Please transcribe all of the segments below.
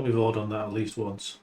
We've all done that at least once.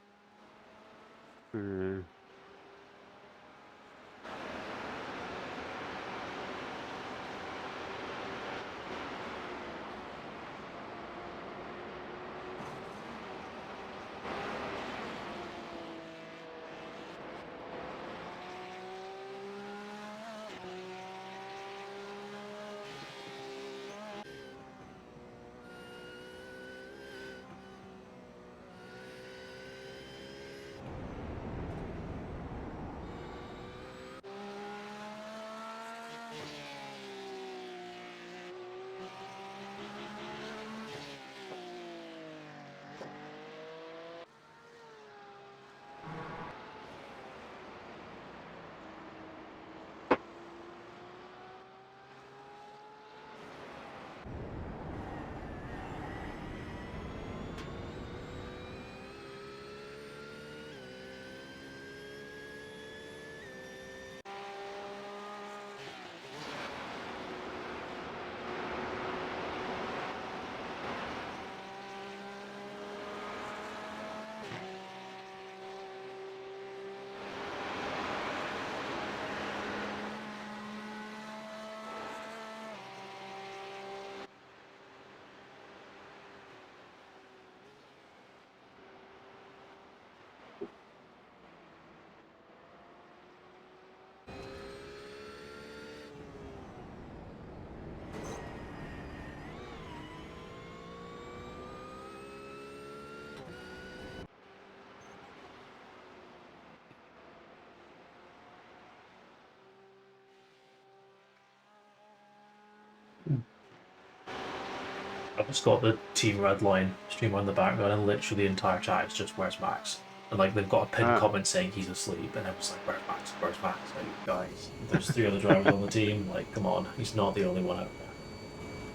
I've just got the Team Red Line stream on the background, and literally the entire chat is just "Where's Max?" And like they've got a pinned comment saying he's asleep, and I was like, "Where's Max? Where's Max?" Like, guys, there's 3 other drivers on the team. Like, come on, he's not the only one out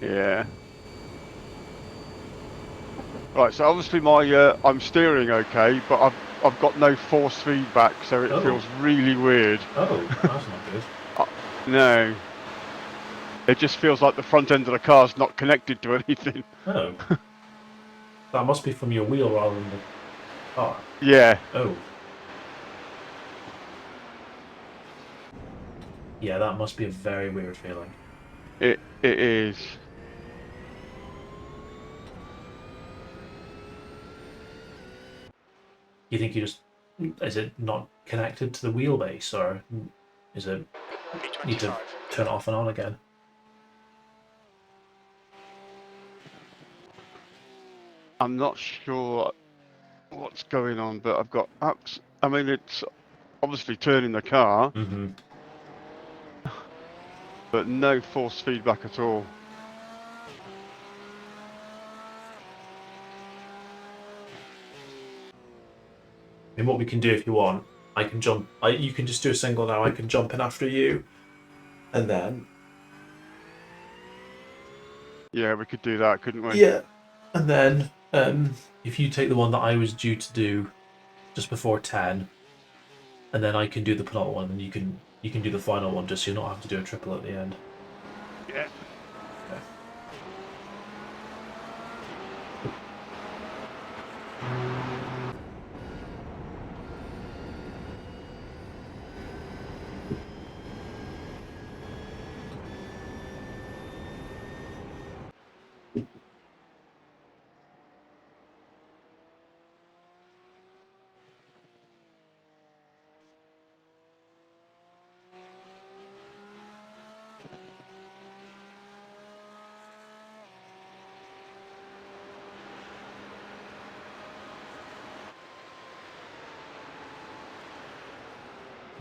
there. Yeah. Right, so obviously my I'm steering okay, but I've got no force feedback, so it feels really weird. Oh, that's not good. No. It just feels like the front end of the car's not connected to anything. Oh, that must be from your wheel rather than the car. Yeah. Oh. Yeah, that must be a very weird feeling. It is. You think is it not connected to the wheelbase, or is it need to turn it off and on again? I'm not sure what's going on, but I've got apps. I mean, it's obviously turning the car, but no force feedback at all. And what we can do if you want, I can jump. You can just do a single now. I can jump in after you, and then Yeah, we could do that, couldn't we? yeah, and then if you take the one that I was due to do just before 10, and then I can do the penultimate one, and you can do the final one, just so you not have to do a triple at the end. Yeah. Okay.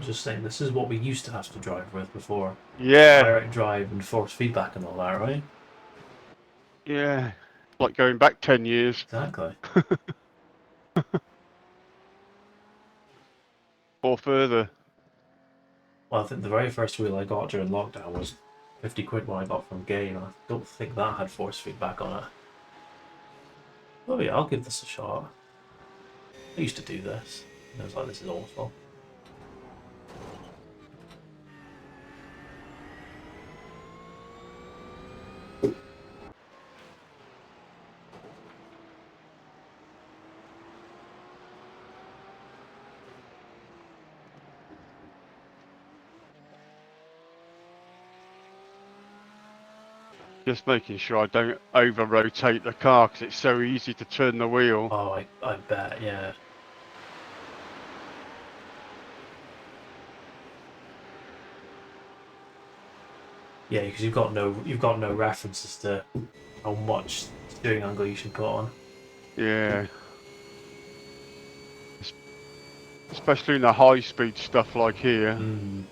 Just saying, this is what we used to have to drive with before. Yeah. Direct drive and force feedback and all that, right? Yeah. Like going back 10 years. Exactly. Or further. Well, I think the very first wheel I got during lockdown was 50 quid when I got from Game. I don't think that had force feedback on it. Oh yeah, I'll give this a shot. I used to do this. And I was like, this is awful. Just making sure I don't over rotate the car because it's so easy to turn the wheel. Oh, I bet, yeah. Yeah, because you've got no references to how much steering angle you should put on. Yeah. Especially in the high speed stuff like here. Mm.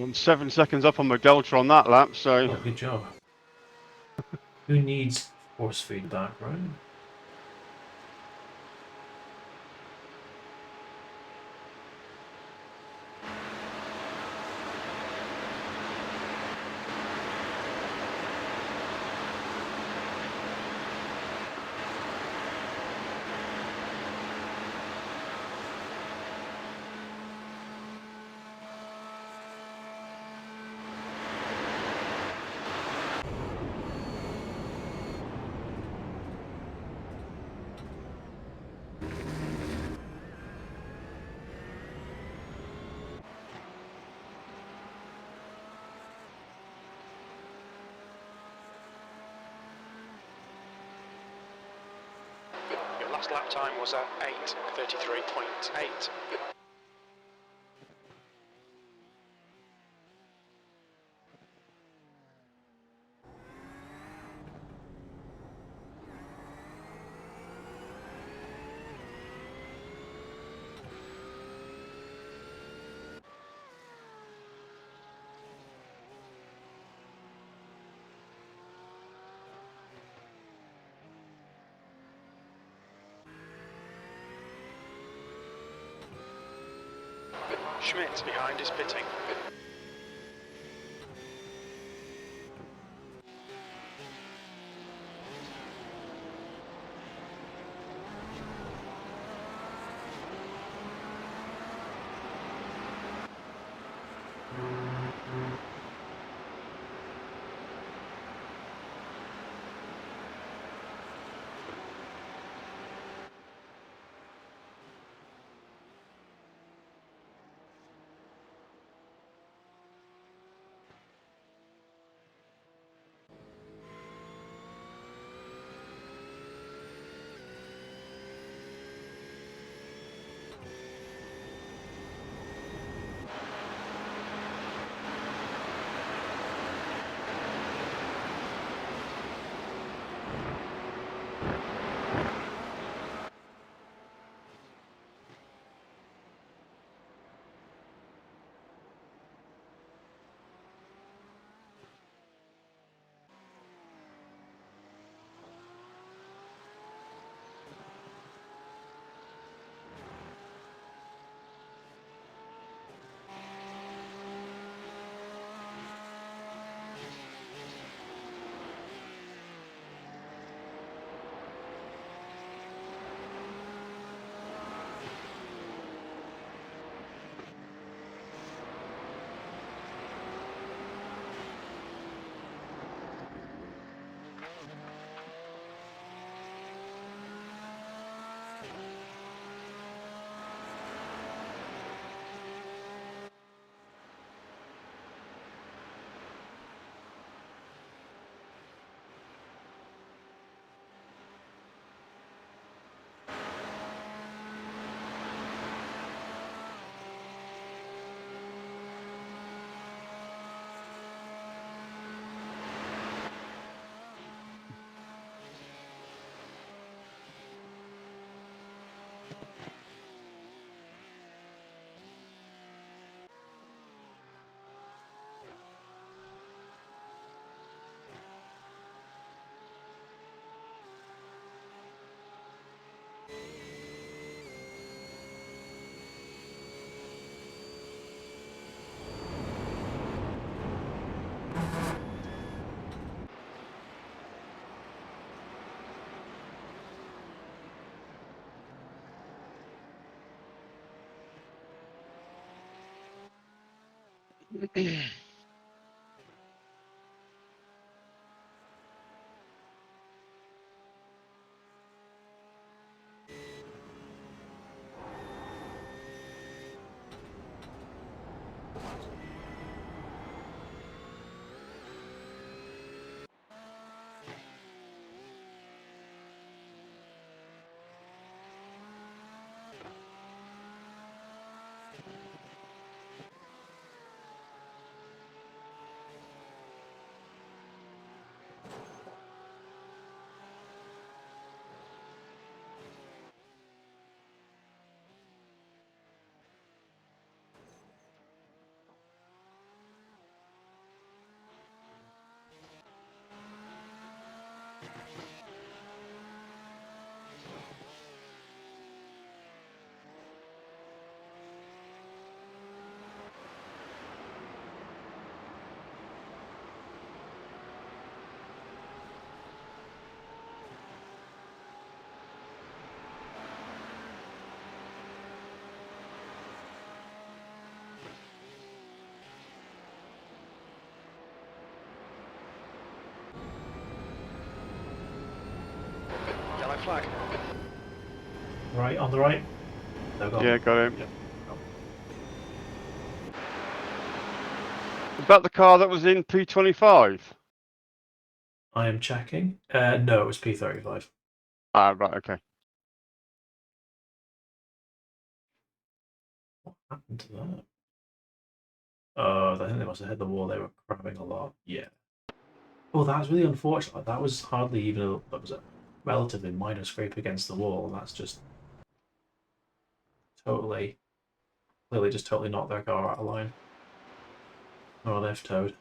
I'm 7 seconds up on my Geltron that lap, so Oh, good job. Who needs force feedback, right? Your last lap time was at 8:33.8. Schmidt behind is pitting. Yellow flag. Right, on the right. No, go on. Yeah, got him. Yep. Go. Is that the car that was in P25? I am checking. No, it was P35. Ah, right, okay. What happened to that? I think they must have hit the wall. They were cramming a lot. Yeah. Oh, that was really unfortunate. That was hardly even that was a relatively minor scrape against the wall, and that's just clearly just totally knocked their car out of line. Oh, they've towed.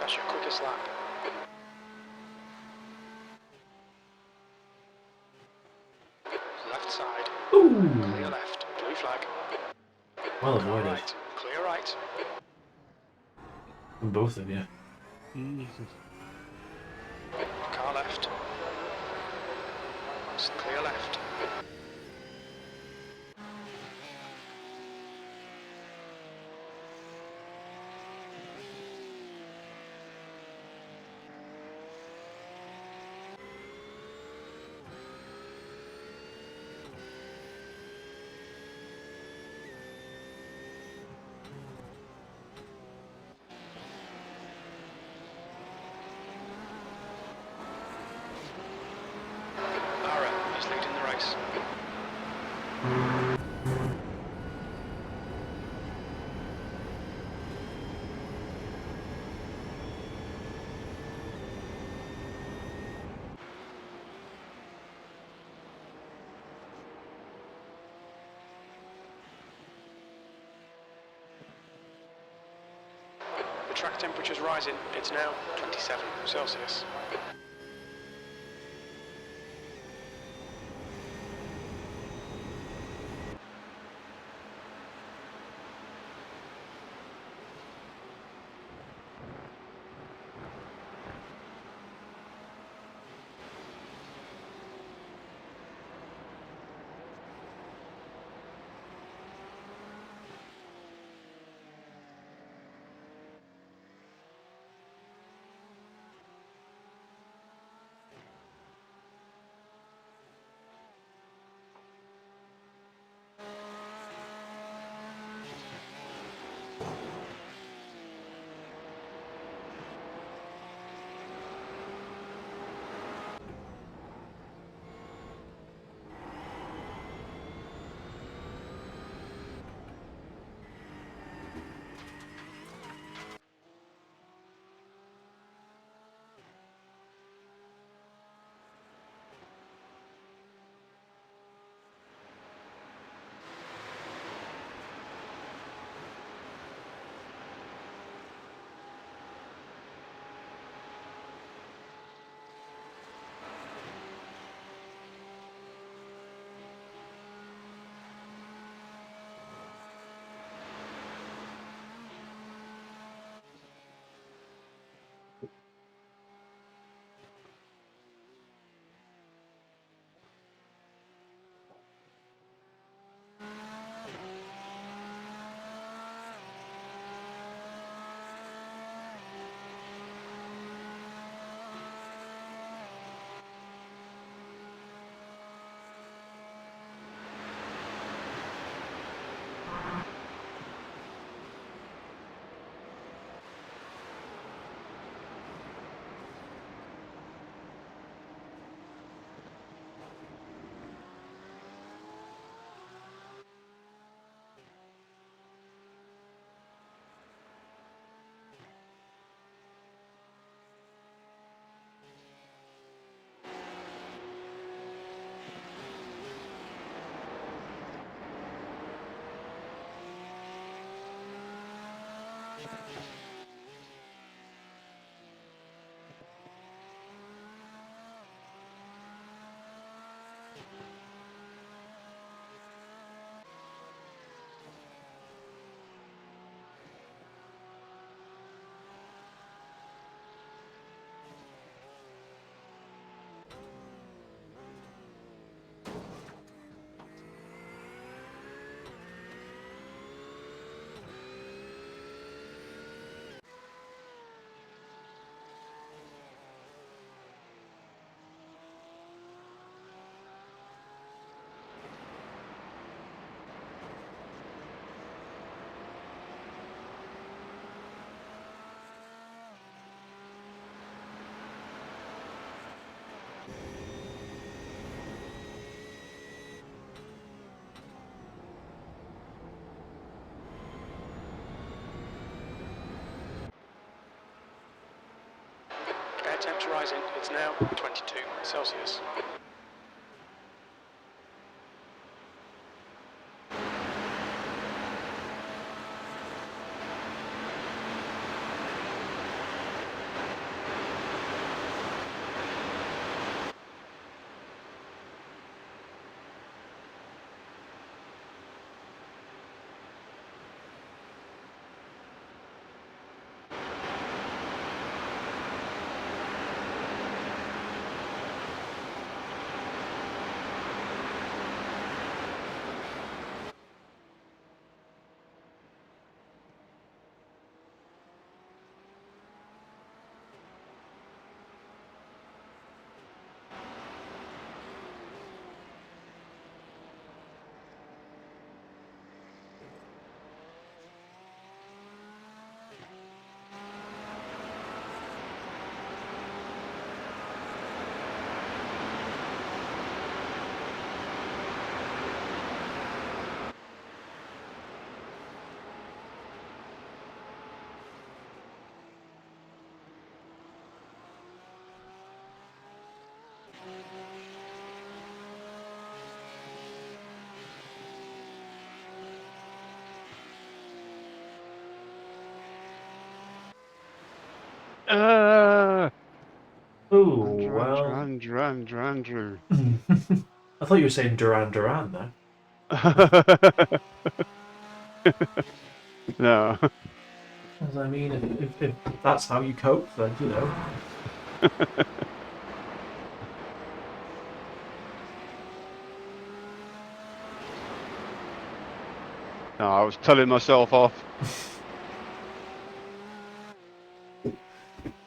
That's your quickest lap. Left side. Ooh, Clear left. Blue flag. well Car avoided right. Clear right. from both of you. Jesus. Car left. Clear left. Celsius. The track temperature's rising. It's now 27 Celsius. Air temps rising. It's now 22 Celsius. Oh, Andrew, Andrew, well. Andrew, Andrew, Andrew. I thought you were saying Duran Duran there. No. As I mean, if that's how you cope, then, you know. No, I was telling myself off.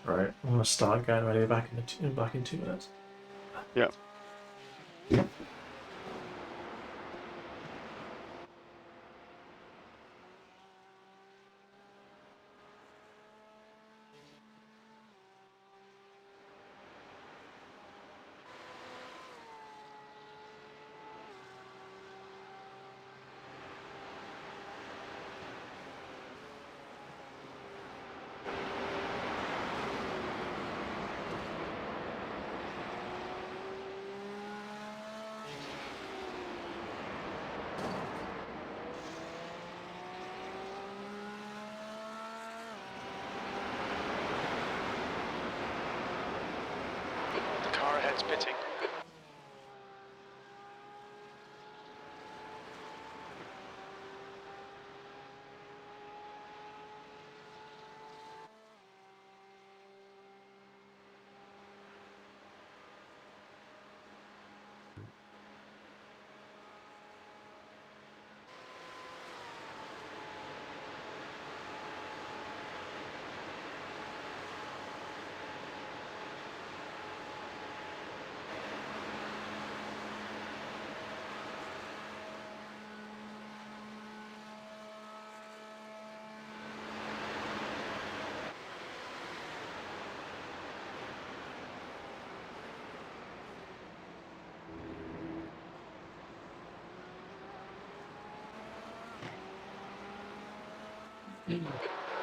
Right, I'm gonna start getting ready back in 2 minutes. Yeah. The car ahead's pitting.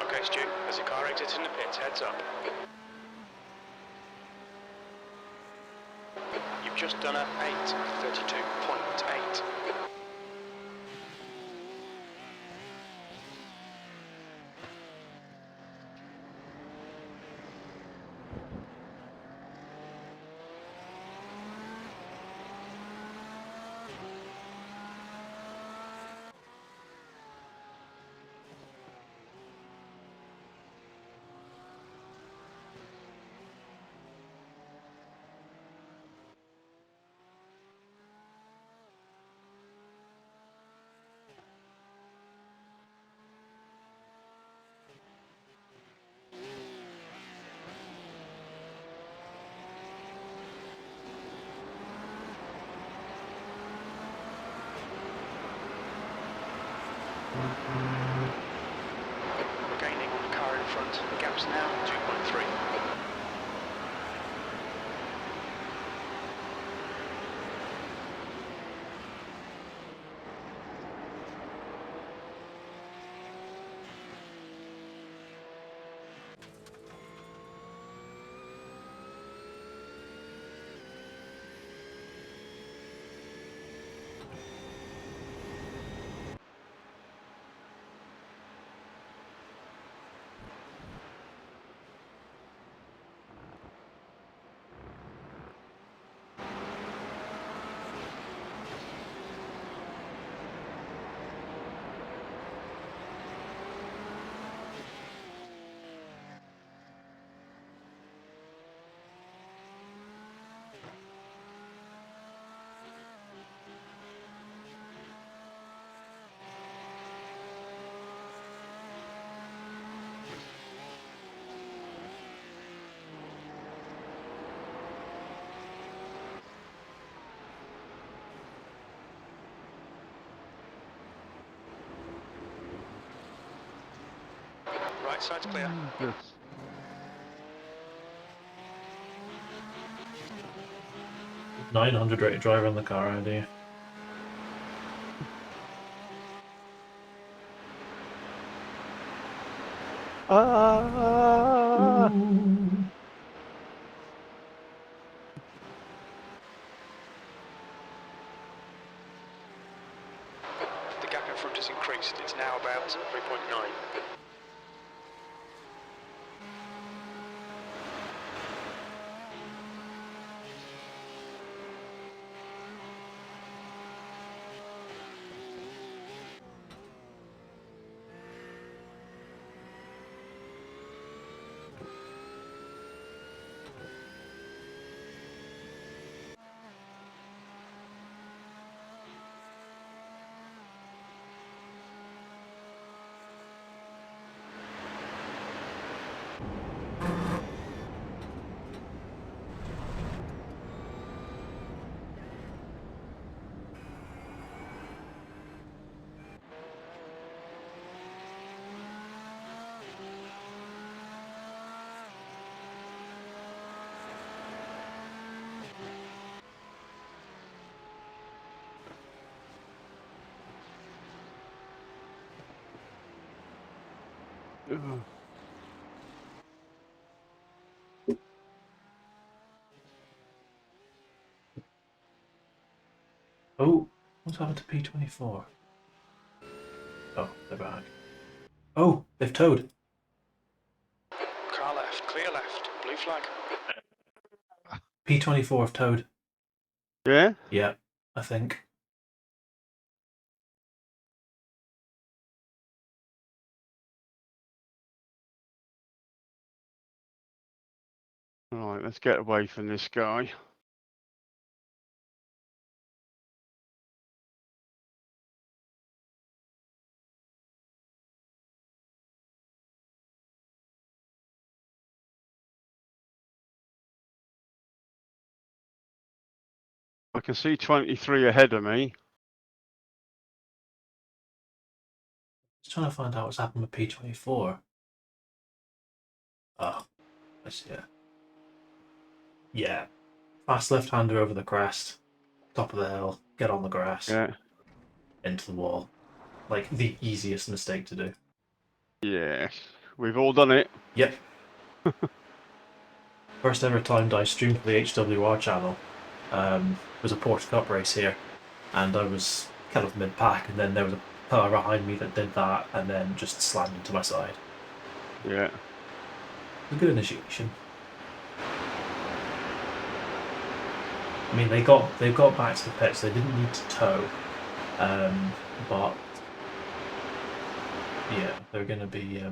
Okay, Stu, as your car exits in the pits, heads up. You've just done a 8:32.8. Regaining on the car in front. The gap's now 2.3. Right side's clear. Yes. 900 rated driver in the car, Andy. Ooh. The gap in front has increased. It's now about 3.9. Ugh. Oh, what's happened to P24? Oh, they're back. Oh, they've towed. Car left, clear left, blue flag. P24 have towed. Yeah? Yeah, I think. Right, let's get away from this guy. I can see 23 ahead of me. Just trying to find out what's happened with P24. Oh, I see it. Yeah. Fast left-hander over the crest. Top of the hill. Get on the grass. Yeah. Into the wall. Like, the easiest mistake to do. Yes. We've all done it. Yep. First ever time I streamed to the HWR channel was a Porsche Cup race here. And I was kind of mid-pack, and then there was a car behind me that did that, and then just slammed into my side. Yeah. A good initiation. I mean, they've got back to the pits. They didn't need to tow, but yeah, they're going to be.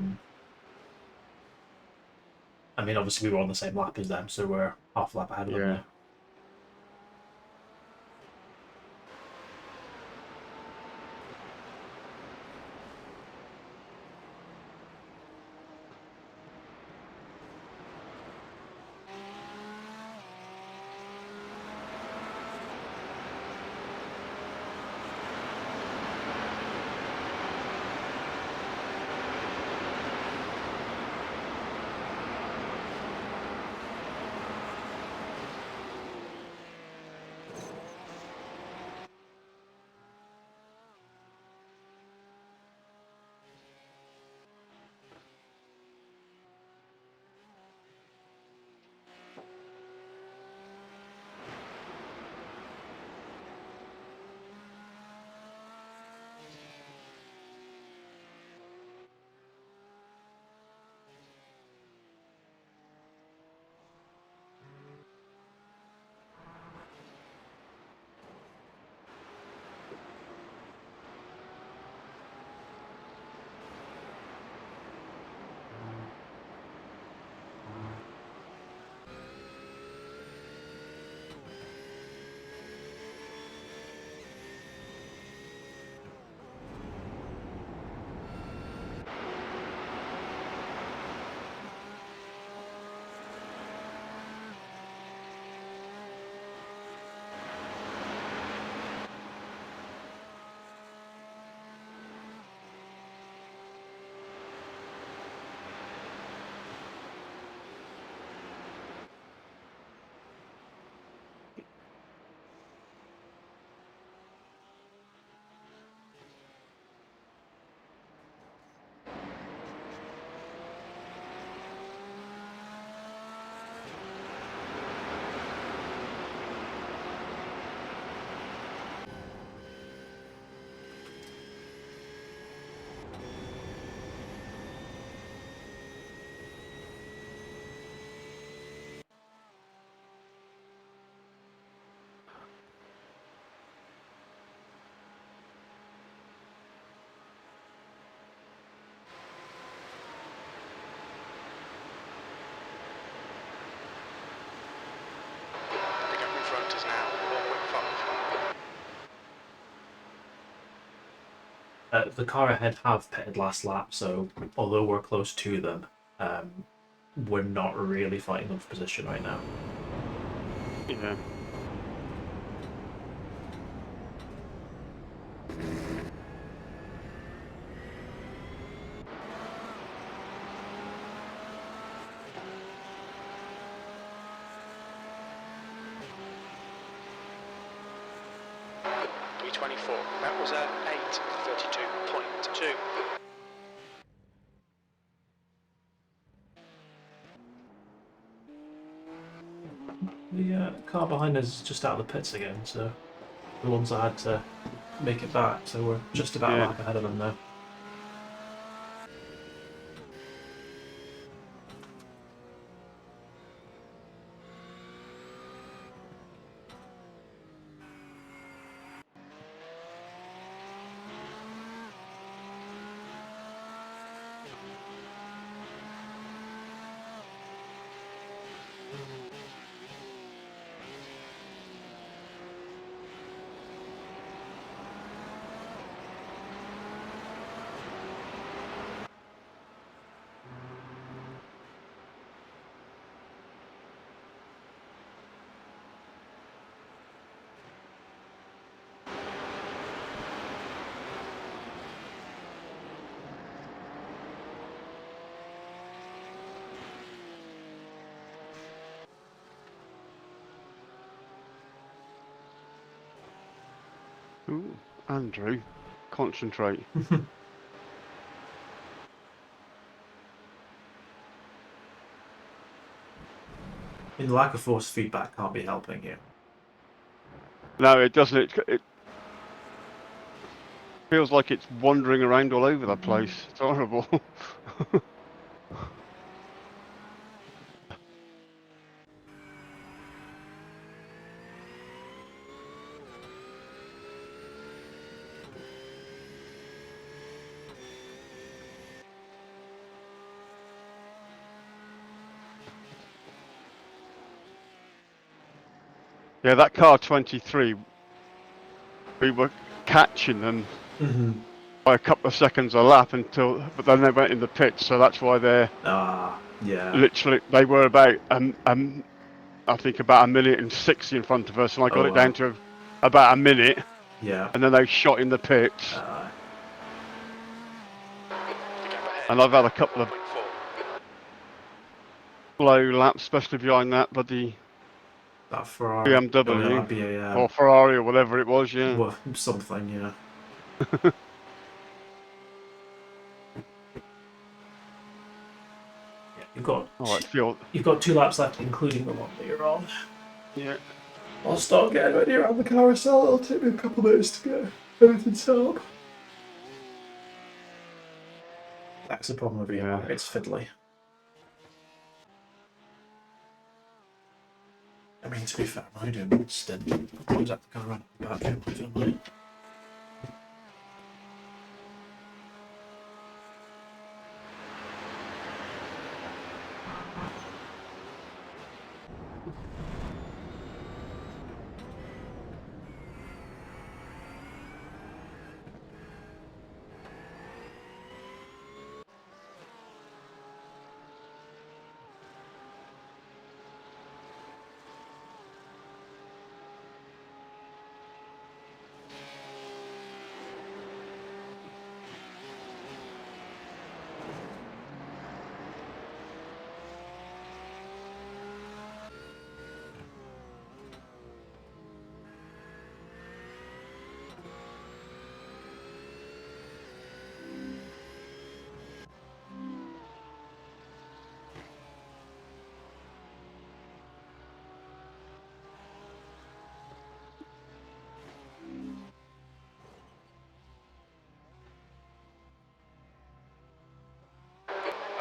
I mean, obviously we were on the same lap as them, so we're half a lap ahead of them Yeah. now. The gap in front is now 0.5. The car ahead have pitted last lap, so although we're close to them, we're not really fighting them for position right now. Yeah. P24, that was a 8:32.2. The car behind us is just out of the pits again, so the ones that had to make it back, so we're just about a Yeah. lap ahead of them now. Ooh, Andrew, concentrate. The lack of force feedback can't be helping you. No, it doesn't. It feels like it's wandering around all over the place. It's horrible. Yeah, that car 23, we were catching them Mm-hmm. by a couple of seconds a lap but then they went in the pits, so that's why they're Yeah. literally, they were about, I think about 1:60 in front of us, and I Oh, got it down wow. to about a minute, Yeah. and then they shot in the pits, The gap ahead and I've had a now, couple of 1.4. slow laps, especially behind that bloody That Ferrari. Oh, yeah, BMW, that'd be a, or Ferrari, or whatever it was, yeah. well, something, yeah. Yeah, Oh, you've got 2 laps left, including the one that you're on. yeah. I'll start getting ready around the carousel. It'll take me a couple of minutes to get everything set up. That's the problem with VR. Yeah. It's fiddly. I mean, to be fair, when I do a stint, I always have to go around the battery on my phone.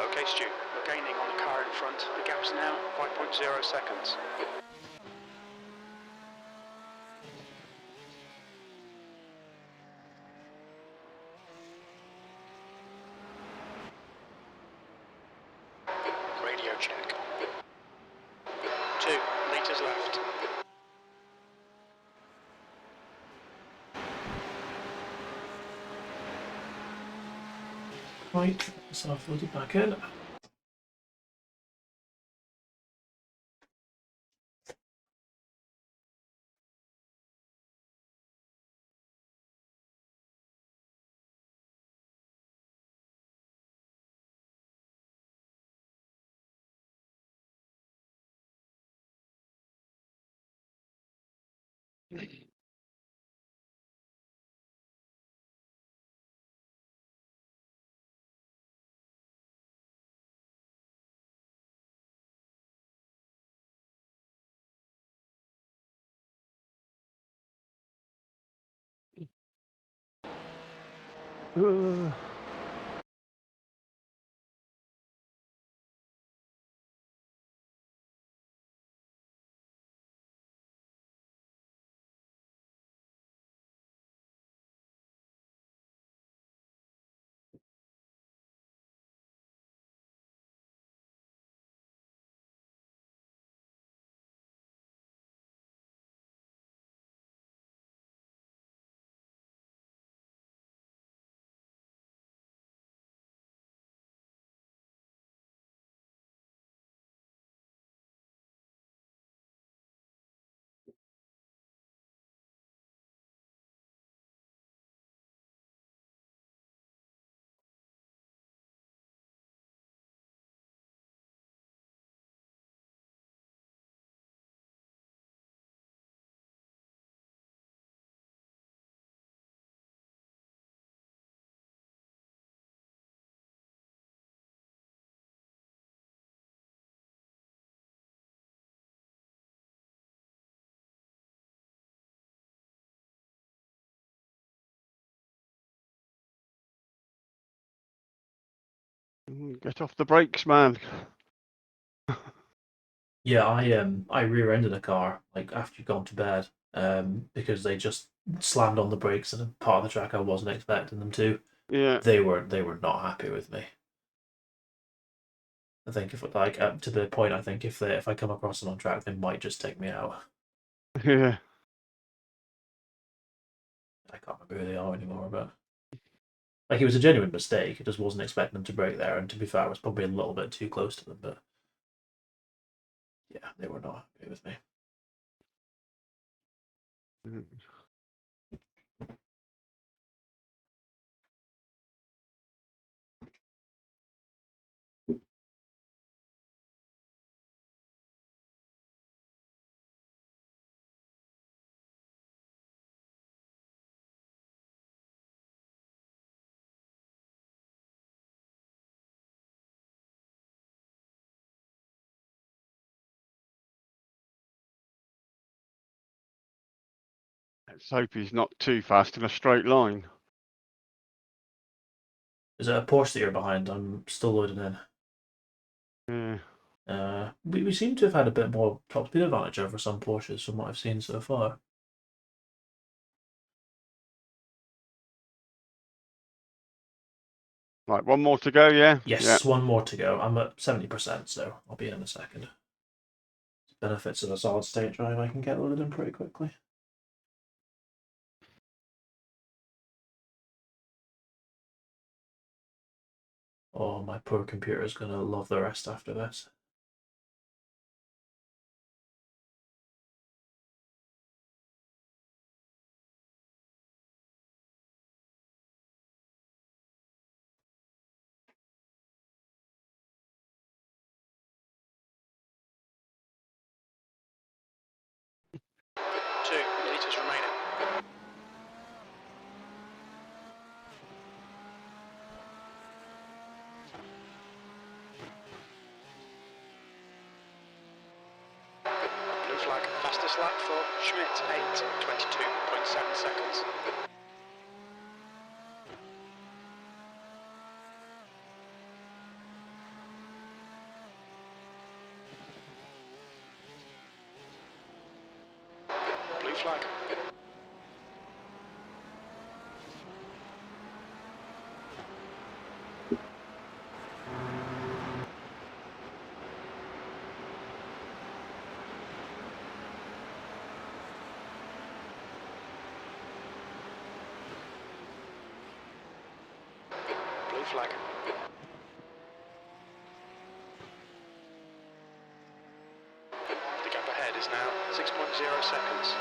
Okay, Stu, you're gaining on the car in front. The gap's now 5.0 seconds. Radio check. 2 litres left. Right, so I've loaded back in. Get off the brakes, man. Yeah, I rear-ended a car like after you'd gone to bed, because they just slammed on the brakes at a part of the track I wasn't expecting them to. Yeah. They were not happy with me. I think if like up to the point, I think if I come across them on track, they might just take me out. Yeah. I can't remember who they are anymore, but like it was a genuine mistake. I just wasn't expecting them to brake there, and to be fair, I was probably a little bit too close to them. But yeah, they were not happy with me. Mm. Let's hope he's not too fast in a straight line. Is it a Porsche that you're behind? I'm still loading in. Yeah. We seem to have had a bit more top speed advantage over some Porsches from what I've seen so far. Right, one more to go, yeah? Yes, one more to go. I'm at 70%, so I'll be in a second. Benefits of a solid state drive, I can get loaded in pretty quickly. Oh, my poor computer is going to love the rest after this. Two litres remaining. Blue flag. Fastest lap for Schmidt, 8:22.7 seconds. Blue flag. Blue flag. The gap ahead is now 6.0 seconds.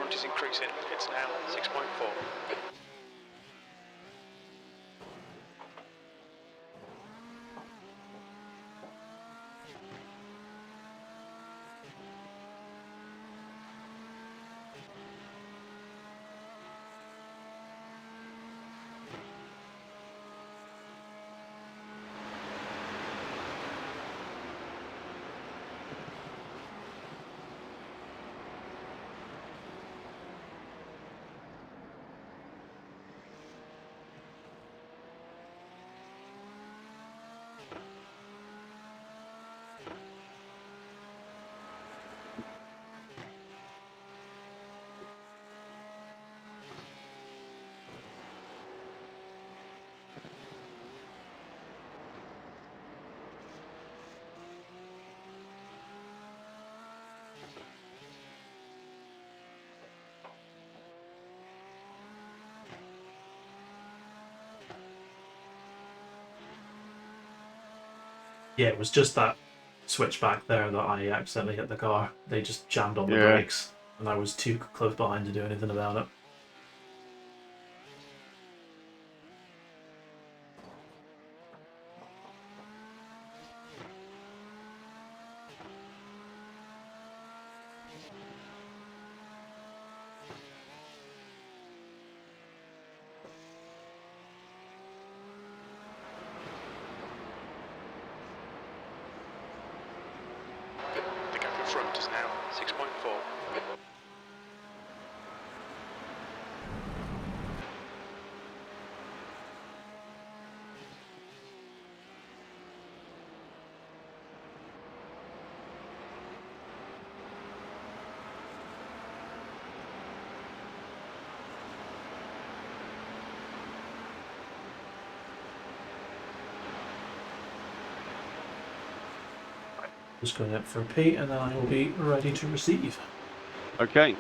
front is increasing. It's now 6.4. Yeah, it was just that switchback there that I accidentally hit the car. They just jammed on the Yeah. brakes, and I was too close behind to do anything about it. The gap in front is now 6.4. Just going up for a pee, and then I will be ready to receive. Okay.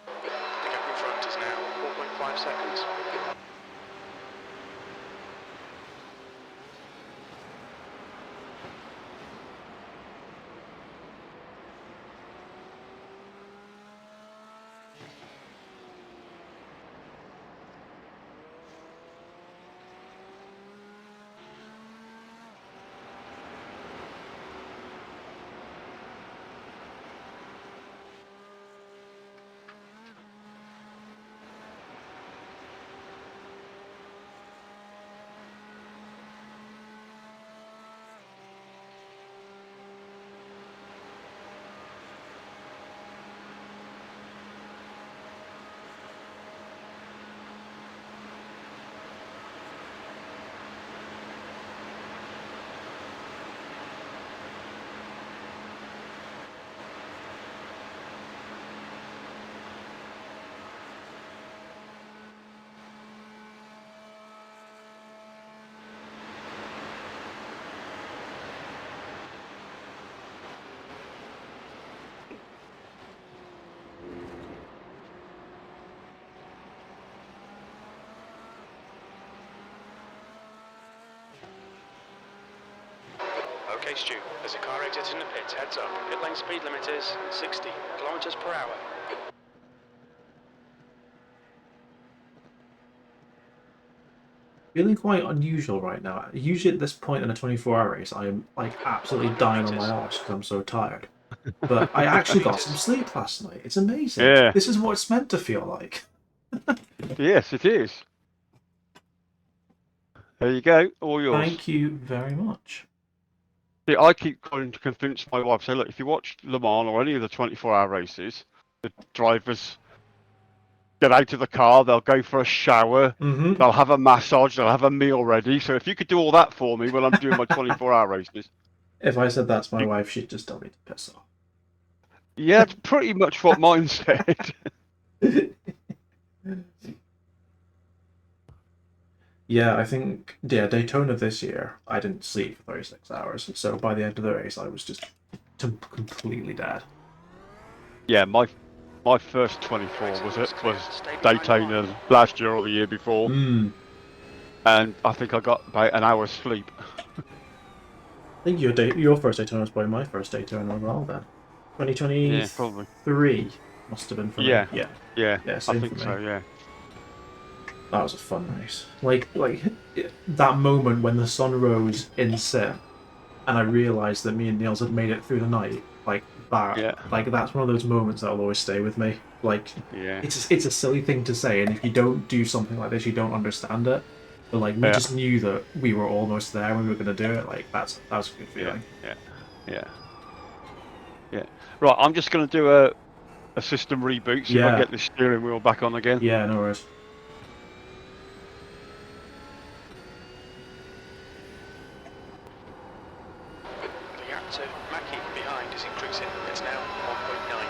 The gap in front is now 4.5 seconds. chased you. There's a car exiting the pits. Heads up. Pit lane speed limit is 60 kilometers per hour. Feeling quite unusual right now. Usually at this point in a 24-hour race, I am like absolutely dying on my arse because I'm so tired. But I actually got some sleep last night. It's amazing. Yeah. This is what it's meant to feel like. Yes, it is. There you go, all yours. Thank you very much. See, I keep trying to convince my wife, say, look, if you watch Le Mans or any of the 24-hour races, the drivers get out of the car, they'll go for a shower, Mm-hmm. they'll have a massage, they'll have a meal ready. So if you could do all that for me when I'm doing my 24-hour races. If I said that to my wife, she'd just tell me to piss off. Yeah, that's pretty much what mine said. Yeah, I think Daytona this year, I didn't sleep for 36 hours. So by the end of the race, I was just completely dead. Yeah, my first 24 was Daytona last year or the year before, and I think I got about an hour's sleep. I think your first Daytona was probably my first Daytona as well then. Yeah, probably. 2023 must have been for me. Yeah, Yeah, yeah, same I think for me. so. Yeah. That was a fun race. Like that moment when the sun rose in sim, and I realised that me and Niels had made it through the night. Like that. Yeah. Like that's one of those moments that'll always stay with me. Like Yeah. it's a silly thing to say, and if you don't do something like this, you don't understand it. But like we Yeah. just knew that we were almost there when we were gonna do it. Like that was a good Yeah. feeling. Yeah. Right, I'm just going to do a system reboot, see if I can get the steering wheel back on again. Yeah, no worries. The gap to Mackie behind is increasing. It's now 1.9.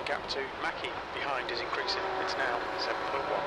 The gap to Mackie behind is increasing. It's now 7.1.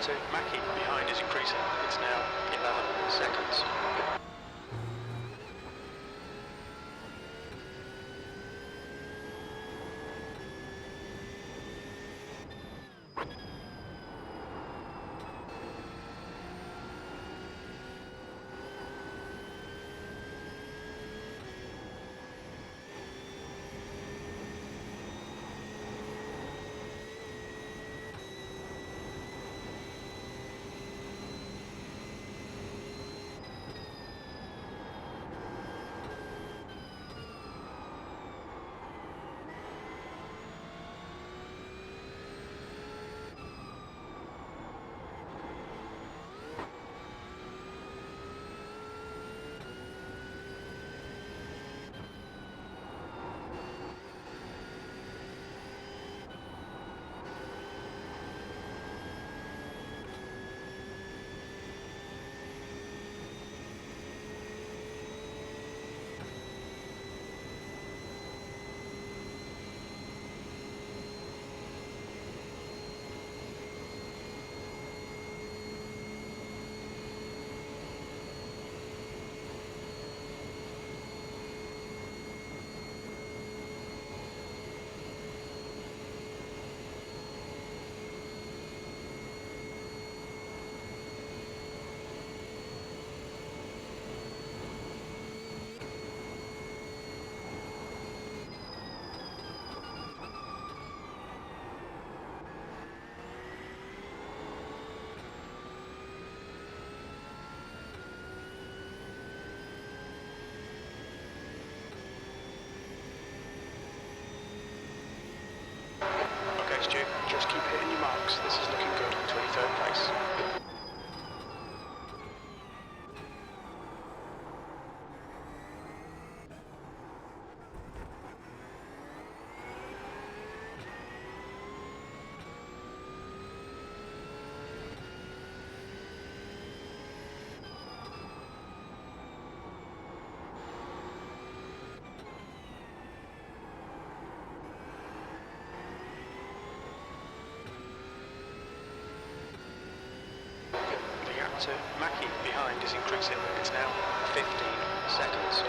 gap to Mackie behind is increasing. It's now 11 seconds. Okay, Stu, just keep hitting your marks. This is looking good. 23rd place. The gap to Mackie behind is increasing. It's now 15 seconds.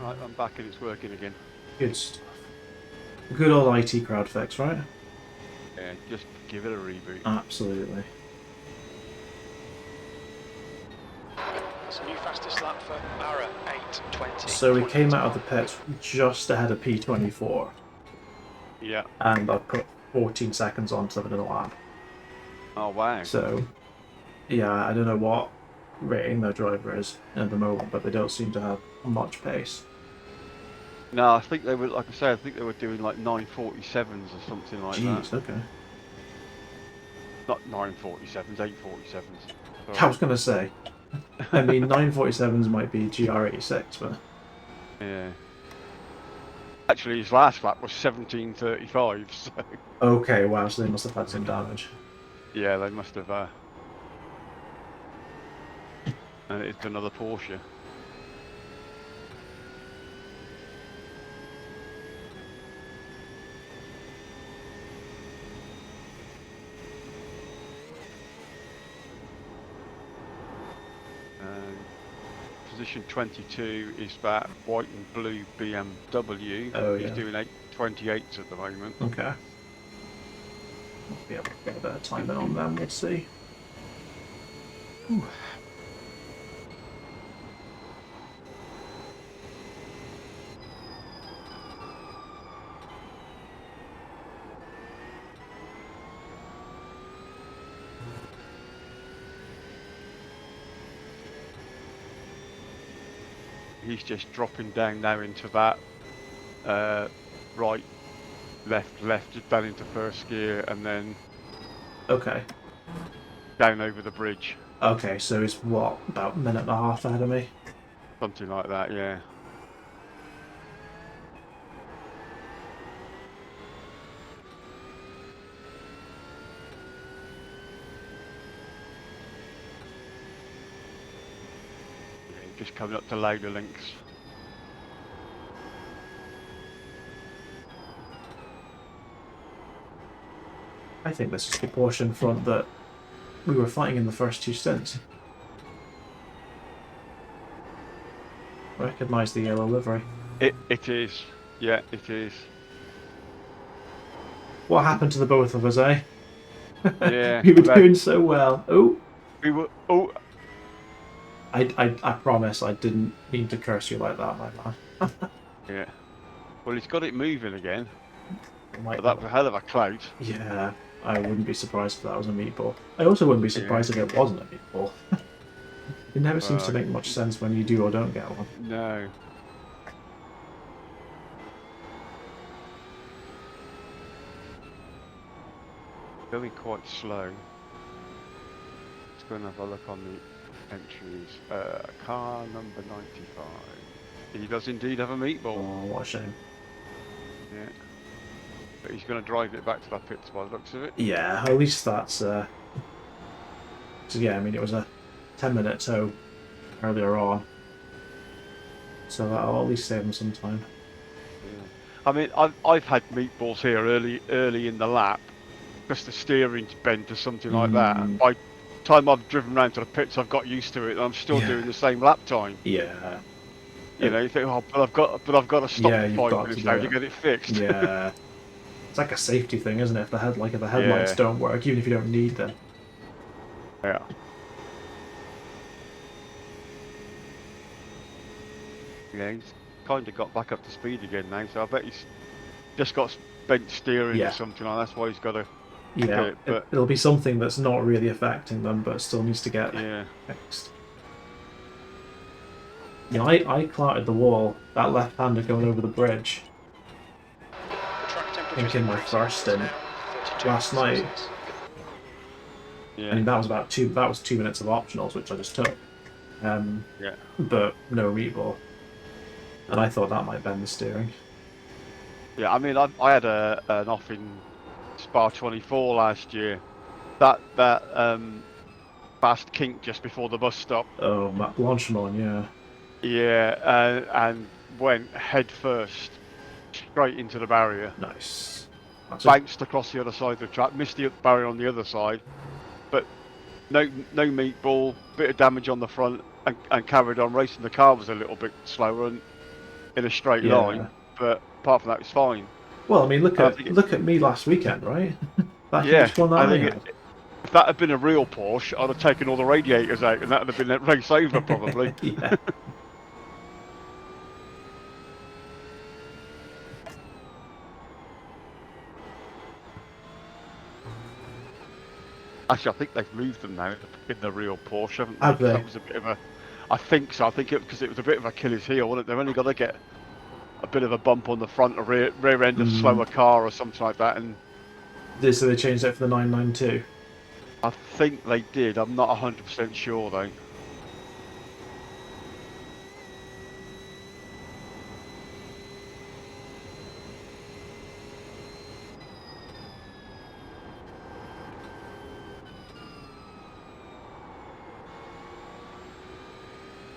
Right, I'm back and it's working again. Good stuff. Good old IT crowd fix, right? Yeah, just give it a reboot. Absolutely. That's a new fastest lap for Ara, 8:20. So we came out of the pits just ahead of P24, Yeah. and I put 14 seconds onto them in a lap. Oh wow. So, yeah, I don't know what rating their driver is at the moment, but they don't seem to have much pace. No, I think they were, like I say, I think they were doing like 947s or something like Jeez, that. okay. Not 947s, 847s. I was going to say, I mean, 947s might be GR86, but... Yeah. Actually, his last lap was 17:35, so... Okay, wow, so they must have had some damage. Yeah, they must have, and it's another Porsche. Position 22 is that white and blue BMW. Oh, He's yeah. doing 828s at the moment. Okay. I'll be able to get a bit of time in on them, we'll see. Whew. He's just dropping down now into that right, left, just down into first gear, and then Okay. down over the bridge. Okay, so he's what, about a minute and a half ahead of me? Something like that, yeah. Yeah, just coming up to Lauder Links. I think this is the Porsche in front that we were fighting in the first two stints. I recognise the yellow livery. It is. Yeah, it is. What happened to the both of us, eh? Yeah. We were doing so well. Oh, We were. Oh, I promise I didn't mean to curse you like that, my man. yeah. Well, he's got it moving again. Might But that was a hell of a clout. Yeah, I wouldn't be surprised if that was a meatball. I also wouldn't be surprised if it wasn't a meatball. It never seems to make much sense when you do or don't get one. No. Going quite slow. Let's go and have a look on the entries. Car number 95. He does indeed have a meatball. Oh, what a shame. Yeah. But he's going to drive it back to that pits by the looks of it. Yeah, at least that's... So yeah, I mean, it was a 10-minute tow earlier on. So that'll at least save him some time. Yeah. I mean, I've had meatballs here early in the lap. Just the steering's bent or something like that. And by the time I've driven round to the pits, I've got used to it, and I'm still doing the same lap time. Yeah. You know, you think, oh, but I've got to stop Yeah, for you've 5 got minutes to now do to it. get it fixed. Yeah. It's like a safety thing, isn't it? If the headlights don't work, even if you don't need them. Yeah. Yeah, he's kind of got back up to speed again now, so I bet he's just got bent steering or something like that. That's why he's got to do it. But it'll be something that's not really affecting them, but still needs to get fixed. Yeah, I clouted the wall, that left-hander going over the bridge. I think in my first stint last night. Yeah. I mean, that was 2 minutes of optionals, which I just took. Yeah. But no meatball. And I thought that might bend the steering. Yeah, I mean, I had an off in Spa 24 last year. That fast kink just before the bus stop. Oh, Blanchimont, yeah. Yeah, and went head first straight into the barrier. Nice. Bounced across the other side of the track, missed the barrier on the other side, but no meatball, bit of damage on the front, and carried on racing. The car was a little bit slower and in a straight line, but apart from that, it's fine. Well, I mean, look at me last weekend, right? That huge one that I had. If that had been a real Porsche, I'd have taken all the radiators out, and that would have been a race over probably. Yeah. Actually, I think they've moved them now in the real Porsche, haven't they? Have they? That was a bit of a... I think so. I think because it was a bit of Achilles heel, wasn't it? They've only got to get a bit of a bump on the front or rear end of a slower car or something like that. And So they changed it for the 992? I think they did. I'm not 100% sure, though.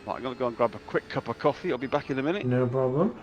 Right, I'm going to go and grab a quick cup of coffee. I'll be back in a minute. No problem.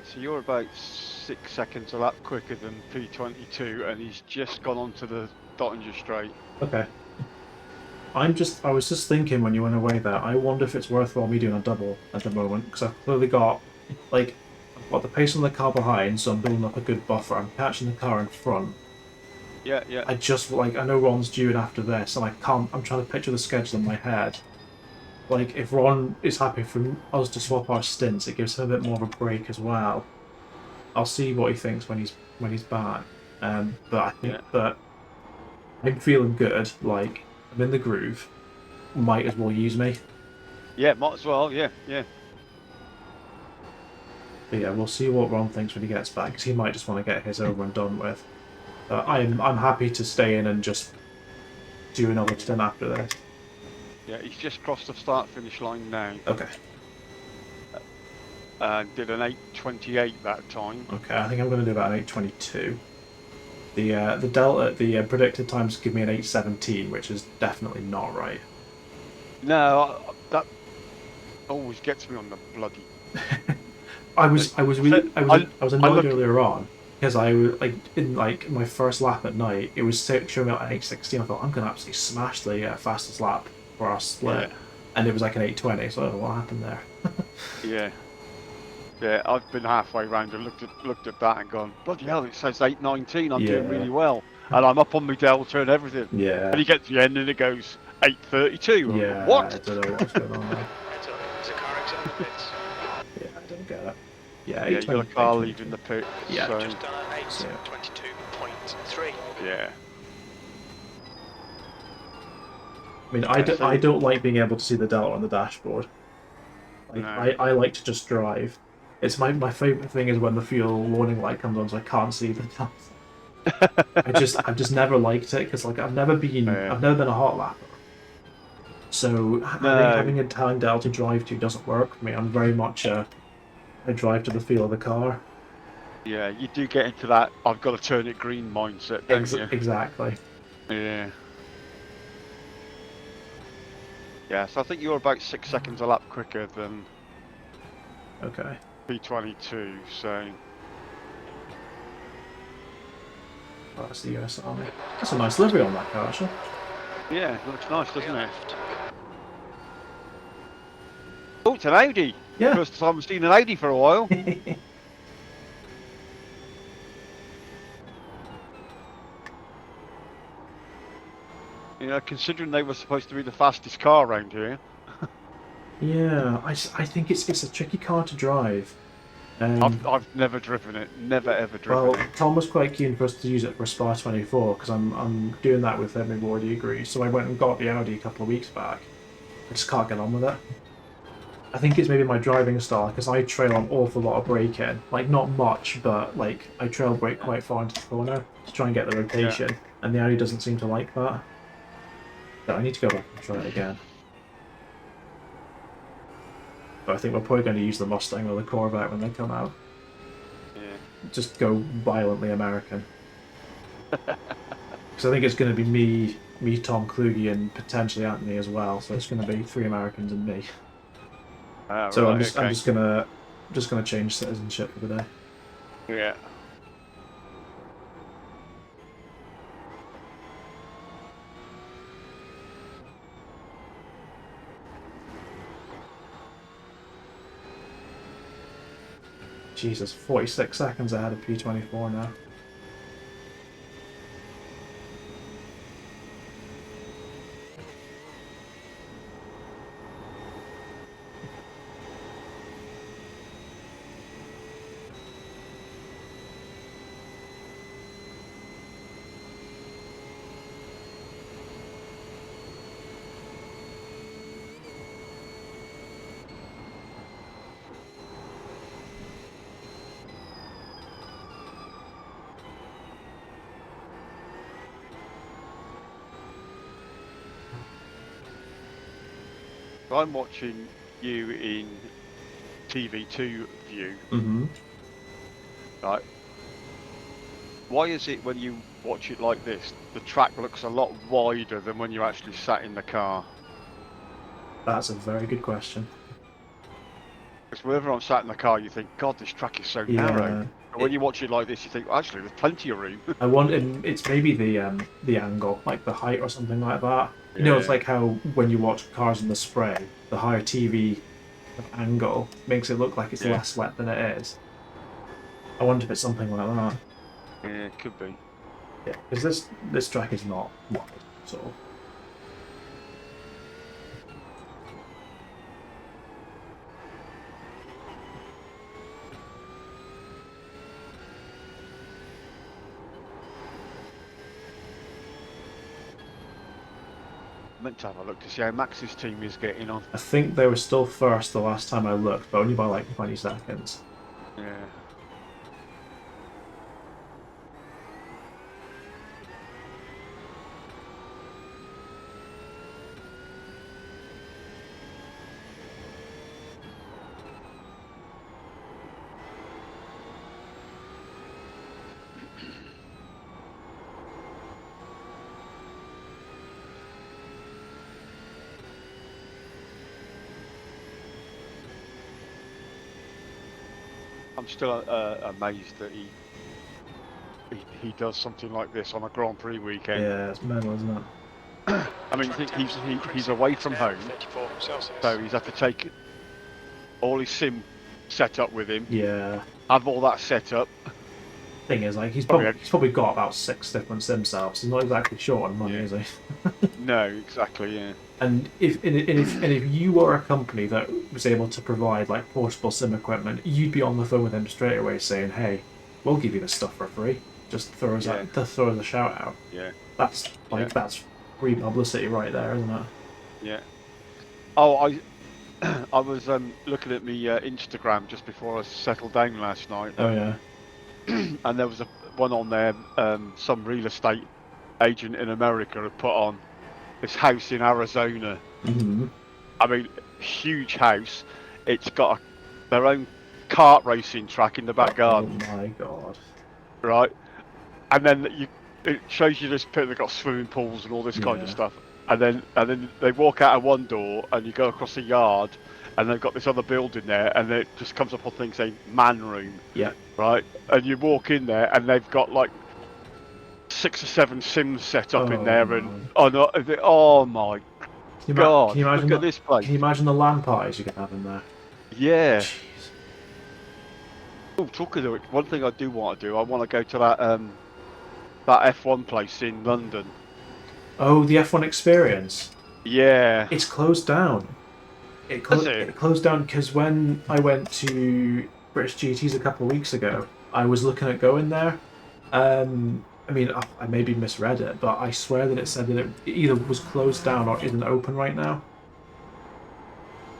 So you're about 6 seconds a lap quicker than P22, and he's just gone onto the Dottinger straight. Okay. I was just thinking when you went away there, I wonder if it's worthwhile me doing a double at the moment, because I've clearly got, like, I've got the pace on the car behind, so I'm building up a good buffer. I'm catching the car in front. Yeah, yeah. I just, like, I know Ron's due in after this, and I'm trying to picture the schedule in my head. Like, if Ron is happy for us to swap our stints, it gives him a bit more of a break as well. I'll see what he thinks when he's back. But I think that I'm feeling good. Like, I'm in the groove. Might as well use me. Yeah, might as well. Yeah, yeah. But yeah, we'll see what Ron thinks when he gets back, because he might just want to get his over and done with. I'm happy to stay in and just do another stint after this. Yeah, he's just crossed the start-finish line now. Okay. Did an 8:28 that time. Okay, I think I'm going to do about an 8:22. The predicted times give me an 8:17, which is definitely not right. No, that always gets me on the bloody. I was annoyed earlier on because I was like in like my first lap at night. It was showing me an 8:16. I thought I'm going to absolutely smash the fastest lap for our split, and it was like an 8:20. So I don't know what happened there. Yeah. Yeah, I've been halfway round and looked at that and gone, bloody hell, it says 8:19, I'm doing really well. And I'm up on my delta and everything. Yeah. And you get to the end and it goes 8:32. Yeah. What? I don't know what's going on there. There's a car exit the pits. Yeah, I don't get it. Yeah, Yeah, you got a car leaving the pit. Yeah. So, Just done an 8:22.3. yeah. I mean, I don't like being able to see the delta on the dashboard. Like, No. I like to just drive. It's my favourite thing is when the fuel warning light comes on, so I can't see the delta. I've just never liked it because like I've never been a hot lapper. So having a time delta to drive to doesn't work for me. I'm very much I drive to the feel of the car. Yeah, you do get into that I've got to turn it green mindset, don't you? Exactly. Yeah. Yeah, so I think you're about 6 seconds a lap quicker than Okay. P22, so... Oh, that's the US Army. That's a nice livery on that car, actually. Yeah, it looks nice, doesn't it? Oh, it's an Audi! Yeah. First time I've seen an Audi for a while. You know, considering they were supposed to be the fastest car around here. Yeah, I think it's a tricky car to drive. I've never driven it, never ever driven it. Tom was quite keen for us to use it for Spa 24 because I'm doing that with him. We've already agreed. So I went and got the Audi a couple of weeks back. I just can't get on with it. I think it's maybe my driving style because I trail an awful lot of braking. Like not much, but like I trail brake quite far into the corner to try and get the rotation, and the Audi doesn't seem to like that. So I need to go back and try it again. But I think we're probably going to use the Mustang or the Corvette when they come out. Yeah. Just go violently American. Because I think it's going to be me, Tom Kluge, and potentially Anthony as well. So it's going to be 3 Americans and me. So right, I'm just gonna change citizenship for the day. Yeah. Jesus, 46 seconds ahead of P24 now. I'm watching you in TV2 view. Mm-hmm. Right. Why is it when you watch it like this, the track looks a lot wider than when you actually sat in the car? That's a very good question. Because whenever I'm sat in the car, you think, God, this track is so narrow. Yeah. And when you watch it like this, you think, well, actually, there's plenty of room. I want it's maybe the angle, like the height or something like that. You know, it's Yeah. like how when you watch Cars in the Spray, the higher TV angle makes it look like it's Yeah. less wet than it is. I wonder if it's something like that. Yeah, it could be. Yeah, because this track is not wide, so. I meant to have a look to see how Max's team is getting on. I think they were still first the last time I looked, but only by like 20 seconds. Yeah. I'm still amazed that he does something like this on a Grand Prix weekend. Yeah, it's mental, isn't it? I mean, he's away from home, so he's had to take all his sim set up with him. Yeah. Have all that set up. Thing is, like, he's Probably probably got about 6 different sim setups. He's not exactly short on money, Yeah. is he? No, exactly. Yeah. And if you were a company that was able to provide like portable sim equipment, you'd be on the phone with him straight away saying, "Hey, we'll give you this stuff for free. Just throw us a shout out." Yeah. That's that's free publicity right there, isn't it? Yeah. Oh, I was looking at me Instagram just before I settled down last night. Oh yeah. And there was one on there. Some real estate agent in America had put on this house in Arizona. Mm-hmm. I mean, huge house. It's got their own kart racing track in the back garden. Oh my god. Right, and then it shows you this pit. They've got swimming pools and all this kind of Yeah. stuff. And then they walk out of one door and you go across the yard, and they've got this other building there, and it just comes up on things saying man room. Yeah. Right, and you walk in there, and they've got like 6 or 7 sims set up in there, and oh my god, Can you imagine look at this place. Can you imagine the LAN parties you can have in there? Yeah. Jeez. Oh, talking of it, one thing I do want to do, I want to go to that F1 place in London. Oh, the F1 experience. Yeah. It's closed down. It closed down because when I went to British GTs a couple of weeks ago, I was looking at going there. I mean, I maybe misread it, but I swear that it said that it either was closed down or isn't open right now.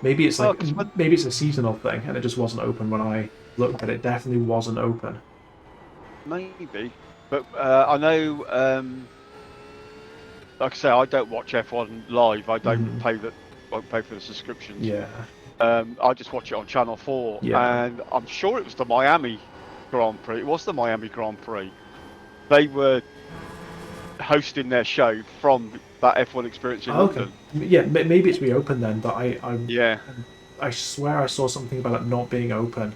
Maybe it's like maybe it's a seasonal thing and it just wasn't open when I looked, but it definitely wasn't open. Maybe, but I know. Like I say, I don't watch F1 live. I don't won't pay for the subscriptions. Yeah. I just watch it on Channel 4, Yeah. and I'm sure it was the Miami Grand Prix. It was the Miami Grand Prix. They were hosting their show from that F1 experience in London. Yeah, maybe it's reopened then, but Yeah. I swear I saw something about it not being open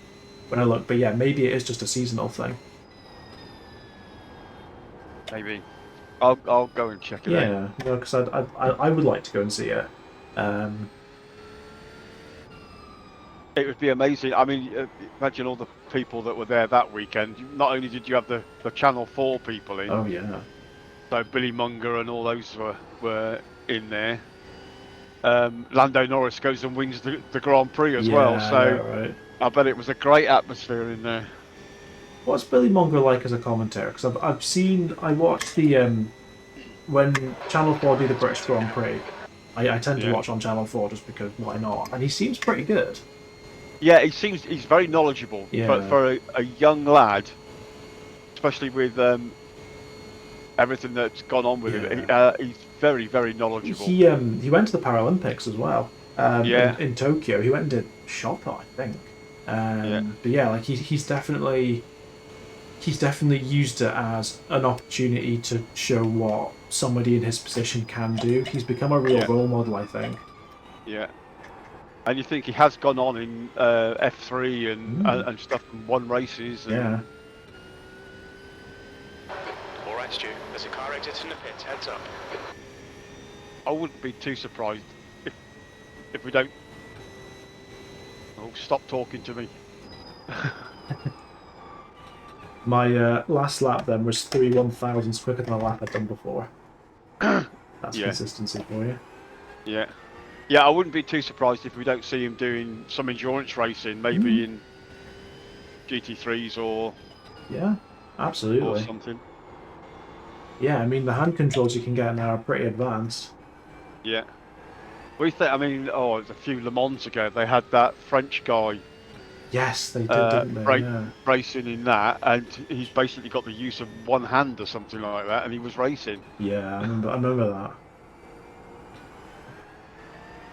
when I looked. But yeah, maybe it is just a seasonal thing. Maybe. I'll go and check it out. Yeah, because I would like to go and see it. It would be amazing. I mean, imagine all the people that were there that weekend. Not only did you have the Channel 4 people in, Oh yeah. so Billy Munger and all those were in there. Lando Norris goes and wins the Grand Prix as well, so yeah, right. I bet it was a great atmosphere in there. What's Billy Munger like as a commentator? Because I watched the when Channel 4 do the British Grand Prix. I tend to watch on Channel 4 just because why not? And he seems pretty good. Yeah, he's very knowledgeable. Yeah. But for a young lad, especially with everything that's gone on with him, he's very, very knowledgeable. He went to the Paralympics as well. In Tokyo, he went and did Shopper, I think. But yeah, like he's definitely used it as an opportunity to show what somebody in his position can do. He's become a real role model, I think. Yeah. And you think he has gone on in F3 and stuff and won races. And Yeah. All right, Stu. There's a car exiting the pit. Heads up. I wouldn't be too surprised if we don't. Oh, stop talking to me. My last lap then was 3/1000 quicker than a lap I'd done before. That's Yeah. consistency for you. Yeah. Yeah, I wouldn't be too surprised if we don't see him doing some endurance racing, maybe in GT3s or Yeah, absolutely. something. Yeah, I mean, the hand controls you can get now are pretty advanced. Yeah. We think, I mean, oh, it was a few Le Mans ago, they had that French guy Yes, they did, didn't they? Yeah. racing in that, and he's basically got the use of one hand or something like that, and he was racing. Yeah, I remember that.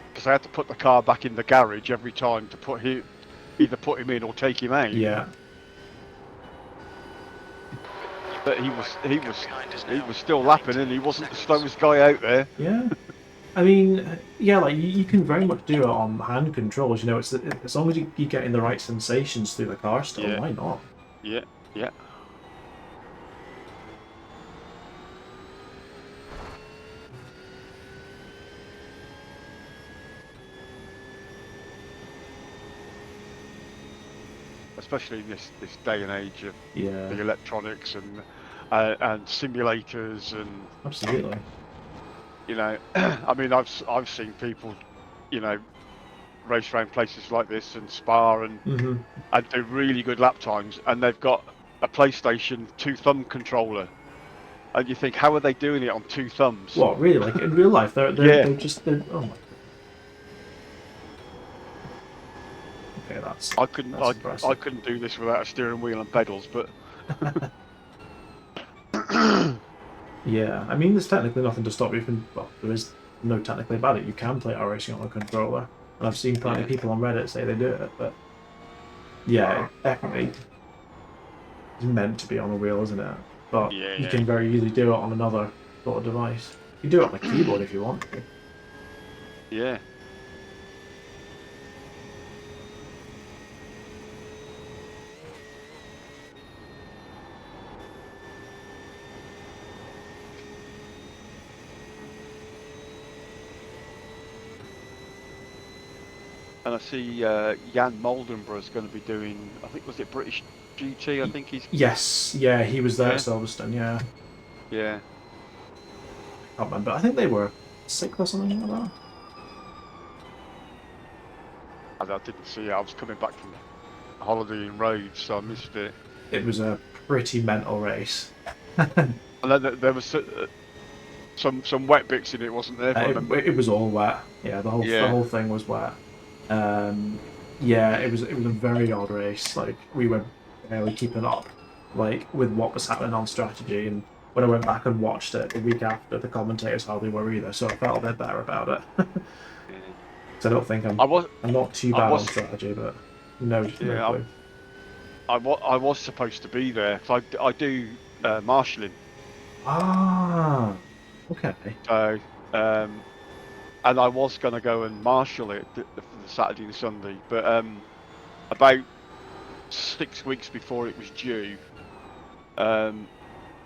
Because they had to put the car back in the garage every time to either put him in or take him out. Yeah. But he was still lapping, and he wasn't the slowest guy out there. Yeah. I mean, yeah, like you can very much do it on hand controls. You know, it's as long as you're getting the right sensations through the car still, Yeah. why not? Yeah, yeah. Especially in this day and age of Yeah. the electronics and simulators and Absolutely. you know, I mean, I've seen people, you know, race around places like this and Spa and do really good lap times, and they've got a PlayStation 2-thumb controller, and you think, how are they doing it on 2 thumbs? What, really? Like in real life, they're oh my. Okay, that's. I impressive. couldn't do this without a steering wheel and pedals, but Yeah, I mean, there's technically nothing to stop you from. Well, there is no technically about it. You can play iRacing on a controller, and I've seen plenty of people on Reddit say they do it. But yeah, it definitely is meant to be on a wheel, isn't it? But you can very easily do it on another sort of device. You can do it on a keyboard if you want to. yeah. And I see Jan Moldenborough is going to be doing, I think, was it British GT? I think he's... Yes, yeah, he was there at Silverstone, yeah. Yeah. I can't remember. I think they were 6th or something like that. I didn't see it. I was coming back from holiday in Rhodes, so I missed it. It was a pretty mental race. And then there was some wet bits in it, wasn't there? It was all wet. Yeah, the whole thing was wet. Yeah, it was a very odd race. Like, we were barely keeping up, like, with what was happening on strategy. And when I went back and watched it the week after, the commentators hardly were either. So I felt a bit better about it. So I don't think I'm not too bad on strategy, but no clue. I was supposed to be there. So I do marshalling. Ah, okay. So and I was going to go and marshal it for the Saturday and Sunday, but about 6 weeks before it was due,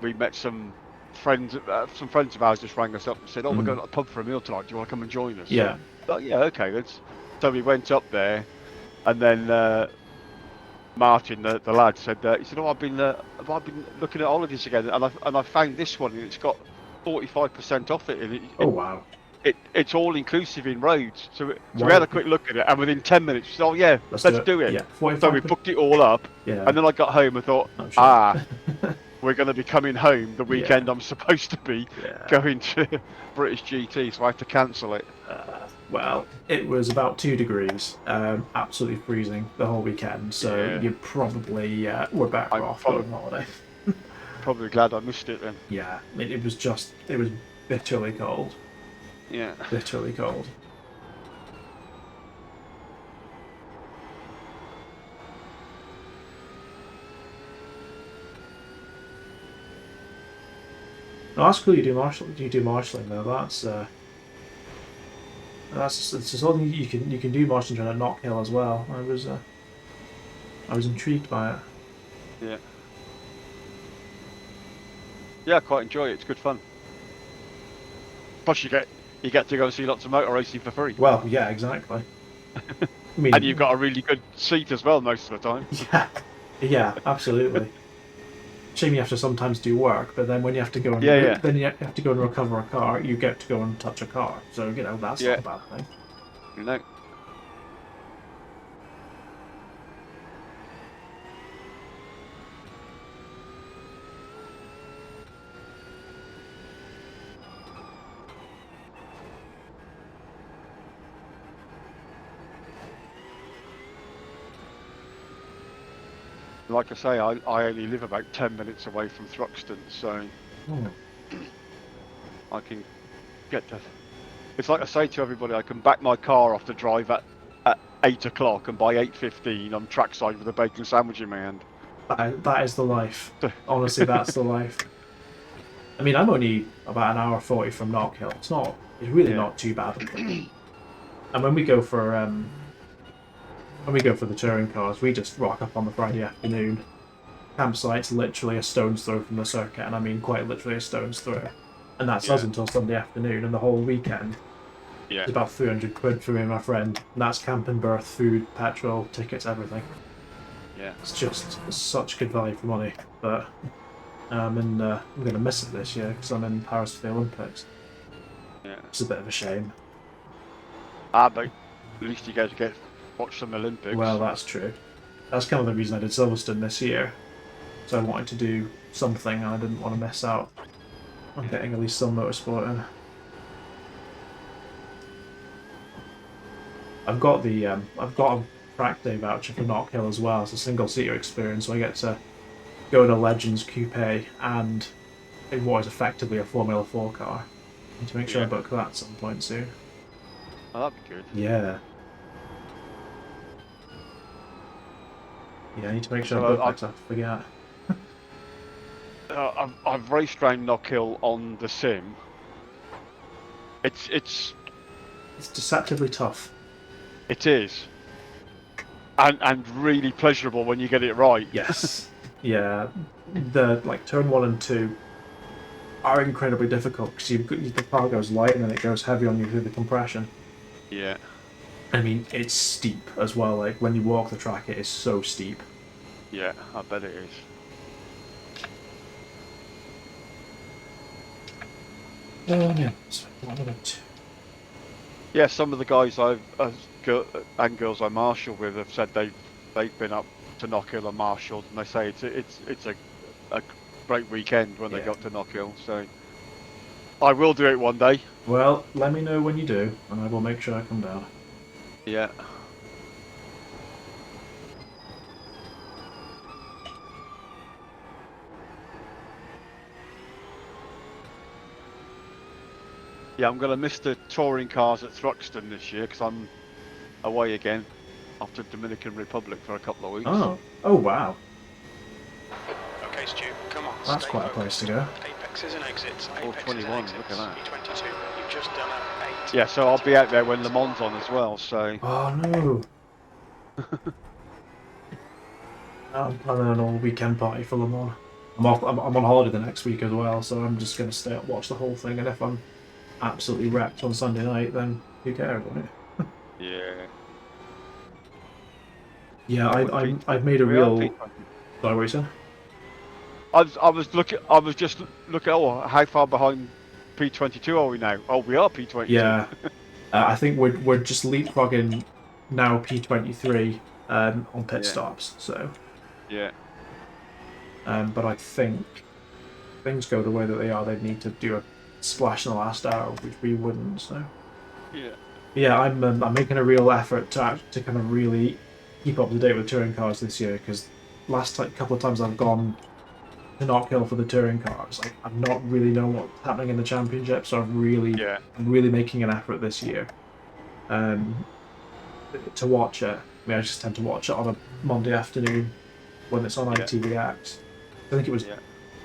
we met some friends. Some friends of ours just rang us up and said, "Oh, we're going to the pub for a meal tonight. Do you want to come and join us?" Yeah. So, yeah. Okay. So we went up there, and then Martin, the lad, said, he said, "Oh, I've been looking at holidays again, and I found this one, and it's got 45% off it." Oh wow. It's all inclusive in Rhodes, so we had a quick look at it, and within 10 minutes, we said, "Oh yeah, let's do it." Yeah, so we booked it all up, and then I got home and thought, we're going to be coming home the weekend I'm supposed to be going to British GT, so I have to cancel it. Well, it was about 2 degrees, absolutely freezing the whole weekend, so you probably were better off going on holiday. Probably glad I missed it then. Yeah, it was bitterly cold. Yeah. Bitterly cold. No, that's cool. You do marshalling though. That's That's it's something you can do motion turn at Knock Hill as well. I was intrigued by it. Yeah. Yeah, I quite enjoy it. It's good fun. Plus, you get to go and see lots of motor racing for free. Well, yeah, exactly. I mean, And you've got a really good seat as well most of the time. yeah, absolutely. Shame you have to sometimes do work, but then when you have to go and Yeah. then you have to go and recover a car, you get to go and touch a car. So that's Yeah. not a bad thing. No. Like I say, I only live about 10 minutes away from Thruxton, so I can get to... It's like I say to everybody, I can back my car off to drive at 8 o'clock, and by 8:15 I'm trackside with a bacon sandwich in my hand. That is the life. Honestly, that's the life. I mean, I'm only about an hour 40 from Knock Hill. It's really not too bad. And when we go for the touring cars, we just rock up on the Friday afternoon. Campsite's literally a stone's throw from the circuit, and I mean quite literally a stone's throw. And that's us until Sunday afternoon, and the whole weekend. Yeah. It's about 300 quid for me and my friend. And that's camping berth, food, petrol, tickets, everything. Yeah. It's just such good value for money. But I'm going to miss it this year because I'm in Paris for the Olympics. Yeah. It's a bit of a shame. But at least you get to watch some Olympics. Well, that's true. That's kind of the reason I did Silverstone this year. So I wanted to do something and I didn't want to miss out on getting at least some motorsport in. I've got a track day voucher for Knock Hill as well. It's a single seater experience, so I get to go in a Legends coupe and in what is effectively a Formula 4 car. I need to make sure I book that at some point soon. Oh, that'd be good. Yeah. Yeah, I need to make sure I book that. I forget. I've raced around Knock Hill on the sim. It's deceptively tough. It is. And really pleasurable when you get it right. Yes. Yeah. The turn 1 and 2 are incredibly difficult because the car goes light and then it goes heavy on you through the compression. Yeah. I mean, it's steep as well. Like when you walk the track, it is so steep. Yeah, I bet it is. Yeah. Yeah, some of the guys and girls I marshal with have said they've been up to Knock Hill and marshalled, and they say it's a great weekend when they got to Knock Hill. So I will do it one day. Well, let me know when you do, and I will make sure I come down. Yeah. Yeah, I'm going to miss the touring cars at Thruxton this year because I'm away again off to Dominican Republic for a couple of weeks. Oh wow. Okay, Stu, come on. That's quite a place to go. Apexes and exits. Or 21, look at that. P22. You've just done a 8. Yeah, so I'll be out there when Le Mans on as well, so... Oh no. I'm planning an all weekend party for Le Mans. I'm on holiday the next week as well, so I'm just going to stay up, watch the whole thing, and if I'm absolutely wrecked on Sunday night, then who cares, right? Yeah. Yeah, I've made a real... Sorry, what are you saying? I was just looking. Oh, how far behind P22 are we now? Oh, we are P22. Yeah, I think we're just leapfrogging now P23 on pit stops. So yeah. But I think things go the way that they are. They'd need to do a splash in the last hour, which we wouldn't. So yeah. Yeah, I'm making a real effort to kind of really keep up to date with touring cars this year because couple of times I've gone to Knock Hill for the touring cars, like I'm not really knowing what's happening in the championship, so I'm really making an effort this year to watch it. I mean, I just tend to watch it on a Monday afternoon when it's on ITVX. I think it was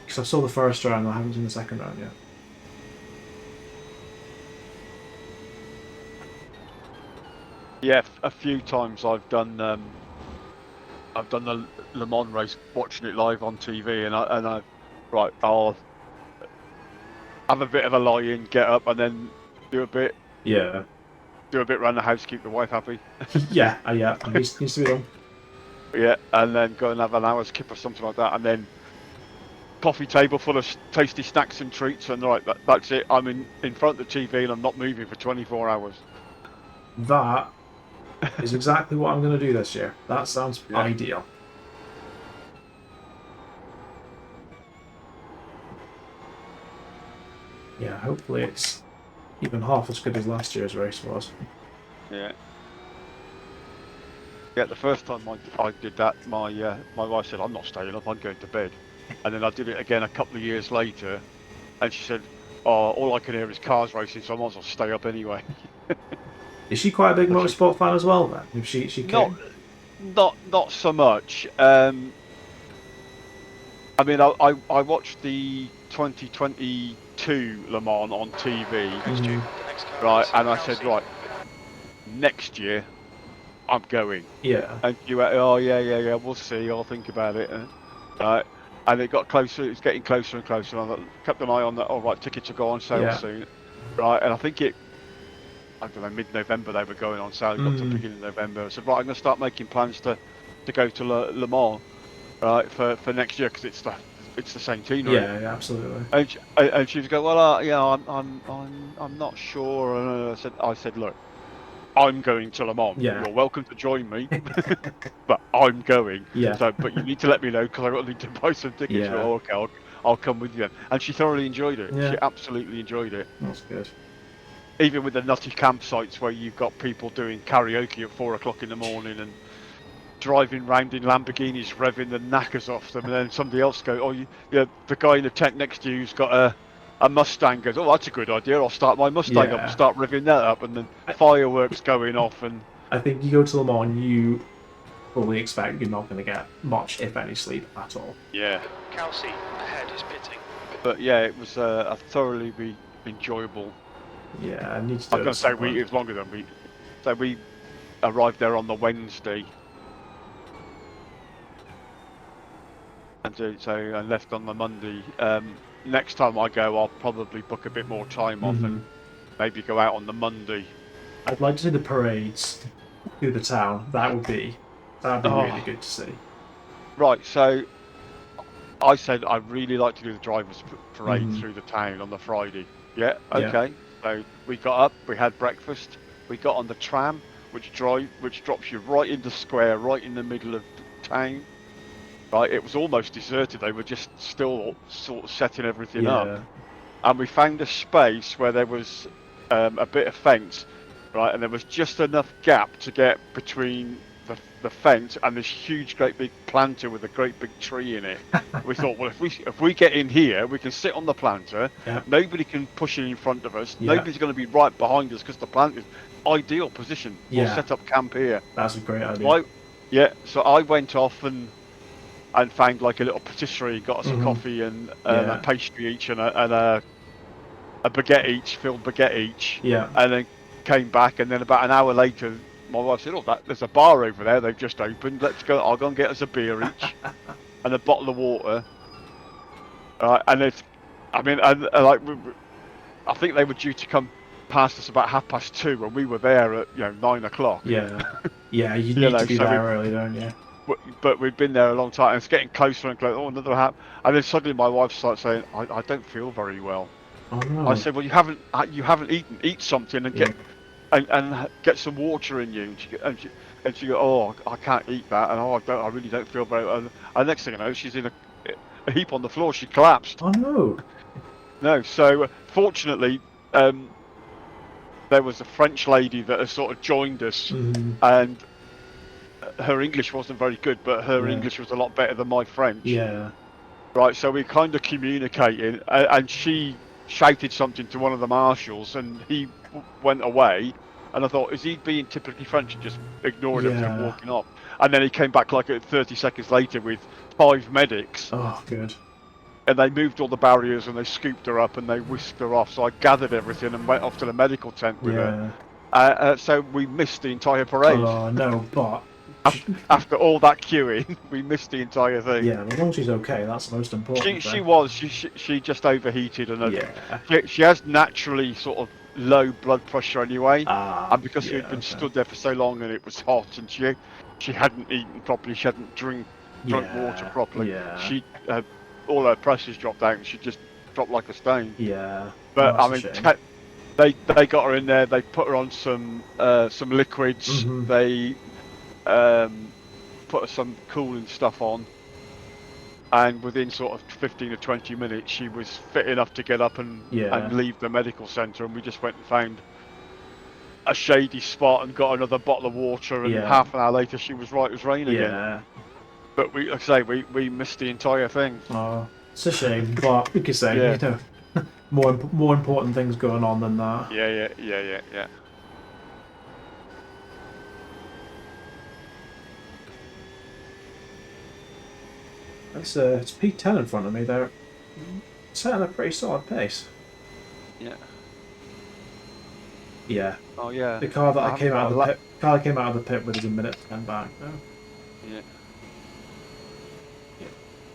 because I saw the first round, I haven't seen the second round yet. Yeah, a few times I've done the Le Mans race, watching it live on TV, and I'll have a bit of a lie-in, get up, and then do a bit Yeah. around the house, keep the wife happy. Yeah. Yeah. Needs to be done. Yeah, and then go and have an hour's kip or something like that, and then coffee table full of tasty snacks and treats, and that's it. I'm in front of the TV and I'm not moving for 24 hours. That is exactly what I'm going to do this year. That sounds Yeah. ideal. Yeah, hopefully it's even half as good as last year's race was. Yeah. Yeah, the first time I did that, my wife said, I'm not staying up, I'm going to bed. And then I did it again a couple of years later, and she said, oh, all I can hear is cars racing, so I might as well stay up anyway. Is she quite a big But motorsport fan as well then? If she not, came? not so much. I mean, I watched the 2022 Le Mans on TV, right, and I said, right, next year I'm going. Yeah. And you went, oh yeah, we'll see. I'll think about it. And it got closer. It was getting closer and closer. And I kept an eye on that. Oh right, tickets will go on sale Yeah. soon. Right, and I think I don't know, mid-November they were going on sale. It got to the beginning of November. I said, right, I'm going to start making plans to go to Le Mans, right, for next year, because it's the same team, right? Yeah, absolutely. And she was going, well, yeah, I'm not sure. And I said, look, I'm going to Le Mans. Yeah. You're welcome to join me, but I'm going. Yeah. So, but you need to let me know, because I need to buy some tickets. Yeah. Oh, okay, I'll come with you. And she thoroughly enjoyed it. Yeah. She absolutely enjoyed it. That's good. Even with the nutty campsites where you've got people doing karaoke at 4 o'clock in the morning and driving round in Lamborghinis, revving the knackers off them, and then somebody else goes, oh, yeah, the guy in the tent next to you's got a Mustang, goes, oh, that's a good idea, I'll start my Mustang up and start revving that up, and then fireworks going off. And I think you go to Le Mans, you probably expect you're not going to get much, if any, sleep at all. yeah. Kelsey ahead is pitting. But yeah, it was a thoroughly enjoyable. Yeah, I need to do I was going to say it was longer than a week. So we arrived there on the Wednesday, and left on the Monday. Next time I go, I'll probably book a bit more time off and maybe go out on the Monday. I'd like to see the parades through the town. That'd be really good to see. Right, so I said I'd really like to do the drivers' parade through the town on the Friday. Yeah, okay. Yeah. So we got up, we had breakfast, we got on the tram, which drops you right in the square, right in the middle of town. Right, it was almost deserted. They were just still sort of setting everything up, and we found a space where there was a bit of fence, right, and there was just enough gap to get between the fence and this huge, great big planter with a great big tree in it. We thought, well, if we get in here, we can sit on the planter. Yeah. Nobody can push it in front of us. Yeah. Nobody's going to be right behind us, because the planter's ideal position. We'll set up camp here. That's a great idea. So I went off and found like a little patisserie, got us a coffee and a pastry each and a baguette each, filled baguette each. Yeah. And then came back, and then about an hour later, my wife said, "Oh, there's a bar over there. They've just opened. Let's go. I'll go and get us a beer each and a bottle of water." And it's, I mean, and like, I think they were due to come past us about 2:30, and we were there at 9 o'clock. Yeah. Yeah, you need to be there early, don't you? But we've been there a long time, and it's getting closer and closer. Oh, another half. And then suddenly my wife starts saying, I don't feel very well. Oh no. I said, well, you haven't eaten. Eat something and get some water in you. And she goes, oh, I can't eat that, and I really don't feel very well. And next thing I know, she's in a heap on the floor. She collapsed. Oh no. No. So fortunately, there was a French lady that has sort of joined us, and her English wasn't very good, but her English was a lot better than my French. Yeah. Right, so we kind of communicated, and she shouted something to one of the marshals, and he went away. And I thought, is he being typically French and just ignoring everything and walking off? And then he came back like 30 seconds later with 5 medics. Oh, good. And they moved all the barriers, and they scooped her up and they whisked her off. So I gathered everything and went off to the medical tent with her. So we missed the entire parade. Oh no, but After all that queuing, we missed the entire thing. yeah, as long as she's okay, that's the most important She thing. was. She just overheated, and Yeah. she has naturally sort of low blood pressure anyway. And because Yeah, she'd been okay. stood there for so long and it was hot, and she hadn't eaten properly, she hadn't drunk water properly. Yeah. She all her pressures dropped out, and she just dropped like a stone. Yeah. But Oh, I that's mean, a shame. they got her in there. They put her on some liquids. Mhm. They put some cooling stuff on, and within sort of 15 or 20 minutes, she was fit enough to get up and leave the medical centre. And we just went and found a shady spot and got another bottle of water. And half an hour later, she was right as rain again. Yeah. But like I say, we missed the entire thing. Oh, it's a shame, but like you say, Yeah. you know, more important things going on than that. Yeah. It's P10 in front of me. They're setting a pretty solid pace. Yeah. Yeah. Oh yeah. The car that I came out of the pit. Car that came out of the pit with is a minute 10 back now. Yeah.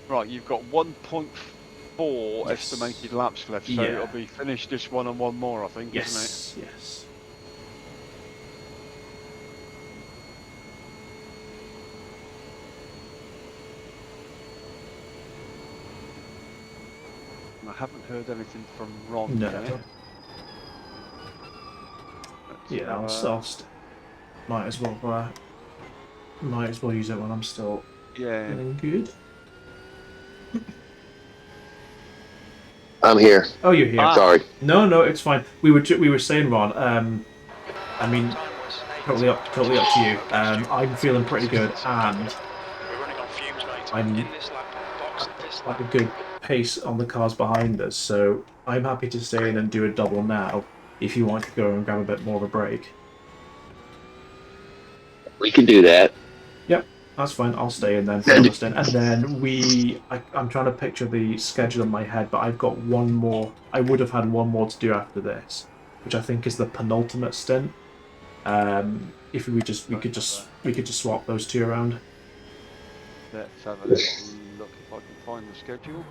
Right, you've got 1.4 estimated laps left, so it'll be finished this one and one more, I think, isn't it? Yes. I haven't heard anything from Ron No. yet. Yeah, might as well use it when I'm still feeling good. I'm here. Oh, you're here. Sorry. No, it's fine. We were saying, Ron. I mean, totally up to you. I'm feeling pretty good, and I'm like a good pace on the cars behind us. So I'm happy to stay in and do a double now. If you want to go and grab a bit more of a break, We can do that. yep, that's fine. I'll stay in then for another stint, and then I'm trying to picture the schedule in my head, but I've got one more. I would have had one more to do after this, which I think is the penultimate stint. If we could just swap those two around. Let's have a little look if I can find the schedule.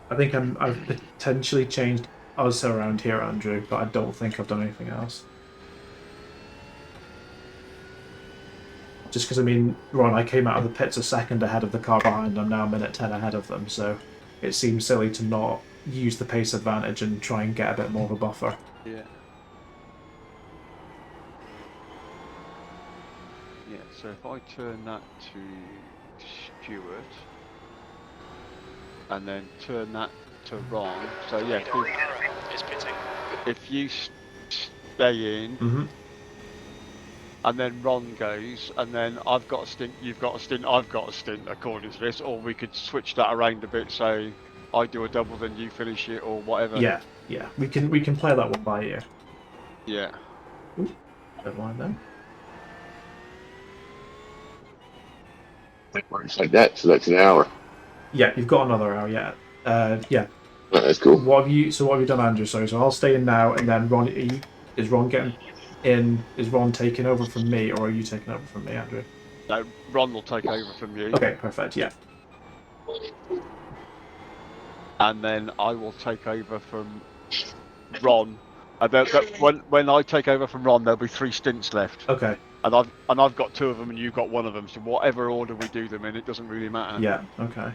I think I've potentially changed us around here, Andrew, but I don't think I've done anything else. Just because, I mean, Ron, I came out of the pits a second ahead of the car behind. I'm now a minute 10 ahead of them, so it seems silly to not use the pace advantage and try and get a bit more of a buffer. Yeah. Yeah, so if I turn that to Stuart, and then turn that to Ron, so yeah, if you stay in, and then Ron goes, and then I've got a stint, you've got a stint, I've got a stint according to this, or we could switch that around a bit, so I do a double, then you finish it, or whatever. Yeah, we can play that one by ear. Yeah. Ooh, don't mind them. It's like that, so that's an hour. Yeah, you've got another hour. Yeah, yeah. Oh, that's cool. What have you done, Andrew? Sorry, so I'll stay in now, and then Ron, is Ron getting in? Is Ron taking over from me, or are you taking over from me, Andrew? No, Ron will take over from you. Okay, perfect. Yeah. And then I will take over from Ron. When I take over from Ron, there'll be 3 stints left. Okay. And I've got 2 of them, and you've got 1 of them. So whatever order we do them in, it doesn't really matter. Yeah. Okay.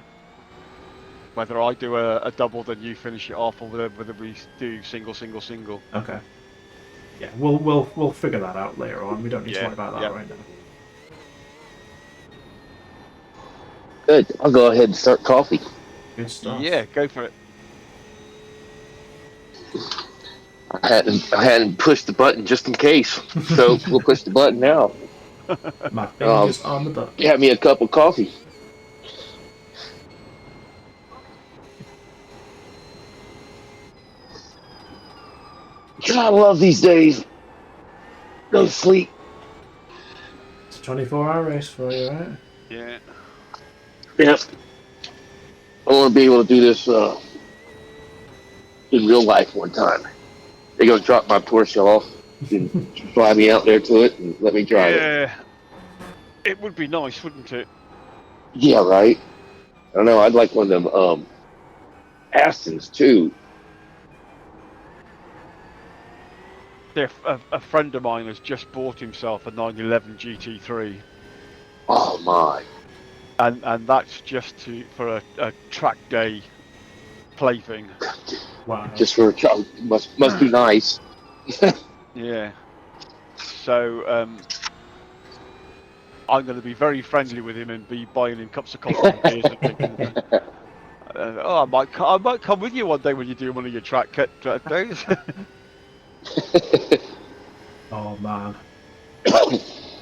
Whether I do a double, then you finish it off, or whether we do single. Okay. Yeah, we'll figure that out later on. We don't need to worry about that right now. Good. I'll go ahead and start coffee. Good stuff. Yeah, go for it. I hadn't pushed the button just in case, so we'll push the button now. My fingers on the button. Have me a cup of coffee. God, I love these days. Go to sleep. It's a 24-hour race for you, right? Yeah. Yep. I want to be able to do this in real life one time. They gonna drop my Porsche off and fly me out there to it and let me drive it. Yeah, it would be nice, wouldn't it? Yeah, right. I don't know. I'd like one of them Astons too. A friend of mine has just bought himself a 911 GT3, Oh my! and that's just for a track day plaything. Wow. Just for a child, must be nice. Yeah. So I'm going to be very friendly with him and be buying him cups of coffee and beers and things. I might come with you one day when you do one of your track days. Oh man.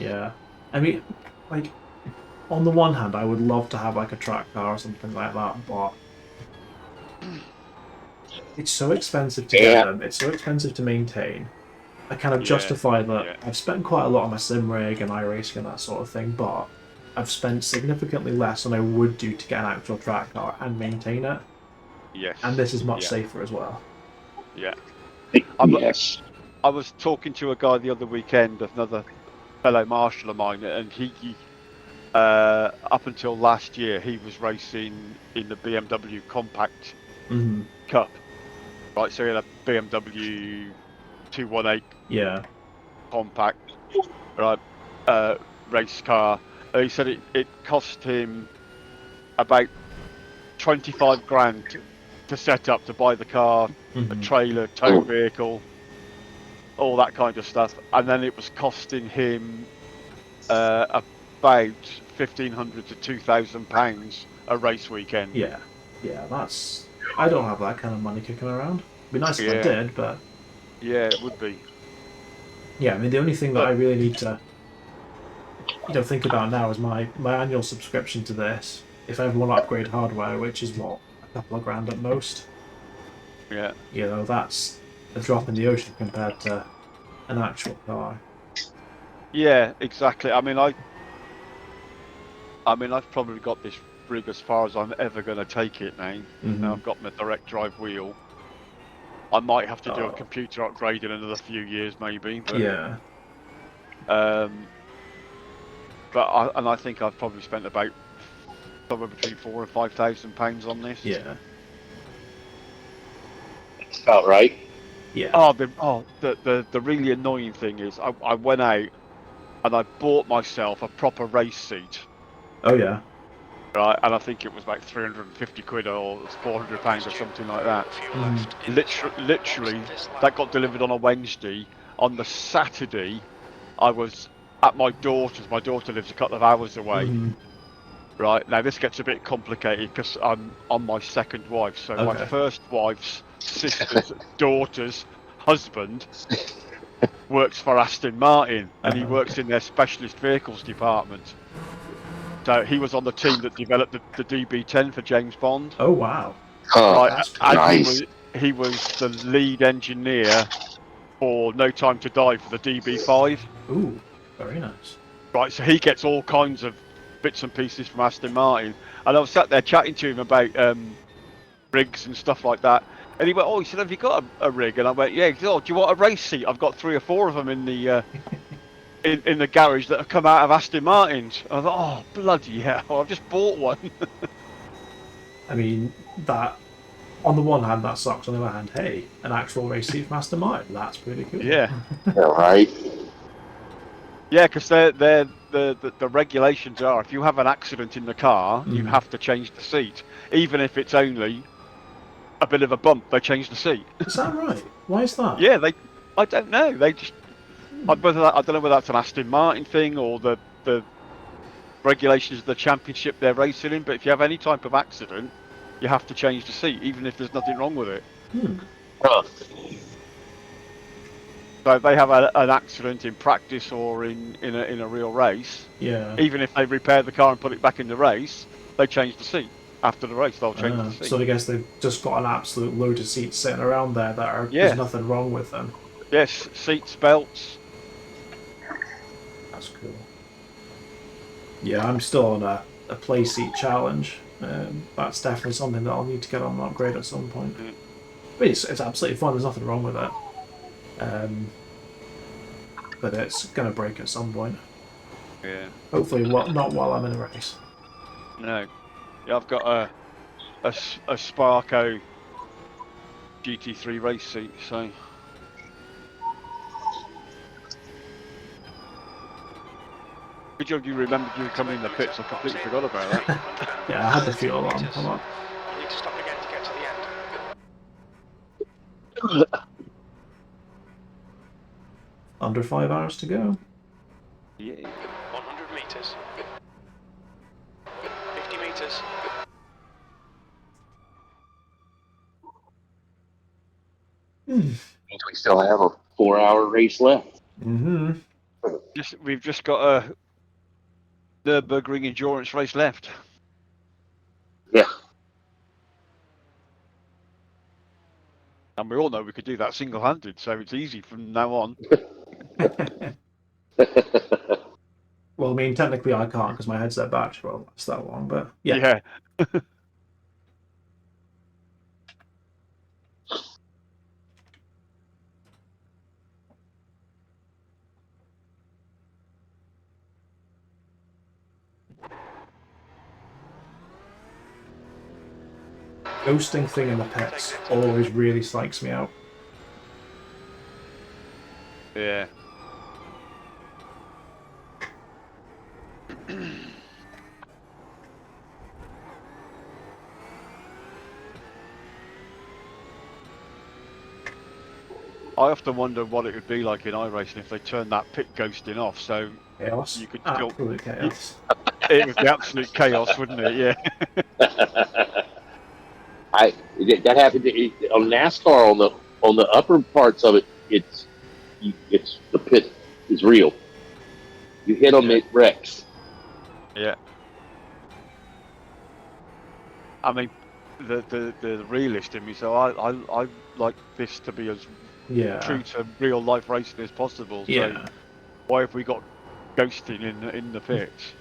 Yeah. I mean, like, on the one hand, I would love to have like a track car or something like that, but it's so expensive to get them. It's so expensive to maintain. I kind of justify that I've spent quite a lot on my sim rig and iRacing and that sort of thing, but I've spent significantly less than I would do to get an actual track car and maintain it. Yes. And this is much safer as well. Yeah. Yes. I was talking to a guy the other weekend, another fellow marshal of mine, and he up until last year, he was racing in the BMW Compact Cup. Right, so he had a BMW 218 Compact, right, race car. He said it cost him about 25 grand to set up, to buy the car, a trailer, tow vehicle, all that kind of stuff, and then it was costing him about £1,500 to £2,000 a race weekend. Yeah, that's. I don't have that kind of money kicking around. It'd be nice if I did, but yeah, it would be. Yeah, I mean the only thing that I really need to, think about now is my annual subscription to this. If I ever want to upgrade hardware, which is what, a couple of grand at most. Yeah. That's a drop in the ocean compared to an actual car. Yeah, exactly. I mean, I've probably got this rig as far as I'm ever going to take it now. Now I've got my direct drive wheel. I might have to do a computer upgrade in another few years, maybe. But, yeah. I think I've probably spent about somewhere between £4,000 and £5,000 on this. Yeah. That's about right. Yeah. The really annoying thing is I went out and I bought myself a proper race seat. Oh yeah. Right, and I think it was about £350 or £400 or something like that. Literally, that got delivered on a Wednesday. On the Saturday, I was at my daughter's. My daughter lives a couple of hours away. Right, now this gets a bit complicated because I'm on my second wife. So my first wife's sister's daughter's husband works for Aston Martin, and he works in their specialist vehicles department. So he was on the team that developed the DB10 for James Bond. Oh wow! Oh, right, nice. He was the lead engineer for No Time to Die for the DB5. Ooh, very nice. Right, so he gets all kinds of bits and pieces from Aston Martin, and I was sat there chatting to him about rigs and stuff like that. And he went, "Oh," he said, "Have you got a rig?" And I went, "Yeah." He said, "Oh, do you want a race seat? I've got 3 or 4 of them in the in the garage that have come out of Aston Martins." I thought, "Oh, bloody hell! I've just bought one." I mean, that on the one hand that sucks. On the other hand, hey, an actual race seat from Aston Martin. That's pretty cool. Yeah. All right. Yeah, because the regulations are, if you have an accident in the car, you have to change the seat, even if it's only a bit of a bump. They change the seat. Is that right? Why is that? Yeah, I don't know. They just I don't know whether that's an Aston Martin thing or the regulations of the championship they're racing in. But if you have any type of accident, you have to change the seat, even if there's nothing wrong with it. So if they have an accident in practice or in a real race, even if they repair the car and put it back in the race, they change the seat. After the race, they'll change the seat. So I guess they've just got an absolute load of seats sitting around there that are there's nothing wrong with them. Yes, seats, belts. That's cool. Yeah, I'm still on a play seat challenge. That's definitely something that I'll need to get on an upgrade at some point. But it's absolutely fun. There's nothing wrong with it. But it's gonna break at some point. Yeah. Hopefully, not while I'm in a race. No. Yeah, I've got a Sparko GT3 race seat, so. Good job you remembered you were coming in the pits. I completely forgot about that. Yeah, I had the fuel on. Come on. You need to stop again to get to the end. Under 5 hours to go. Yeah. 100 metres. 50 metres. Means we still have a 4-hour race left. Mm-hmm. We've just got a Nurburgring endurance race left. Yeah. And we all know we could do that single-handed, so it's easy from now on. Well, I mean, technically I can't because my headset battery won't last that long, but yeah. Yeah. Ghosting thing in the pits always really psychs me out. Yeah. I often wonder what it would be like in iRacing if they turned that pit ghosting off, so Chaos. you could still. Absolute chaos. It would be absolute chaos, wouldn't it? Yeah. That happened on NASCAR on the upper parts of it. It's the pit is real. You hit them, it wrecks. Yeah. I mean, the realist in me, so I like this to be as true to real life racing as possible. So Yeah. why have we got ghosting in the pits?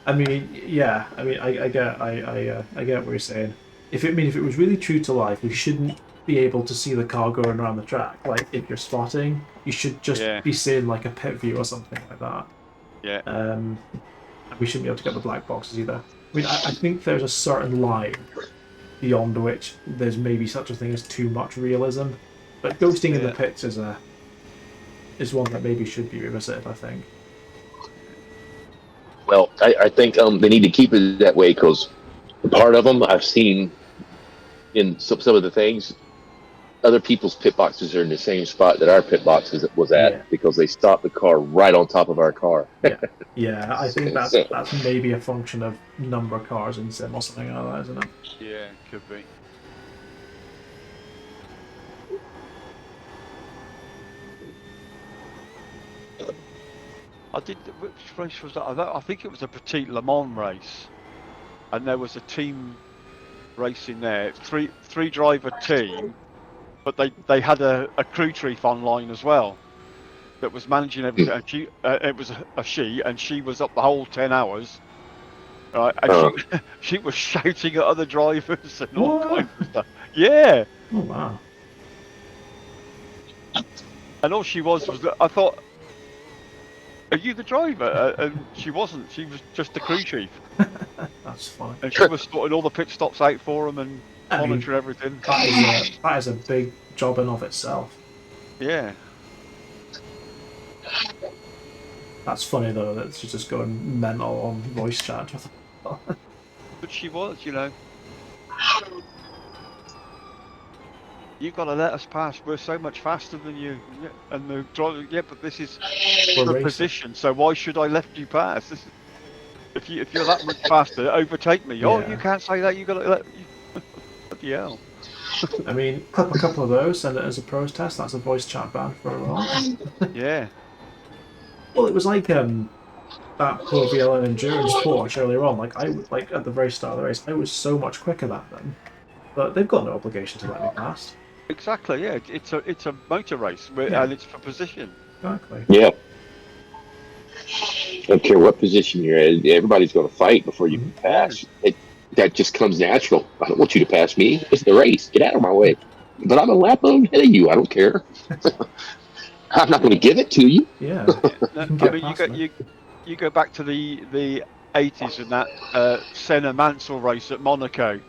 I mean, yeah. I mean, I get what you're saying. If it was really true to life, we shouldn't be able to see the car going around the track. Like if you're spotting, you should just be seeing like a pit view or something like that. Yeah. We shouldn't be able to get the black boxes either. I mean, I think there's a certain line beyond which there's maybe such a thing as too much realism, but ghosting in the pits is one that maybe should be revisited, I think. Well, I think they need to keep it that way because part of them I've seen in some of the things. Other people's pit boxes are in the same spot that our pit boxes was at because they stopped the car right on top of our car. Yeah, I think that's maybe a function of number of cars in sim or something like that, isn't it? Yeah, could be. Which race was that? I think it was a Petite Le Mans race, and there was a team racing there, three driver team, but they had a crew chief online as well that was managing everything. And it was a she, and she was up the whole 10 hours. Right, and she was shouting at other drivers and all kinds of stuff. Yeah. Oh wow. And all she was I thought, are you the driver? And she wasn't. She was just the crew chief. That's fine. And she was sorting all the pit stops out for him and monitoring everything. That is a big job in of itself. Yeah. That's funny though that she's just going mental on voice chat. But she was, You gotta let us pass. We're so much faster than you. And the driver, but this is the position. So why should I let you pass? If you're that much faster, overtake me. Oh, you can't say that. You gotta let. Bloody hell. I mean, clip a couple of those, send it as a protest. That's a voice chat ban for a while. Yeah. Well, it was like that poor VLN endurance Porsche earlier on. Like at the very start of the race, I was so much quicker than them, but they've got no obligation to let me past. Exactly. Yeah. It's a motor race, and it's for position. Exactly. Yeah. I don't care what position you're in. Everybody's going to fight before you pass. That just comes natural. I don't want you to pass me. It's the race. Get out of my way. but I'm a lap ahead of you. I don't care. I'm not going to give it to you. Yeah. No, can I get mean, past me. you go back to the 80s and that Senna Mansell race at Monaco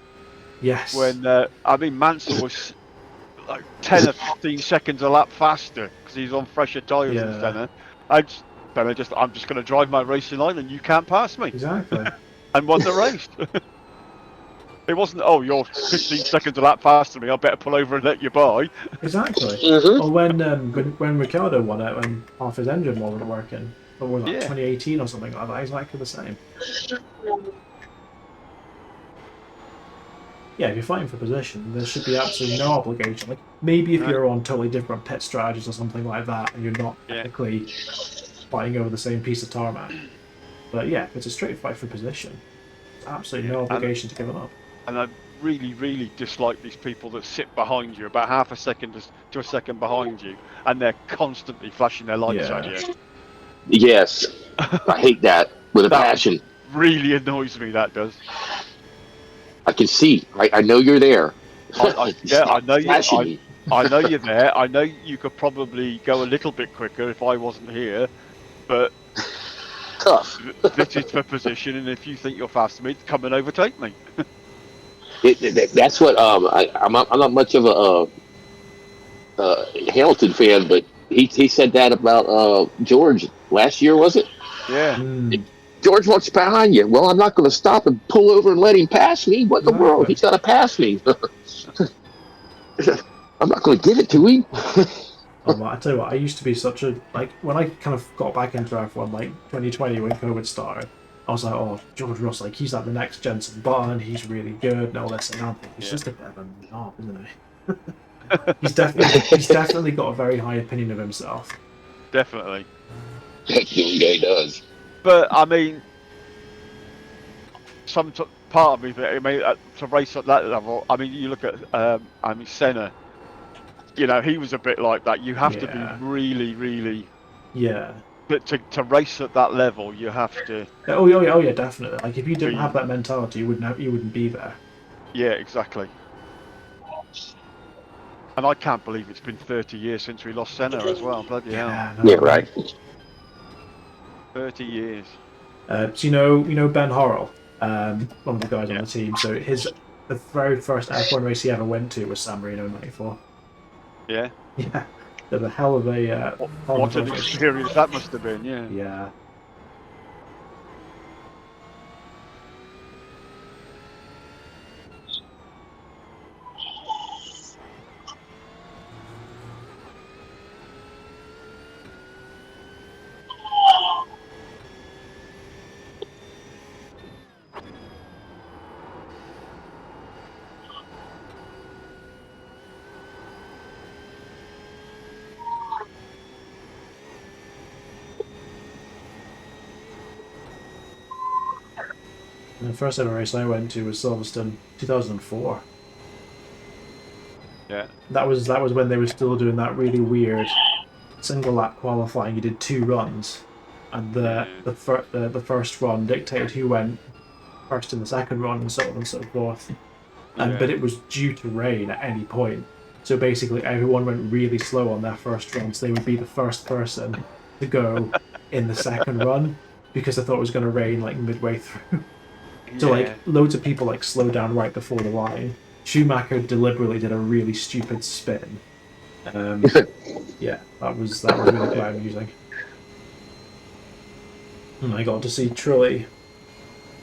Yes. when I mean Mansell was like 10 or 15 seconds a lap faster because he's on fresher tyres than Yeah. Senna. I'm just going to drive my racing line and you can't pass me, Exactly. and won the race. It wasn't, oh, you're 15 seconds a lap faster than me, I better pull over and let you by. Exactly. Mm-hmm. Or when Ricciardo won it, when half his engine wasn't working, what was that, Yeah. 2018 or something like that? Exactly the same. Yeah, if you're fighting for position, there should be absolutely no obligation. Like maybe if No. you're on totally different pit strategies or something like that, and you're not Yeah. technically fighting over the same piece of tarmac. But yeah, if it's a straight fight for position, there's absolutely no obligation to give it up. And I really, really dislike these people that sit behind you, about half a second to a second behind you, and they're constantly flashing their lights at Yeah. you. Yes, I hate that with a That passion. really annoys me, that does. I can see. I know you're there. I Stop know you. flashing me. I know you're there. I know you could probably go a little bit quicker if I wasn't here, but Tough. this is for position, and if you think you're faster than me, come and overtake me. That's what I'm not much of a Hamilton fan, but he said that about George last year, was it? Yeah. Mm, George wants behind you. Well, I'm not going to stop and pull over and let him pass me. What in the world? exactly. He's got to pass me. I'm not going to give it to him. Oh, man, I tell you what, I used to be such a like when I kind of got back into F1, like 2020 when COVID started. I was like, oh, George Russell, like he's like the next Jensen Button. He's really good and all this and that. He's Yeah. just a bit of a knob, isn't he? he's definitely got a very high opinion of himself. Definitely. That young guy does. But I mean, part of me, I mean, to race at that level, I mean, you look at, I mean, Senna. You know, he was a bit like that. You have to be Yeah. really, really. Yeah. But to race at that level, you have to. Oh yeah, definitely. Like if you didn't Be- have that mentality, you wouldn't be there. Yeah, exactly. And I can't believe it's been 30 years since we lost Senna as well. Bloody hell. Yeah. Yeah, right. 30 years. So you know Ben Horrell, one of the guys on Yeah. the team. So the very first F1 race he ever went to was San Marino '94. Yeah. Yeah, they're the hell of a What an experience that must have been, yeah. Yeah. And the first ever race I went to was Silverstone, 2004. Yeah. That was when they were still doing that really weird single lap qualifying. You did 2 runs, and the first run dictated who went first in the second run, and so on and so forth. Yeah. But it was due to rain at any point. So basically, everyone went really slow on their first run, so they would be the first person to go in the second run because they thought it was going to rain like midway through. So like loads of people like slowed down right before the line. Schumacher deliberately did a really stupid spin. Yeah, that was really quite amusing. And I got to see Trulli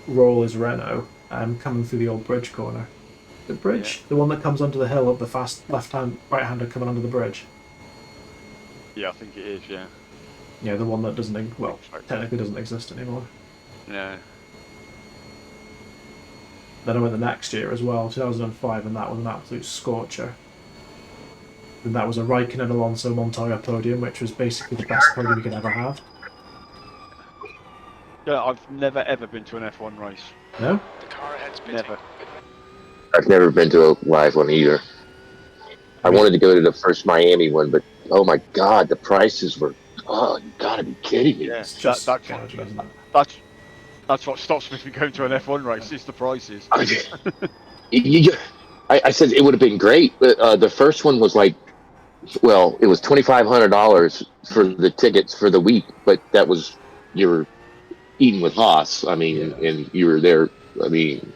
roll his Renault coming through the old bridge corner. The bridge, the one that comes onto the hill of the fast right-hander coming under the bridge. Yeah, I think it is, yeah. Yeah, the one that technically doesn't exist anymore. Yeah. Then I went the next year as well, 2005, and that was an absolute scorcher. And that was a Raikkonen Alonso Montoya podium, which was basically the best podium you could ever have. Yeah, I've never ever been to an F1 race. No? The car ahead's pitting. Never. I've never been to a live one either. I wanted to go to the first Miami one, but oh my God, the prices were. Oh, you gotta be kidding me! Yeah, It's just that's dodgy, isn't it? what stops me from going to an F1 race. Is the prices. You, I said it would have been great, but the first one was like, well, it was $2,500 for the tickets for the week, but that was you were eating with Haas. I mean, Yeah. and you were there. I mean,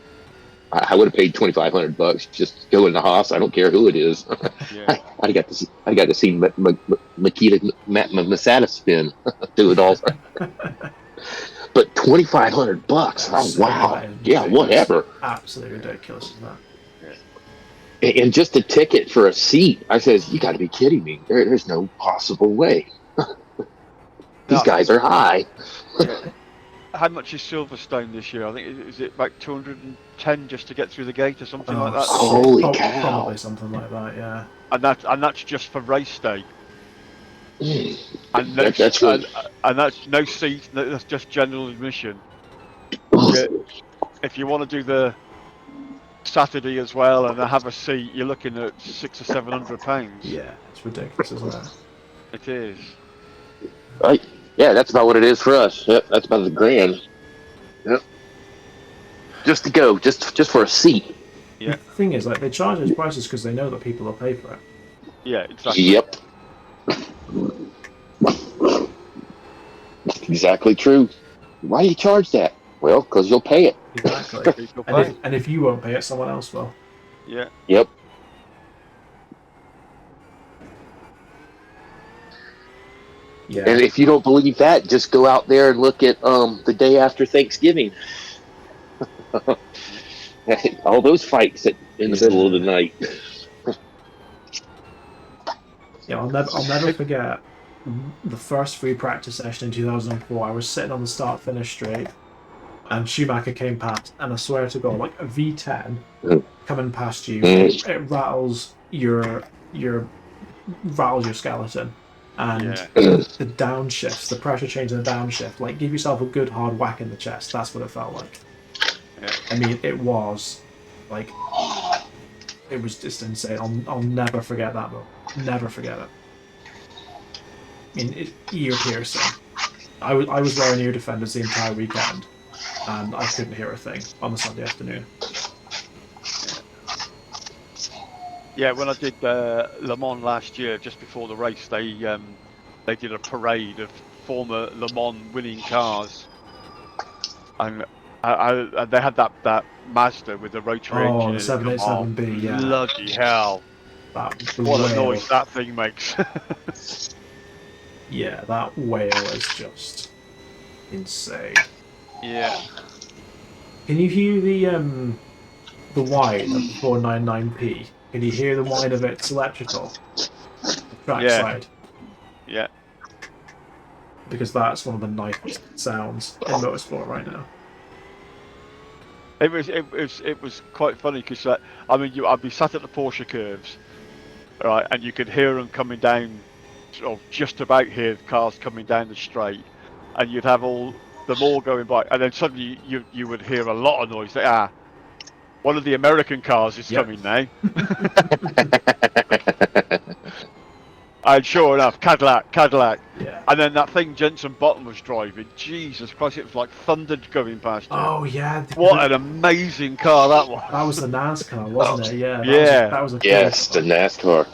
I would have paid $2,500 just to go into Haas. I don't care who it is. Yeah. I got to see. I got to see Makita Masada spin do it all. But $2,500. Oh wow. That is Yeah, ridiculous. whatever. Absolutely ridiculous, isn't that? And just a ticket for a seat. I says, you got to be kidding me. There's no possible way. These No, guys are high. yeah. How much is Silverstone this year? I think is it like 210 just to get through the gate or something like that? Holy cow. Probably something like that, yeah. And that's just for race day. Mm, And no, that's really, and that's no seat. That's just general admission. Yeah, if you want to do the Saturday as well and have a seat, you're looking at £600 or £700. Yeah, it's ridiculous, isn't it? It is. right. Yeah, that's about what it is for us. Yep, that's about the grand. Yep. Just to go, just for a seat. Yeah. The thing is, like, they charge those prices because they know that people will pay for it. Yeah, exactly. Yep. Exactly true. Why do you charge that? Well, because you'll pay it. Exactly. People pay. and if you won't pay it, someone else will. Yeah. Yep. Yeah. And if you don't believe that, just go out there and look at the day after Thanksgiving. All those fights in the middle of the night. Yeah, I'll never forget the first free practice session in 2004. I was sitting on the start-finish straight, and Schumacher came past, and I swear to God, like a V10 coming past you, it rattles your skeleton, and the downshifts, the pressure change and the downshift, like give yourself a good hard whack in the chest. That's what it felt like. Yeah. I mean, it was like, it was just insane. I'll never forget that moment. Never forget it. I mean, ear piercing. I was wearing ear defenders the entire weekend, and I couldn't hear a thing on the Sunday afternoon. Yeah, when I did Le Mans last year, just before the race, they did a parade of former Le Mans winning cars, and they had that Mazda with the rotary engine. Oh, the 787B, yeah. Bloody hell! What a noise that thing makes! Yeah, that whale is just insane. Yeah. Can you hear the whine of the 499P? Can you hear the whine of its electrical? Trackside. Yeah. Because that's one of the nicest sounds in motorsport right now. It was quite funny because I mean I'd be sat at the Porsche curves, right, and you could hear them coming down, or just about hear the cars coming down the straight, and you'd have all them all going by, and then suddenly you would hear a lot of noise. Like, one of the American cars is coming now. And sure enough, Cadillac. Yeah. And then that thing Jenson Button was driving, Jesus Christ, it was like thundered going past you. Oh yeah. What an amazing car that was. That was the NASCAR, wasn't it? Yeah. Yeah. That was a cool Yes, the car. NASCAR.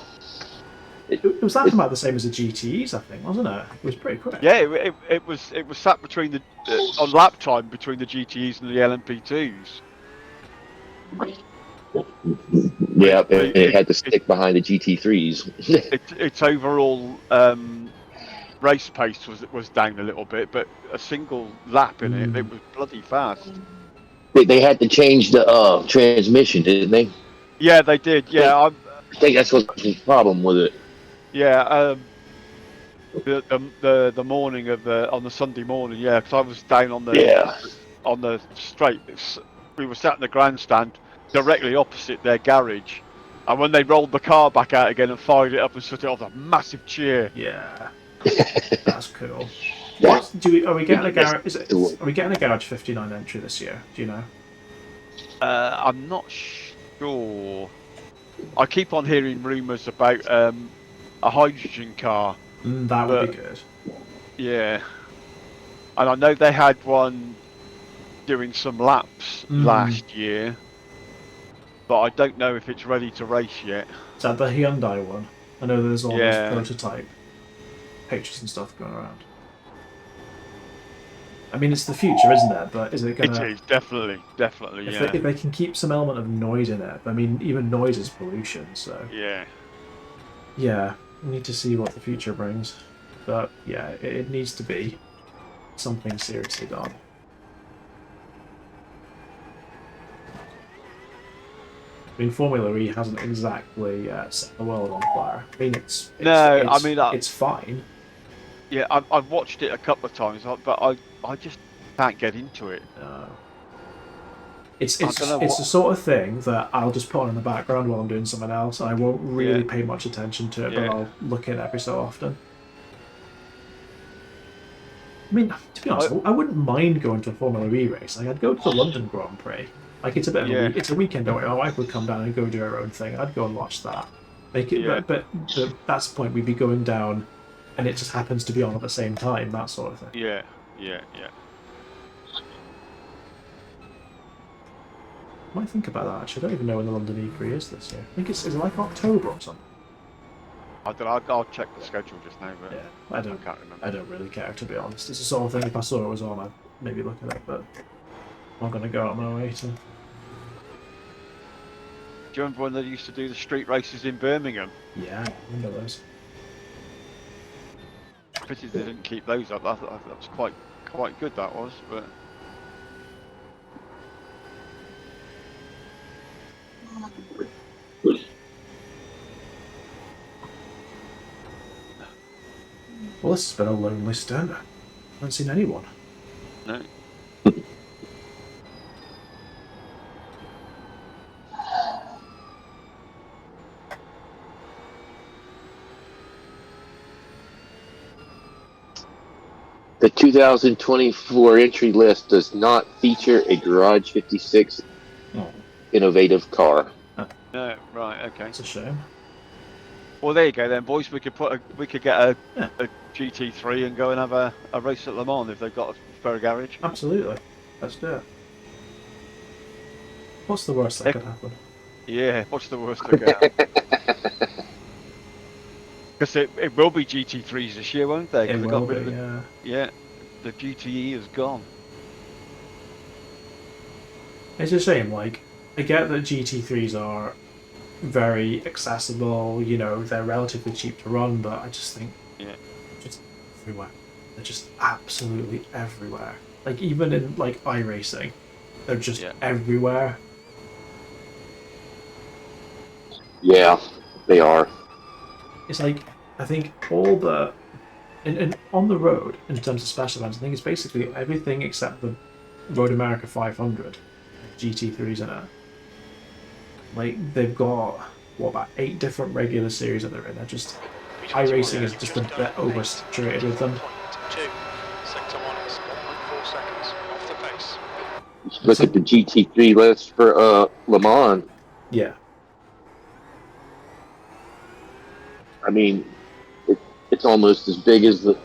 It was that about the same as the GTEs, I think, wasn't it? It was pretty quick. Yeah, it was sat between the on lap time between the GTEs and the LMP2s. Yeah, it had to stick behind the GT3s. Its overall race pace was down a little bit, but a single lap in it was bloody fast. They had to change the transmission, didn't they? Yeah, they did. Yeah, I think that's what the problem with it. yeah. The morning of on the Sunday morning, yeah, because I was down on the straight. We were sat in the grandstand directly opposite their garage, and when they rolled the car back out again and fired it up and shut it off, a massive cheer. Yeah. That's cool. Are we getting a garage? Are we getting a garage 59 entry this year? Do you know? I'm not sure. I keep on hearing rumours about a hydrogen car. That would be good. Yeah, and I know they had one doing some laps last year. but I don't know if it's ready to race yet. Is that the Hyundai one? I know there's all those Yeah. prototype pictures and stuff going around. I mean, it's the future, isn't it? But is it It gonna? is definitely, yeah, If they can keep some element of noise in it, I mean, even noise is pollution, so yeah. yeah, we need to see what the future brings. But yeah, it needs to be something seriously done. I mean, Formula E hasn't exactly set the world on fire. I mean, No, I mean, it's fine. yeah, I've watched it a couple of times, but I just can't get into it. No. I don't know It's what. the sort of thing that I'll just put on in the background while I'm doing something else. I won't Yeah, really pay much attention to it, but yeah, I'll look at it every so often. I mean, to be honest, I, I wouldn't mind going to a Formula E race. Like, I'd go to the London Grand Prix. Like, it's a bit of a yeah, it's a weekend away. My wife would come down and go do her own thing. I'd go and watch that. Make it, yeah, but that's the point. We'd be going down, and it just happens to be on at the same time. That sort of thing. yeah, yeah, yeah. I might think about that actually. I don't even know when the London E3 is this year. I think it's like October or something. I don't know. I'll check the schedule just now, but Yeah, I can't remember. I don't really care to be honest. It's the sort of thing. If I saw it was on, I'd maybe look at it, but I'm not gonna go out of my way to. Do you remember when they used to do the street races in Birmingham? Yeah, I remember those. Pity they didn't keep those up. That was quite good. That was, but Well, this has been a lonely stint. I haven't seen anyone. no. The 2024 entry list does not feature a Garage 56 Oh, innovative car. No, right, okay. it's a shame. Well, there you go then, boys. We could get a Yeah, GT3 and go and have a race at Le Mans if they've got a spare garage. absolutely. Let's do it. What's the worst that could happen? Yeah, what's the worst that could happen? Because it will be GT3s this year, won't they? It Because they will got rid of be, the yeah. the GTE is gone. It's a shame. Like, I get that GT3s are very accessible. You know, they're relatively cheap to run, but I just think Yeah, just everywhere. They're just absolutely everywhere. Like even in like iRacing, they're just yeah, everywhere. Yeah, they are. It's like I think all the and on the road in terms of special events, I think it's basically everything except the Road America 500 GT3s in it. Like they've got what about 8 different regular series that they're in. They're just iRacing is just a bit oversaturated with them. 2. Sector 1 is 1.4 seconds off the pace. Look at the GT3 list for Le Mans. Yeah, I mean, it's almost as big as the.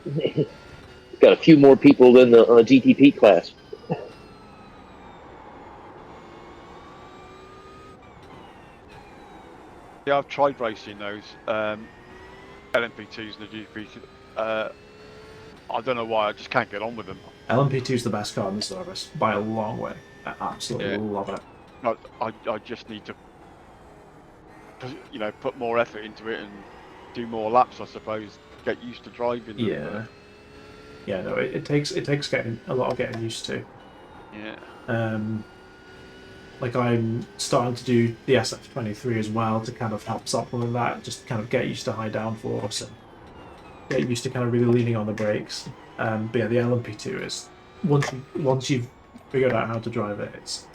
It's got a few more people than the GTP class. yeah. I've tried racing those LMP2s and the GP. I don't know why. I just can't get on with them. LMP2 is the best car in the service by a long way. I absolutely Yeah, love it. I just need to, put more effort into it and do more laps. I suppose get used to driving them. Yeah, yeah. No, it takes getting a lot of getting used to. Yeah. Like I'm starting to do the SF23 as well to kind of help supplement that, just kind of get used to high downforce and get used to kind of really leaning on the brakes. But yeah, the LMP2 is once you've figured out how to drive it, it's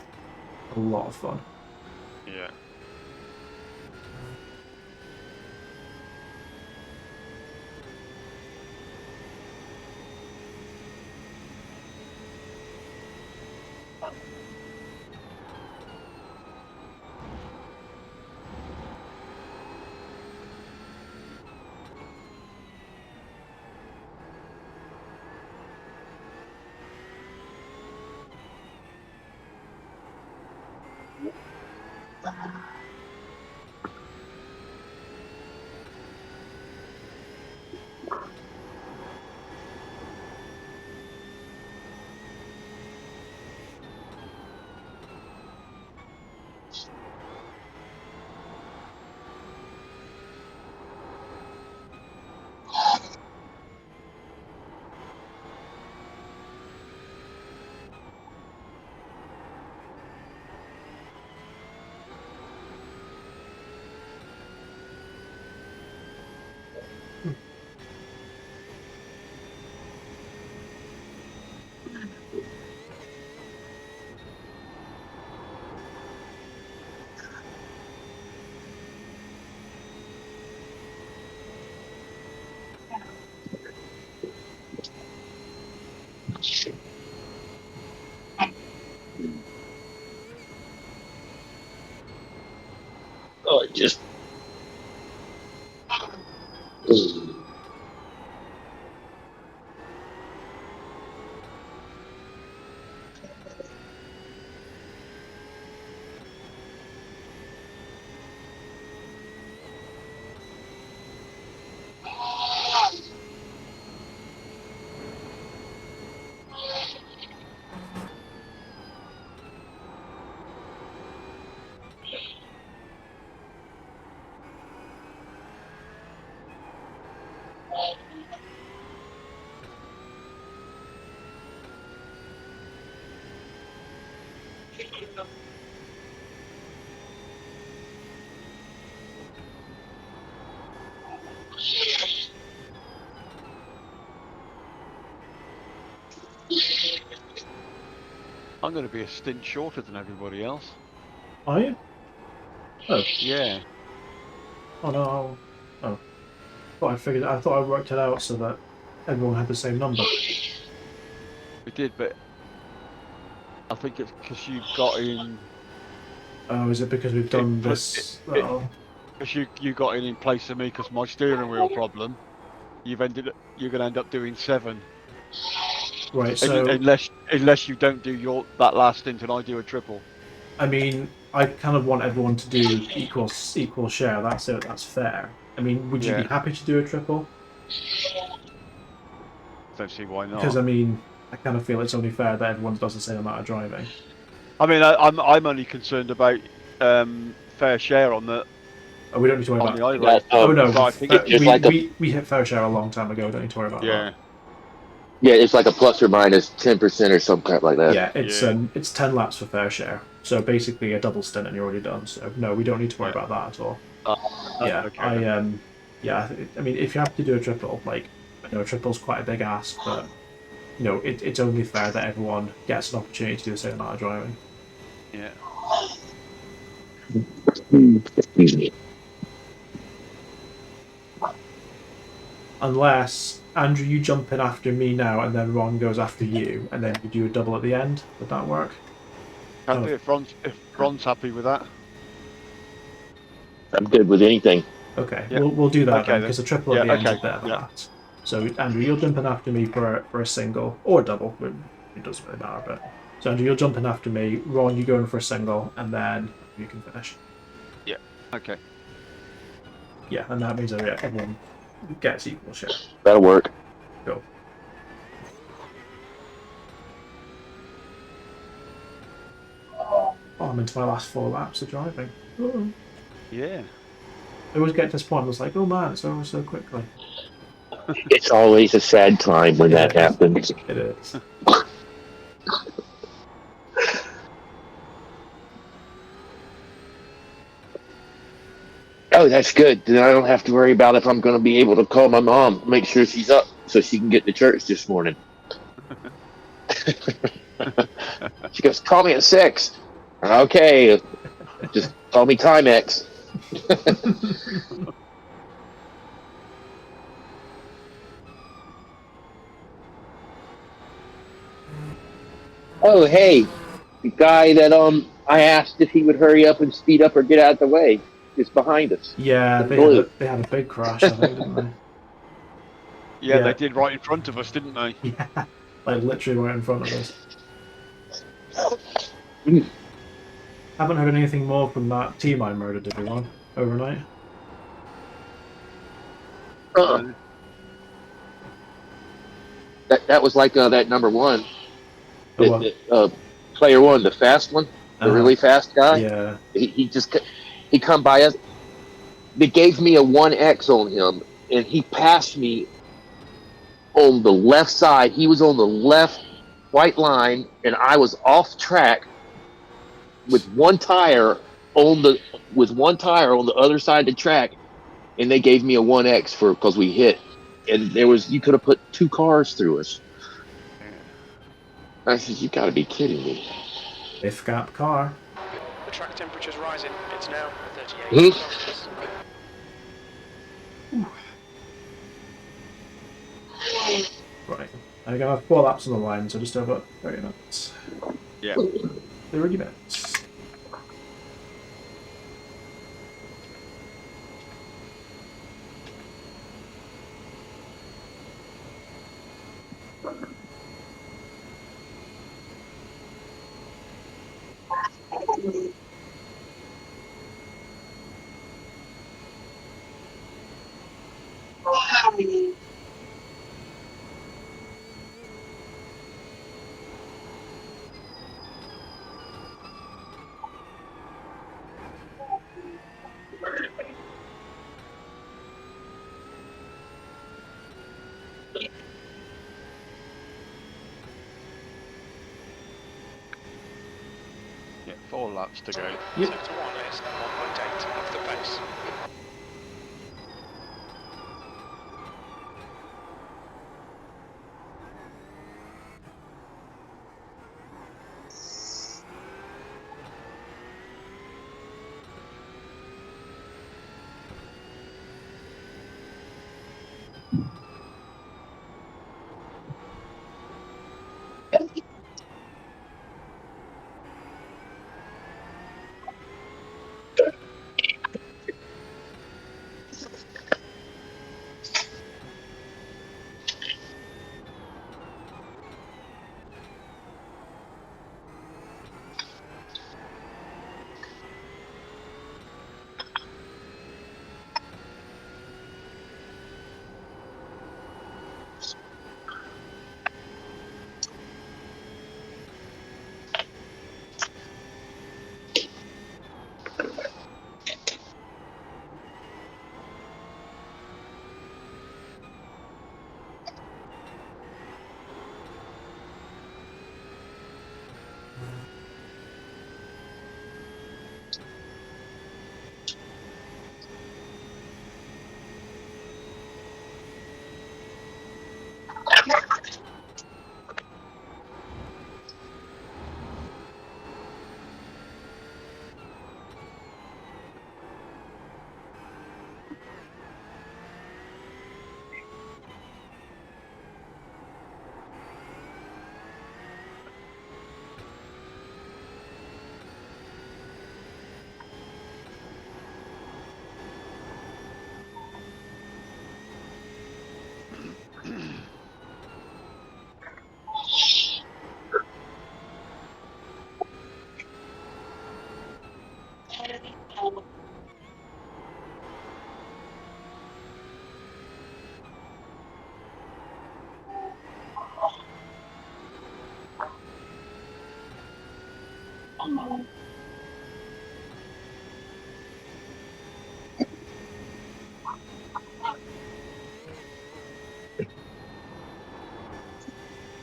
a lot of fun. Yeah. just. I'm going to be a stint shorter than everybody else. Are you? Oh. Yeah. Oh no. Oh. I thought I worked it out so that everyone had the same number. We did, but I think it's because you've got in. Oh, is it because we've done this? Oh. Because you got in place of me because my steering wheel problem. You're going to end up doing 7. Right, so Unless you don't do that last stint and I do a triple. I mean, I kind of want everyone to do equal share. That's it. That's fair. I mean, would you be Yeah. happy to do a triple? Don't see why not. Because I mean, I kind of feel it's only fair that everyone does the same amount of driving. I mean, I'm only concerned about fair share on the Oh, we don't need to worry on about. the iRacing. Oh no, So I think it's like we hit fair share a long time ago. Don't need to worry about yeah. that. Yeah, it's like a plus or minus 10% or some crap like that. Yeah, it's 10 laps for fair share. So basically a double stint and you're already done. So no, we don't need to worry about that at all. Yeah, Okay. yeah, I mean, if you have to do a triple, like, I know a triple's quite a big ask, but you know, it's only fair that everyone gets an opportunity to do the same amount of driving. Yeah. Excuse me. Unless Andrew, you jump in after me now, and then Ron goes after you, and then you do a double at the end. Would that work? Can do if Ron's happy with that. I'm good with anything. Okay, Yeah. we'll do that Okay, then, because a triple at yeah, the end's a okay, bit of a yeah. hat. So Andrew, you'll jump in after me for a single or a double. It doesn't really matter, but so Andrew, you'll jump in after me. Ron, you go in for a single, and then you can finish. Yeah. Okay. Yeah, and that means that everyone gets equal share. That'll work. Go. Oh, I'm into my last 4 laps of driving. Oh. Yeah. I always get to this point. I was like, oh man, it's over so quickly. It's always a sad time when that happens. It is. Oh, that's good. Then I don't have to worry about if I'm going to be able to call my mom, make sure she's up so she can get to church this morning. She goes, call me at 6. Okay, just call me Timex. Oh, hey, the guy that I asked if he would hurry up and speed up or get out of the way is behind us. Yeah, they had a big crash, I think, didn't they? Yeah, they did right in front of us, didn't they? Yeah, like literally right in front of us. Haven't heard anything more from that team I murdered, did we, Ron? Overnight? That was like that number 1. Oh, Player 1, the fast one, the really fast guy. Yeah. He come by us. They gave me a 1X on him, and he passed me on the left side. He was on the left white line, and I was off track with one tire on the other side of the track, and they gave me a 1X because we hit, and you could have put 2 cars through us. I said, you got to be kidding me. If gap car. The track temperature's rising. It's now 38 Celsius. Right. I'm gonna have 4 laps on the line, so just over 30 minutes. Yeah. 30 minutes. Yeah, 4 laps to go. Yep. Sector 1 is 1.8 of the pace.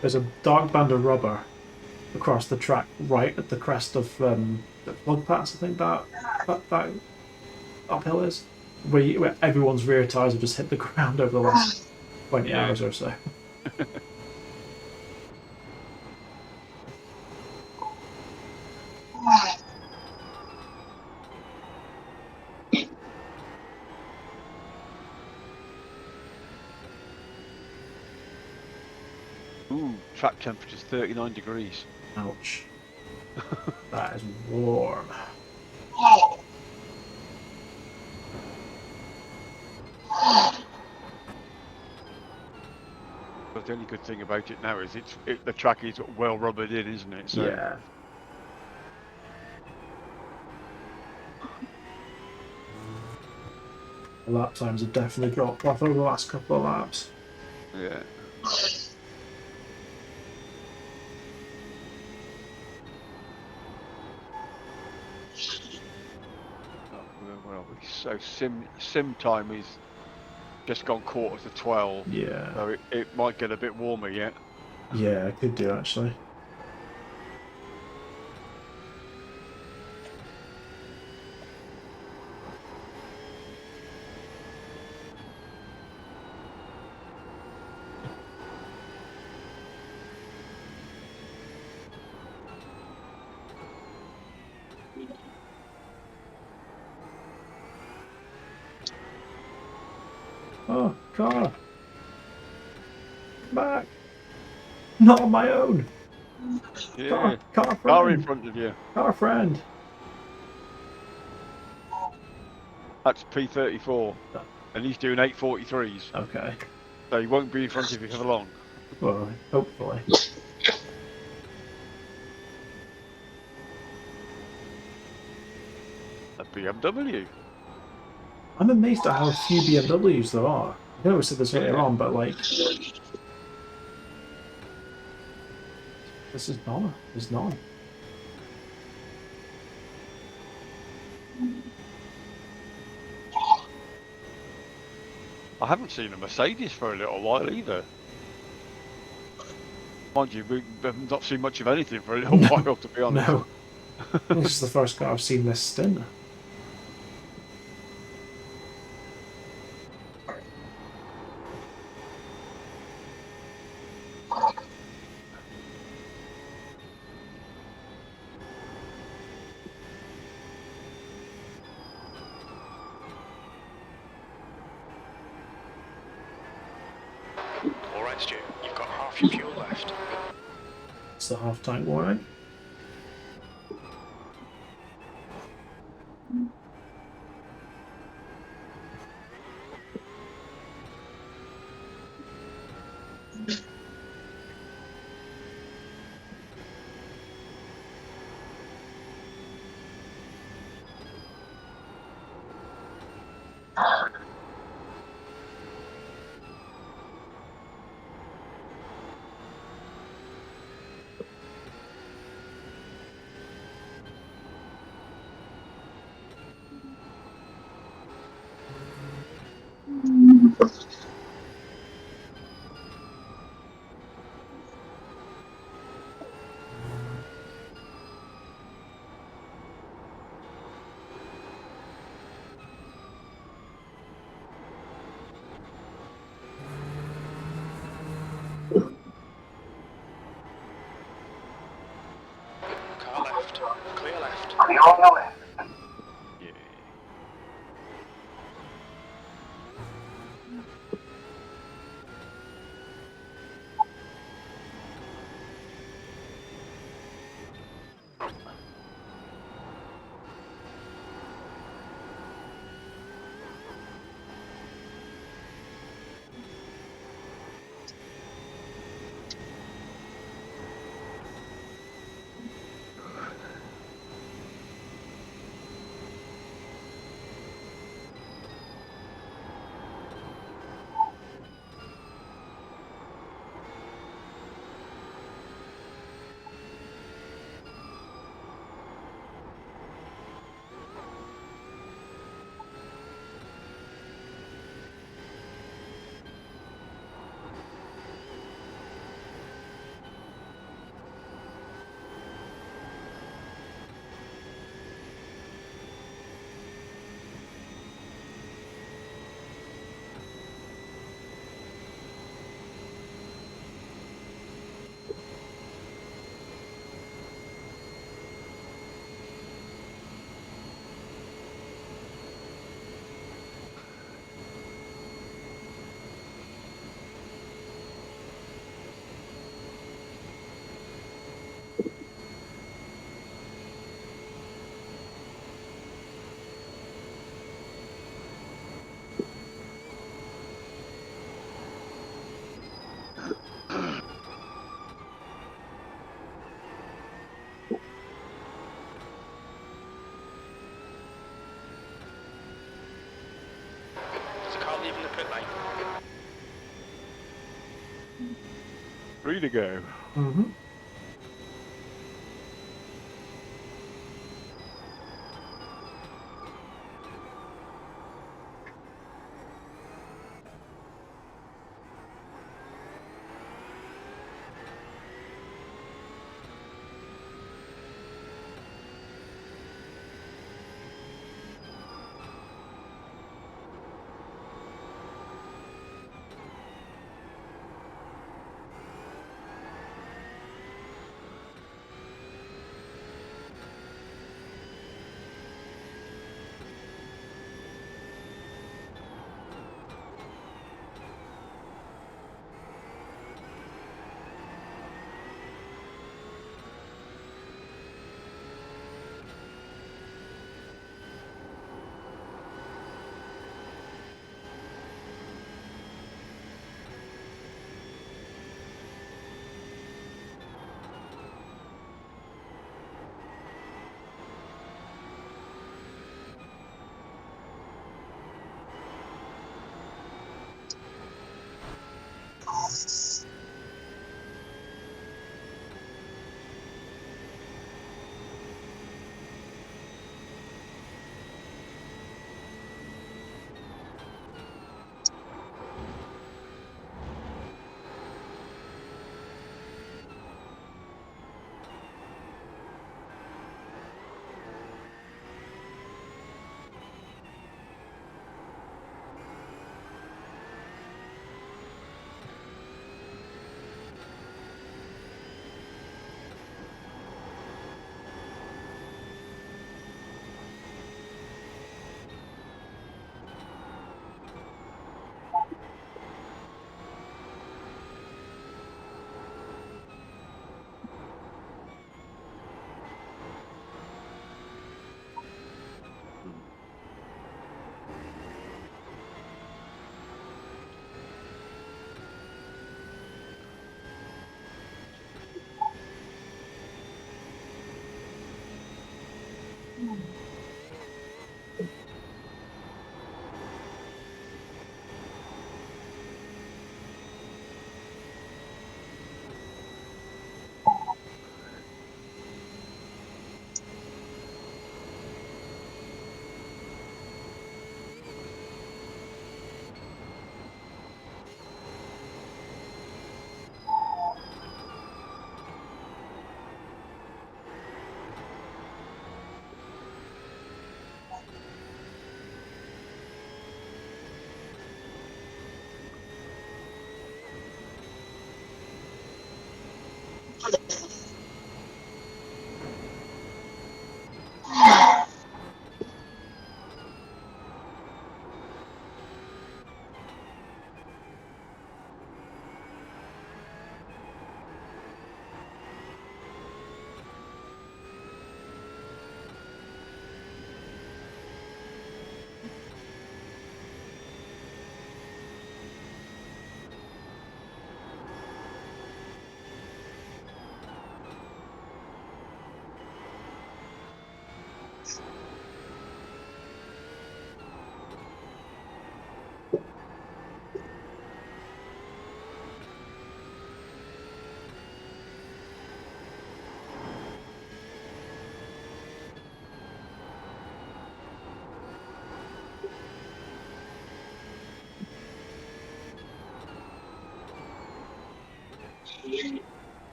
There's a dark band of rubber across the track, right at the crest of the plug pass. I think that uphill is where everyone's rear tires have just hit the ground over the last 20 Yeah. hours or so. Ooh, track temperature's 39 degrees. Ouch. That is warm. But the only good thing about it now is the track is well rubbered in, isn't it? So Yeah. The lap times have definitely dropped off over the last couple of laps. yeah. Oh, where are we? So sim time is just gone 11:45. Yeah. So it might get a bit warmer yet. Yeah, I could do actually. Oh, car. Back. Not on my own. Yeah. Car Car in friend. front of you. Car friend. That's P34, and he's doing 8:43s. Okay. So he won't be in front of you for long. Well, hopefully. BMW. I'm amazed at how few BMWs there are. I know we said this earlier Yeah. on, but like, this is none. There's none. I haven't seen a Mercedes for a little while either. Mind you, we have not seen much of anything for a little while, to be honest. No, this is the first car I've seen this stint. All right, Stu, you've got half your fuel left. It's the half tank warning. Car left. Clear left. Yeah. There's a car leaving the pit lane. Free to go. Mm-hmm.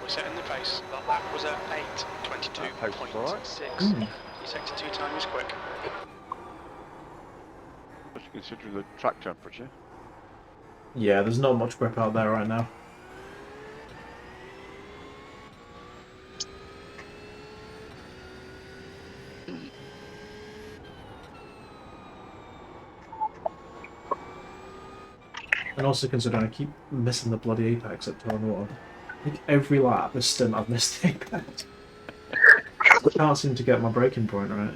We're setting the pace. That lap was at 8:22.6. Your sector 2 time is quick. Especially considering the track temperature. Yeah, there's not much grip out there right now. And also considering I keep missing the bloody apex at turn 1. I think every lap this stint I've missed the apex. I can't seem to get my braking point right.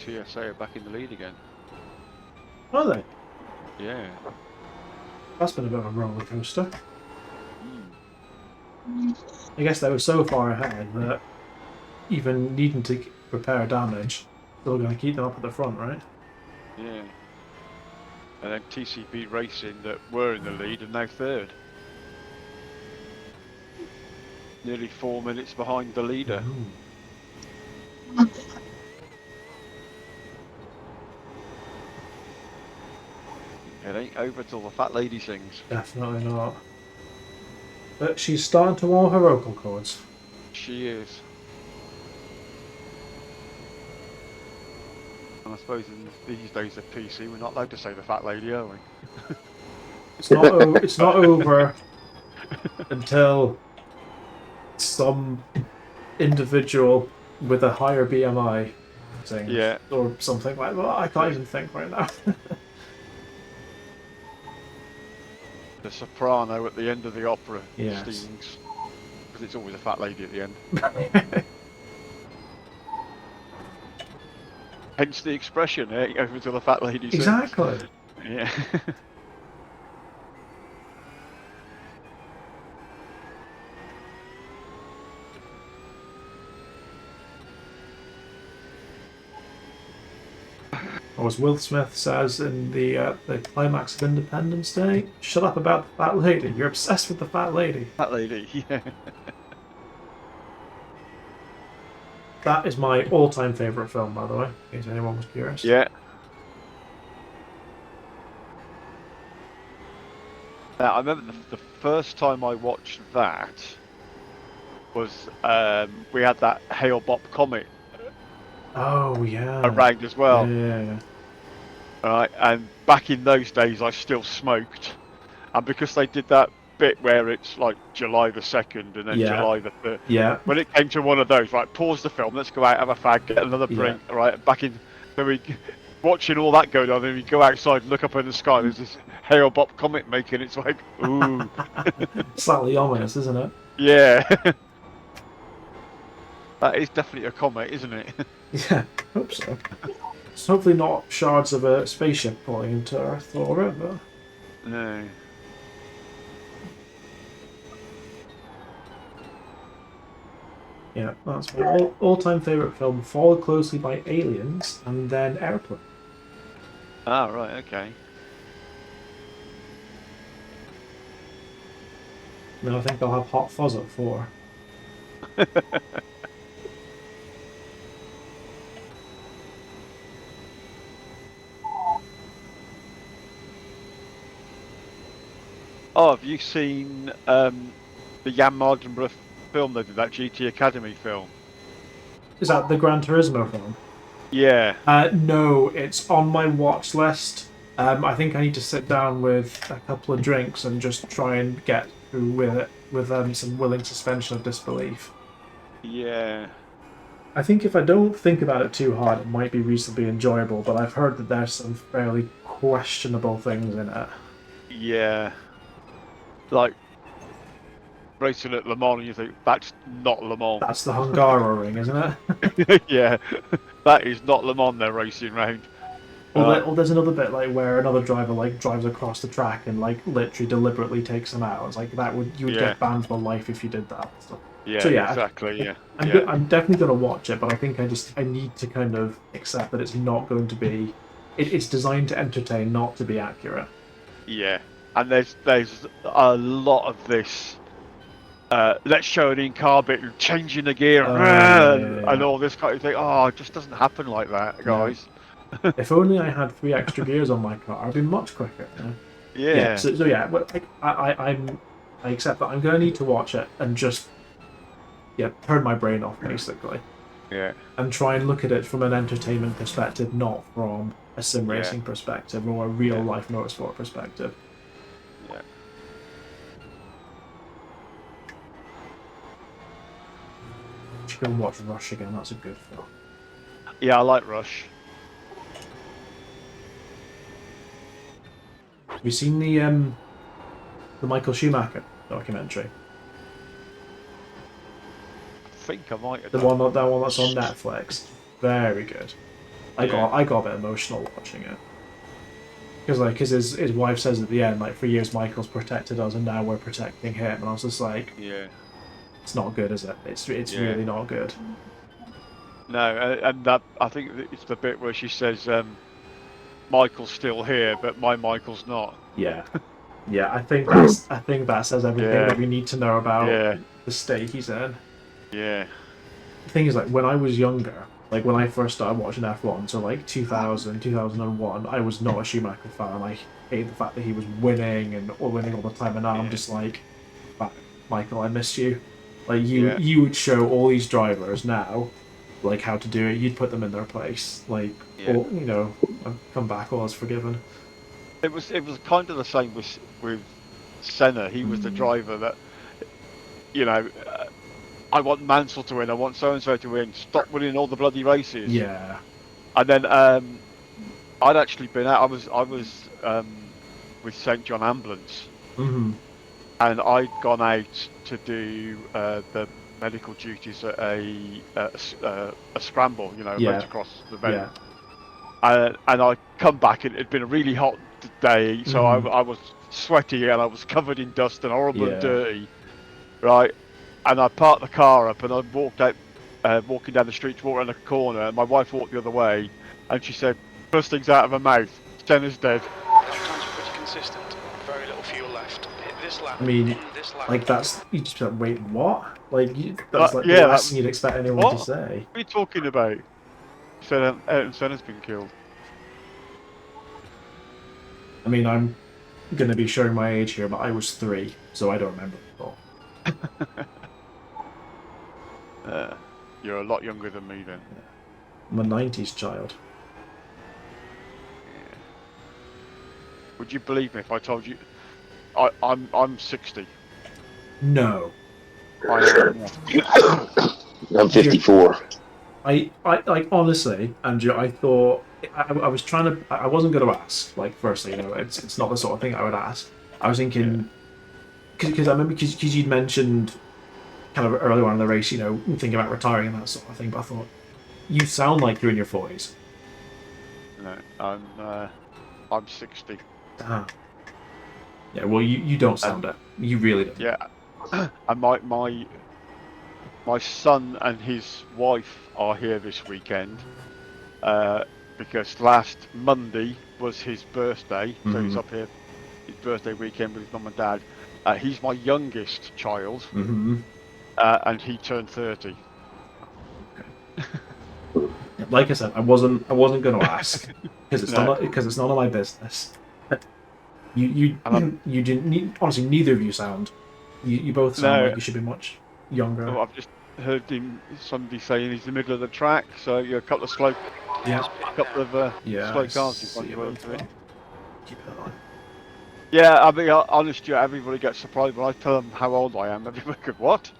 TSA are back in the lead again. Are they? Yeah. That's been a bit of a roller coaster. I guess they were so far ahead that even needing to repair damage, still going to keep them up at the front, right? Yeah. And then TCB Racing that were in the lead and now third. Nearly 4 minutes behind the leader. It ain't over till the fat lady sings. Definitely not. But she's starting to wall her vocal cords. She is. And I suppose in these days of PC, we're not allowed to say the fat lady, are we? It's not. It's not over until some individual with a higher BMI sings, Yeah. or something like that. I can't even think right now. The soprano at the end of the opera Yes. stings. Because it's always a fat lady at the end. Hence the expression, eh? Over till the fat lady sings. Exactly. Yeah. Or as Will Smith says in the climax of Independence Day, "Shut up about the fat lady. You're obsessed with the fat lady." Fat lady, yeah. That is my all-time favourite film, by the way, in case anyone was curious. Yeah. Now, I remember the first time I watched that was we had that Hale Bop comet Oh yeah. around as well. Yeah. Right, and back in those days, I still smoked, and because they did that bit where it's like July the 2nd and then Yeah. July the 3rd. Yeah. When it came to one of those, right, pause the film, let's go out, have a fag, get another drink, right, back in, so we, watching all that going on, and we go outside and look up in the sky, there's this Hale Bop comet making its way, ooh. Slightly ominous, isn't it? Yeah. That is definitely a comet, isn't it? Yeah, hope so. It's hopefully not shards of a spaceship falling into Earth orbit, but... No. Yeah, that's my all-time favourite film, followed closely by Aliens, and then Airplane. Ah, right, okay. No, I think I'll have Hot Fuzz at 4. Oh, have you seen the Jan Mardenborough film they did, that GT Academy film. Is that the Gran Turismo film? Yeah. No, it's on my watch list. I think I need to sit down with a couple of drinks and just try and get through with it with some willing suspension of disbelief. Yeah. I think if I don't think about it too hard, it might be reasonably enjoyable, but I've heard that there's some fairly questionable things in it. Yeah. Like racing at Le Mans, and you think that's not Le Mans. That's the Hungaroring, isn't it? Yeah, that is not Le Mans they're racing round. Or there's another bit like where another driver like drives across the track and like literally deliberately takes them out. It's like that would you would Yeah. get banned for life if you did that. Yeah, So yeah, exactly. Yeah, I'm definitely going to watch it, but I think I need to kind of accept that it's not going to be. It's designed to entertain, not to be accurate. yeah. And there's a lot of this. Let's show an in-car bit, changing the gear, and all this kind of thing. Oh, it just doesn't happen like that, guys. No. If only I had 3 extra gears on my car, I'd be much quicker. You know? Yeah. So yeah, well, I accept that I'm going to need to watch it and just turn my brain off basically. Yeah. And try and look at it from an entertainment perspective, not from a sim racing perspective or a real life motorsport perspective. Yeah. Should go and watch Rush again. That's a good film. Yeah, I like Rush. Have you seen the Michael Schumacher documentary? I think I might have That one that's on Netflix. Very good. I got a bit emotional watching it because his wife says at the end, like, for years Michael's protected us and now we're protecting him, and I was just like, it's not good, is it? It's really not good. No, and that I think it's the bit where she says, "Michael's still here, but my Michael's not." Yeah, yeah. I think that says everything that we need to know about the state he's in. Yeah. The thing is, like, when I was younger, like when I first started watching F1, so like 2000, 2001, I was not a Schumacher fan. I hated the fact that he was winning all the time, and now I'm just like, Michael, I miss you. Like you would show all these drivers now, like, how to do it. You'd put them in their place, like, or, you know, come back, all is forgiven. It was kind of the same with Senna. He was the driver that, you know, I want Mansell to win, I want so and so to win. Stop winning all the bloody races. Yeah. And then I'd actually been out. I was with St John Ambulance, and I'd gone out to do the medical duties at a scramble, you know, motocross event. And I come back, and it'd been a really hot day, so I was sweaty and I was covered in dust and horrible and dirty, right? And I parked the car up and I walked out, walking down the street to walk around the corner, and my wife walked the other way, and she said, first things out of her mouth, Senna's dead. Lap times are pretty consistent. Very little fuel left. Hit this lap. I mean, this lap. like, that's, you just like, wait, what? Like, that's like the last thing you'd expect anyone to say. What are you talking about? She said, Ayrton Senna's been killed. I mean, I'm going to be showing my age here, but I was 3, so I don't remember it all. You're a lot younger than me then. I'm a 90s child. Yeah. Would you believe me if I told you I'm 60? No. I am. I'm 54. I like, honestly, Andrew, I thought I was trying to. I wasn't going to ask. Like, firstly, you know, it's not the sort of thing I would ask. I was thinking because I remember because you'd mentioned kind of earlier on in the race, you know, thinking about retiring and that sort of thing. But I thought you sound like you're in your 40s. No, I'm 60. Damn. Yeah, well, you don't sound it. You really don't. Yeah, and my son and his wife are here this weekend because last Monday was his birthday, so he's up here his birthday weekend with his mum and dad. He's my youngest child, and he turned 30. Okay. Like I said, I wasn't going to ask because it's none of my business. You didn't. Honestly, neither of you sound You both sound No. like you should be much younger. Oh, I've just heard somebody saying he's in the middle of the track, so you're a couple of slow, Yeah. couple of Yeah, slow I cars in see front you of both him. well. Keep it on. Yeah, I mean, honest, yeah, everybody gets surprised when I tell them how old I am. Everybody goes, "What?"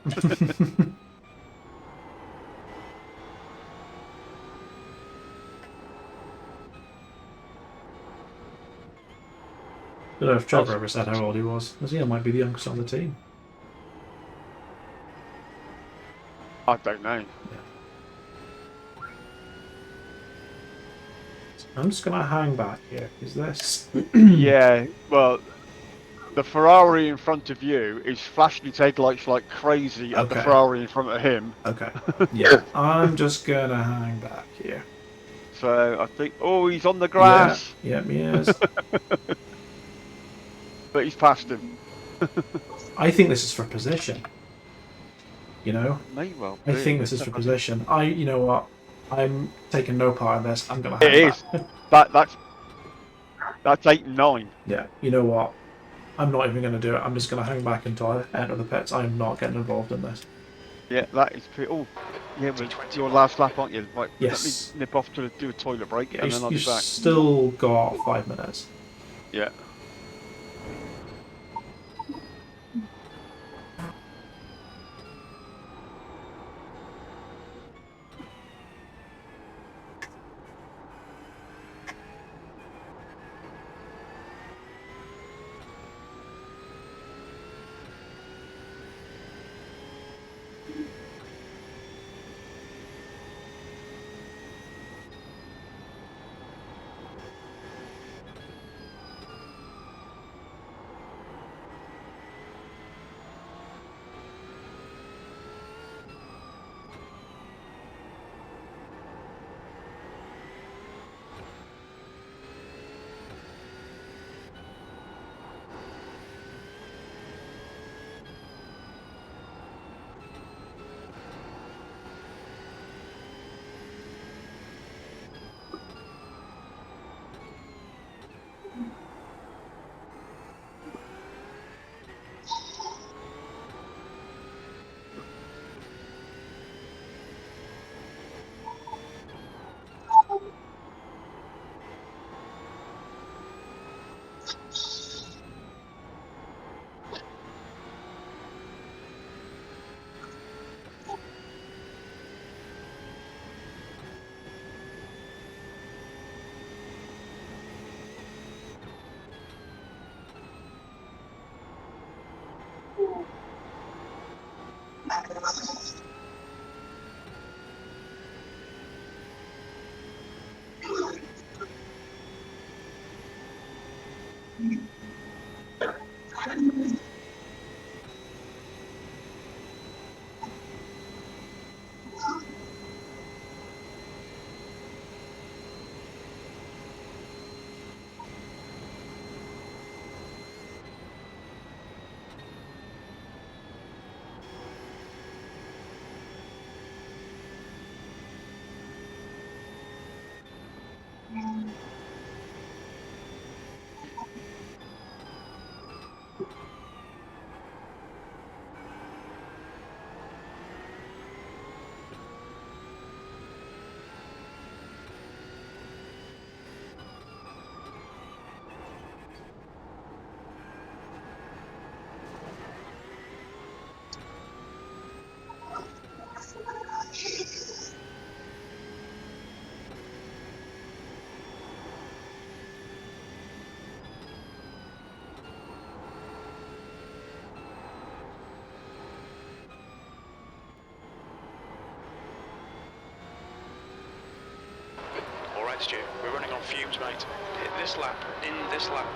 Don't know if Oh, Trevor ever said how old he was. He might be the youngest on the team. I don't know. I'm just gonna hang back here. Is this? Yeah, well, the Ferrari in front of you is flashing its headlights like crazy at the Okay. Ferrari in front of him. Okay. Yeah. I'm just gonna hang back here. So I think, oh, he's on the Yeah. grass, Yeah, he is. but he's past him. I think this is for position. You know? May well I be. think this is for position. You know what? I'm taking no part in this. I'm gonna It hang back. is. That's 8 and 9. Yeah. You know what? I'm not even gonna do it. I'm just gonna hang back until I enter the pits. I am not getting involved in this. Yeah, that is pretty. Oh, yeah, but T21. your last lap, aren't you? Right, let me Yes. nip off to do a toilet break, Yeah, and then I'll you be back. still got 5 minutes. Yeah. All right, Stu. We're running on fumes, mate. Hit this lap. In this lap.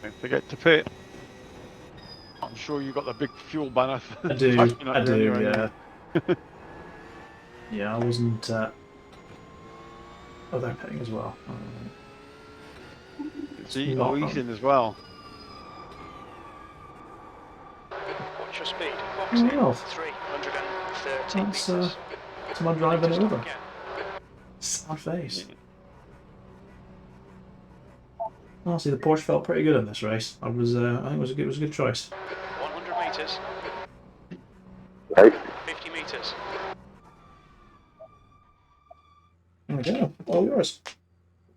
Don't forget to pit. I'm sure you got the big fuel banner. I do, flashing at I you do, anyway. yeah. Yeah, I wasn't. Oh, they're pitting as well. See, Not he's wrong. in as well. Watch your speed. Box Oh, in well. 330 That's metres. someone Ready to driving stop over. again. Sad face. Yeah. Honestly, the Porsche felt pretty good in this race. I think it was a good choice. 100 metres. Right. 50 metres. There we go. All yours.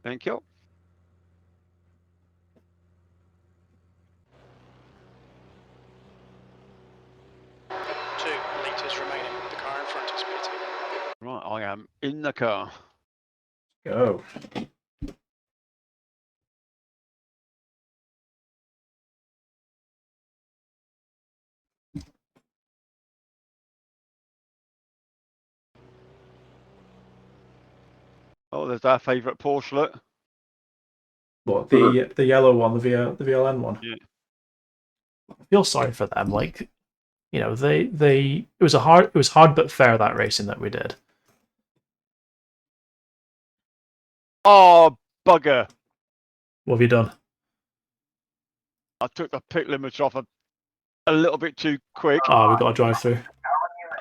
Thank you. Litres remaining. The car in front is pitting. Right, I am in the car. Go. Oh, there's our favourite Porsche. What, the yellow one, the VLN one? Yeah. I feel sorry for them. Like, you know, it was hard but fair, that racing that we did. Oh, bugger. What have you done? I took the pit limiter off a little bit too quick, Oh, we got a drive through.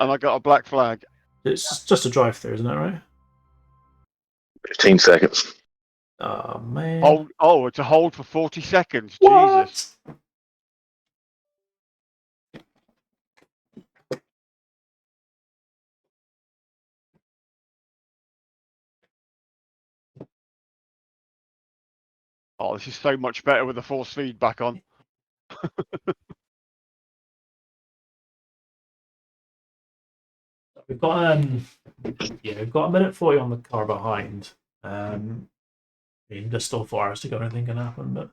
and I got a black flag. It's just a drive through, isn't it, right? 15 seconds. Oh man. It's a hold for 40 seconds. What? Jesus. Oh, this is so much better with the force feedback on. We've got we've got a minute 40 on the car behind. I mean, there's still 4 hours to go. Anything can happen, but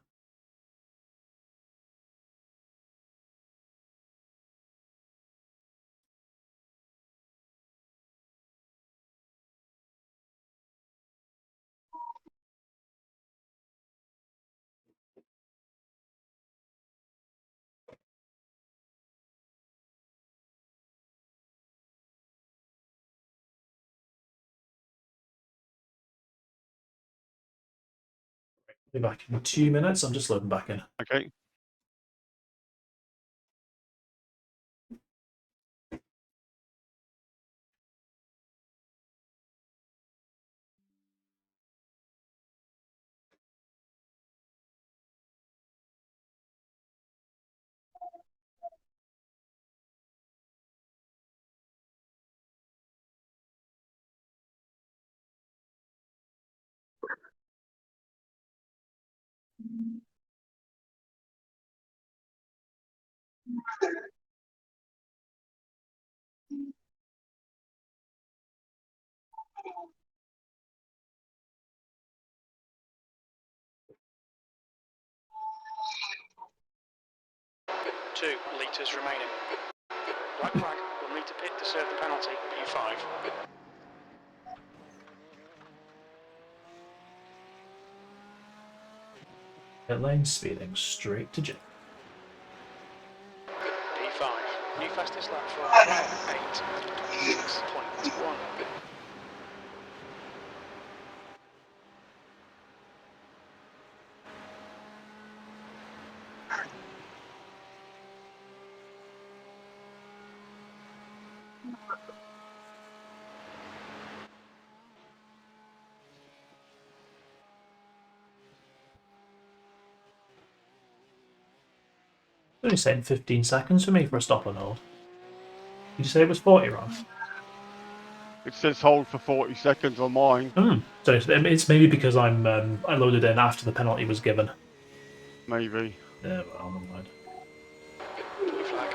I'll be back in 2 minutes. I'm just loading back in. Okay. Two litres remaining. Black flag. We'll need to pit to serve the penalty. P5. Pit lane speeding straight to jail. P5. New fastest lap for 8.6.1. Only saying 15 seconds for me for a stop and hold. Did you say it was 40, Ross? It says hold for 40 seconds on mine. So it's maybe because I loaded in after the penalty was given. Maybe. Yeah, well, never mind. Blue flag.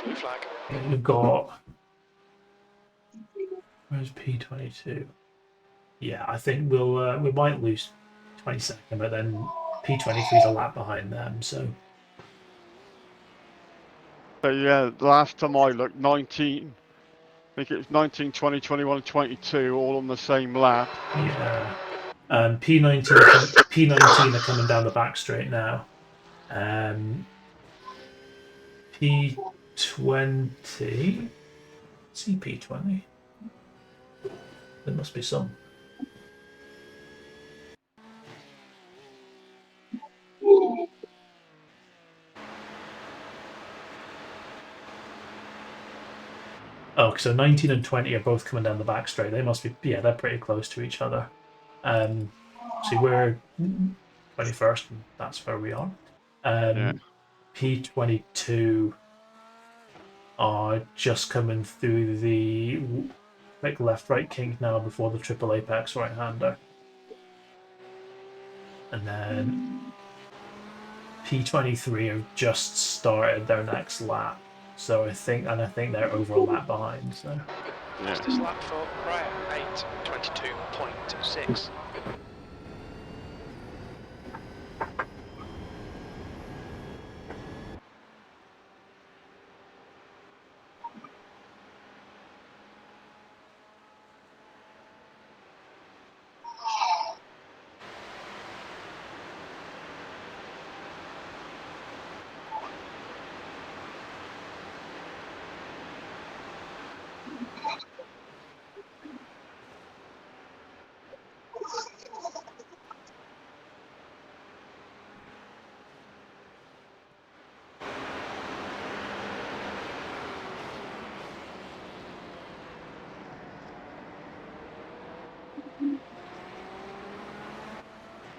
Blue flag. We've got. Where's P22? Yeah, I think we might lose 22nd, but then P23 is a lap behind them, so So yeah, the last time I looked, 19. I think it was 19, 20, 21, 22, all on the same lap. yeah. P19 are coming down the back straight now. P20. See P20. There must be some. Oh, so 19 and 20 are both coming down the back straight. They must be, yeah, they're pretty close to each other. See, we're 21st, and that's where we are. Yeah. P22 are just coming through the quick left-right kink now before the triple apex right-hander. And then P23 have just started their next lap. So I think they're over a lap behind. So Fastest lap for Brian, 8:22.6.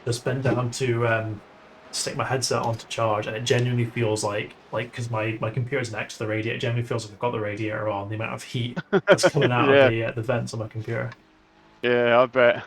just been down to stick my headset on to charge, and it genuinely feels like because my computer's next to the radiator, it genuinely feels like I've got the radiator on. The amount of heat that's coming out of Yeah, the vents on my computer. yeah, I bet.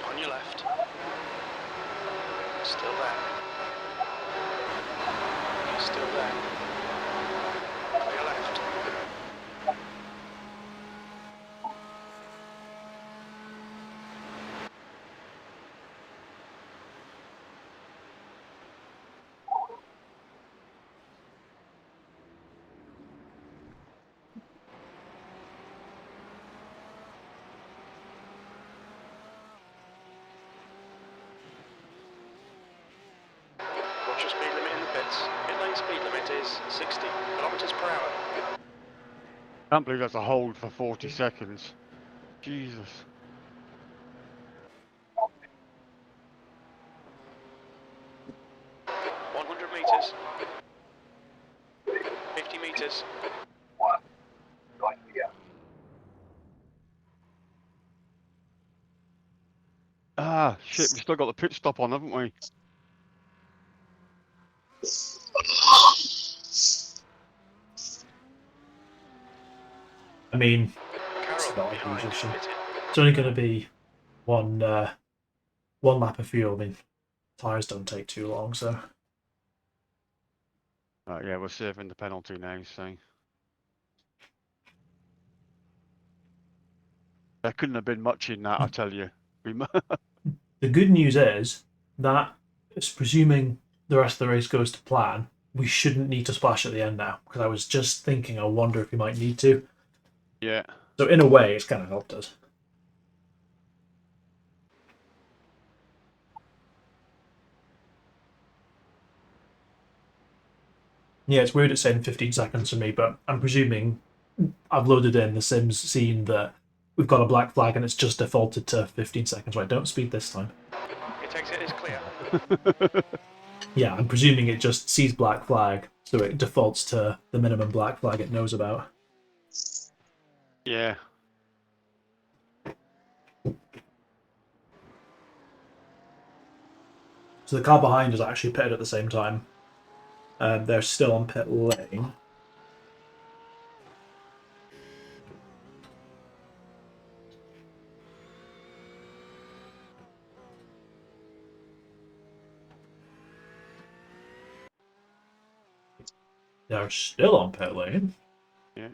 On your left. Still there. He's still there. On your left. What's your speed limit in the pits. Pit lane speed limit is 60 kilometers per hour. Can't believe that's a hold for 40 seconds. Jesus. Meters. 100 meters. 50 meters. Ah, shit, we've still got the pit stop on, haven't we? I mean, it's Carroll not a behind huge is issue. pitted. It's only going to be one one lap of fuel. I mean, tires don't take too long, so Yeah, we're serving the penalty now, so. There couldn't have been much in that, I tell you. the good news is that, it's presuming the rest of the race goes to plan, we shouldn't need to splash at the end now. Because I was just thinking, I wonder if we might need to. Yeah. So in a way, it's kind of helped us. Yeah, it's weird it's saying 15 seconds for me, but I'm presuming I've loaded in the Sims scene that we've got a black flag and it's just defaulted to 15 seconds. Right, don't speed this time. It exit is clear. Yeah, I'm presuming it just sees black flag, so it defaults to the minimum black flag it knows about. Yeah. So the car behind is actually pitted at the same time. They're still on pit lane. They're still on pit lane. Yeah.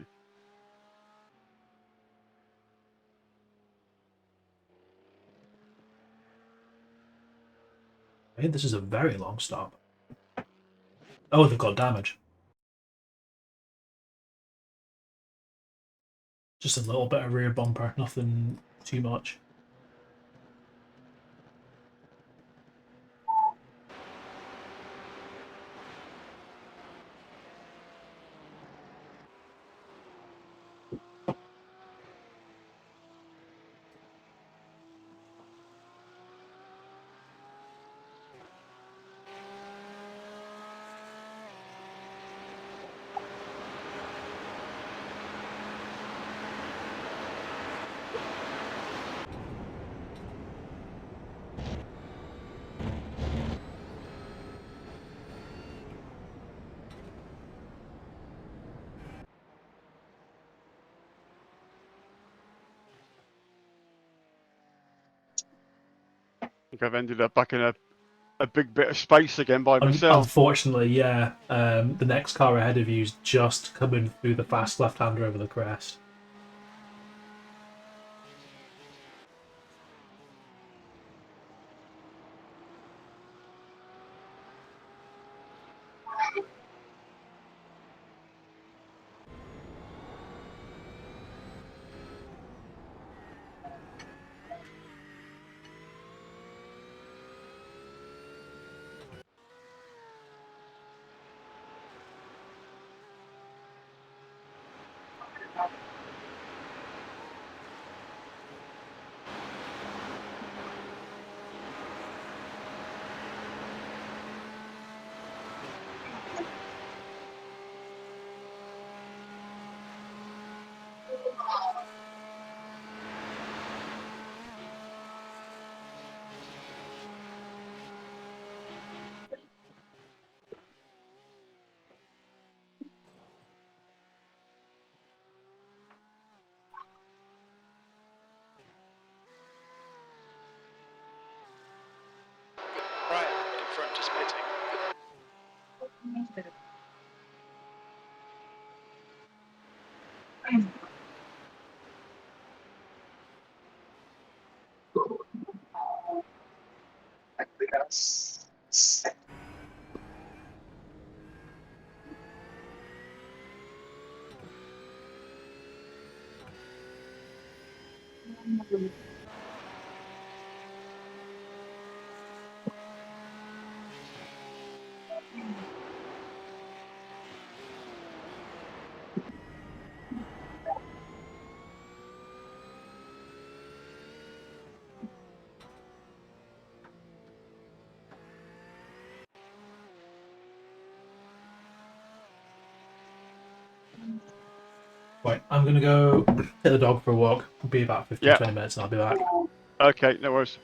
I think this is a very long stop. Oh, they've got damage. Just a little bit of rear bumper, nothing too much. I think I've ended up back in a big bit of space again by myself. Unfortunately, yeah. The next car ahead of you is just coming through the fast left-hander over the crest. Right, in front is pitting. Right, I'm gonna go take the dog for a walk. I'll be about 15, Yeah. 20 minutes and I'll be back. Okay, no worries.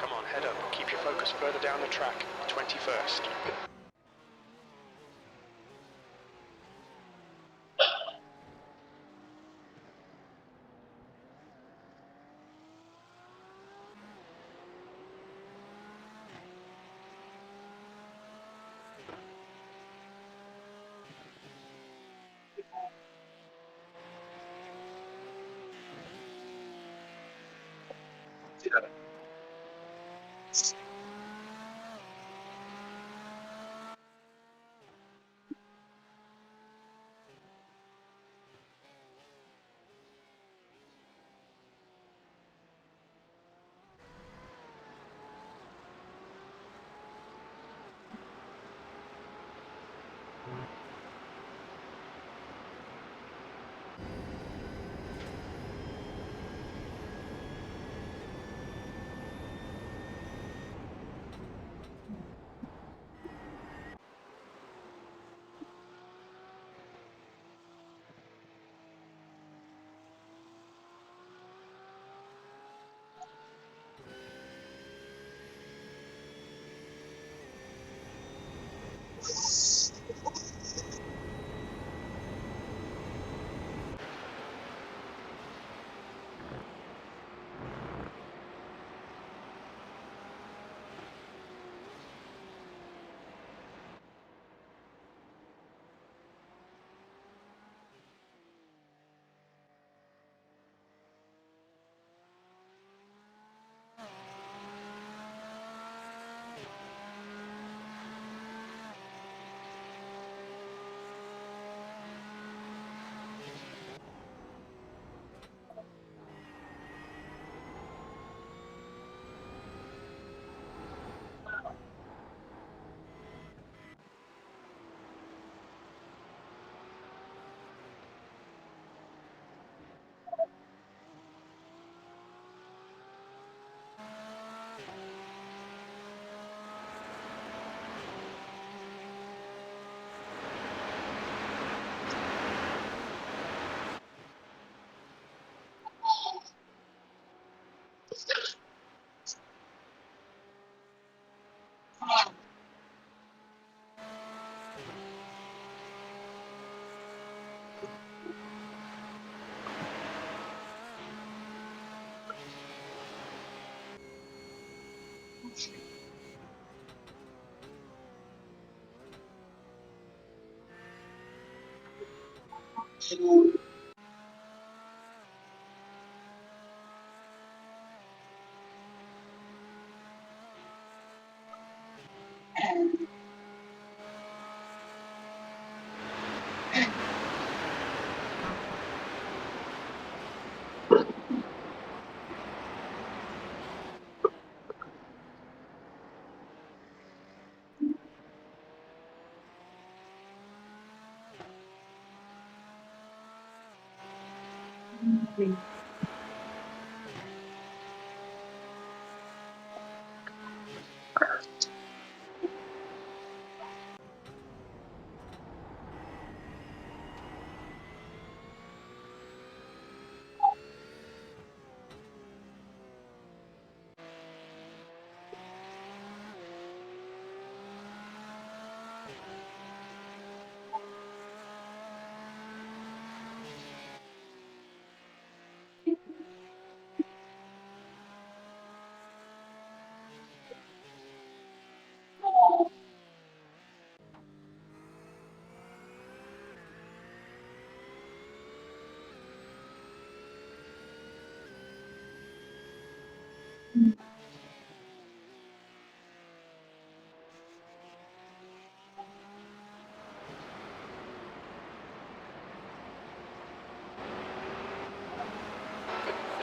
Come on, head up. Keep your focus further down the track. 21st. The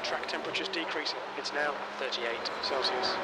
track temperature's decreasing. It's now 38 Celsius.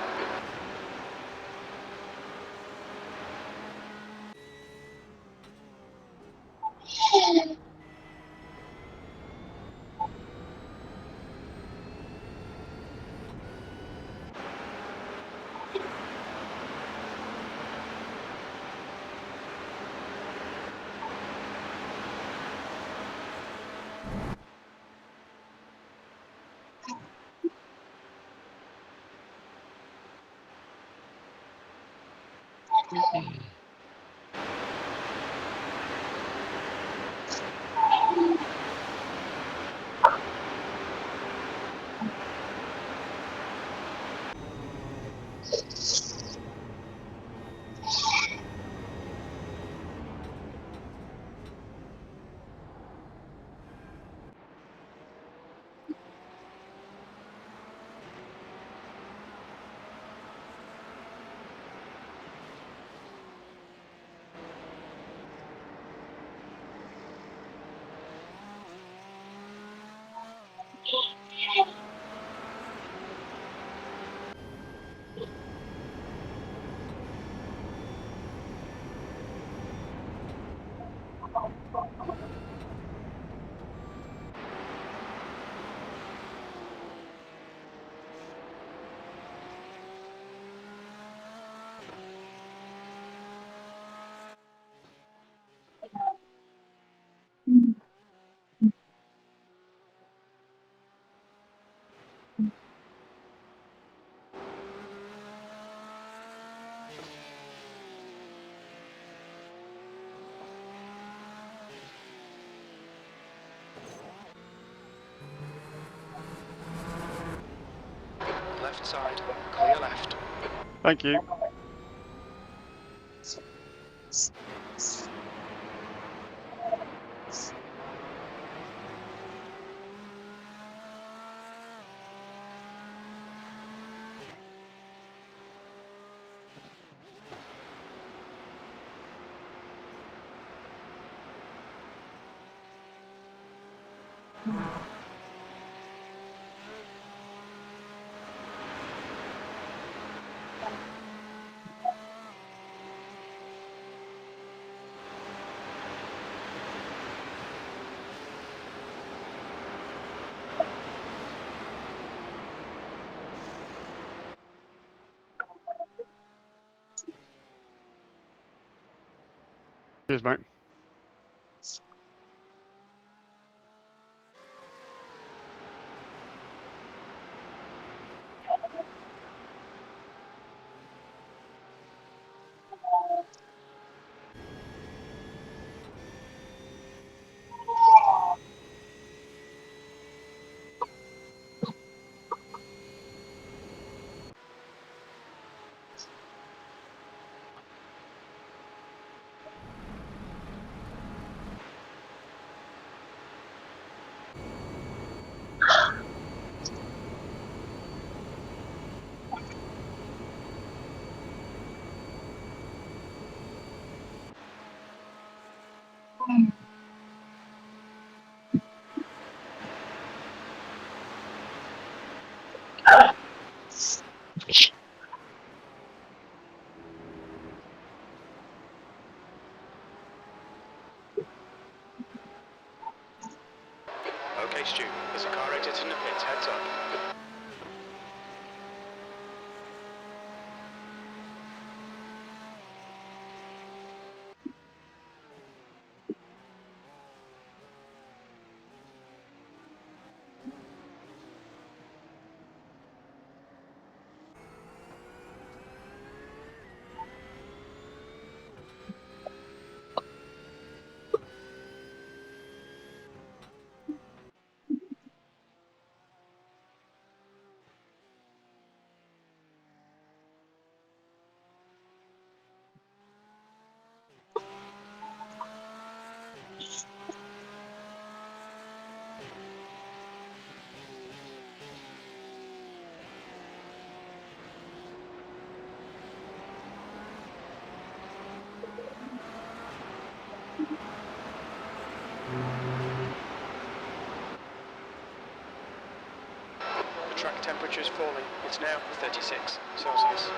left side, clear left. Thank you. Cheers, mate. Okay, Stu, there's a car exiting the pits, heads up. The track temperature is falling. It's now 36 Celsius.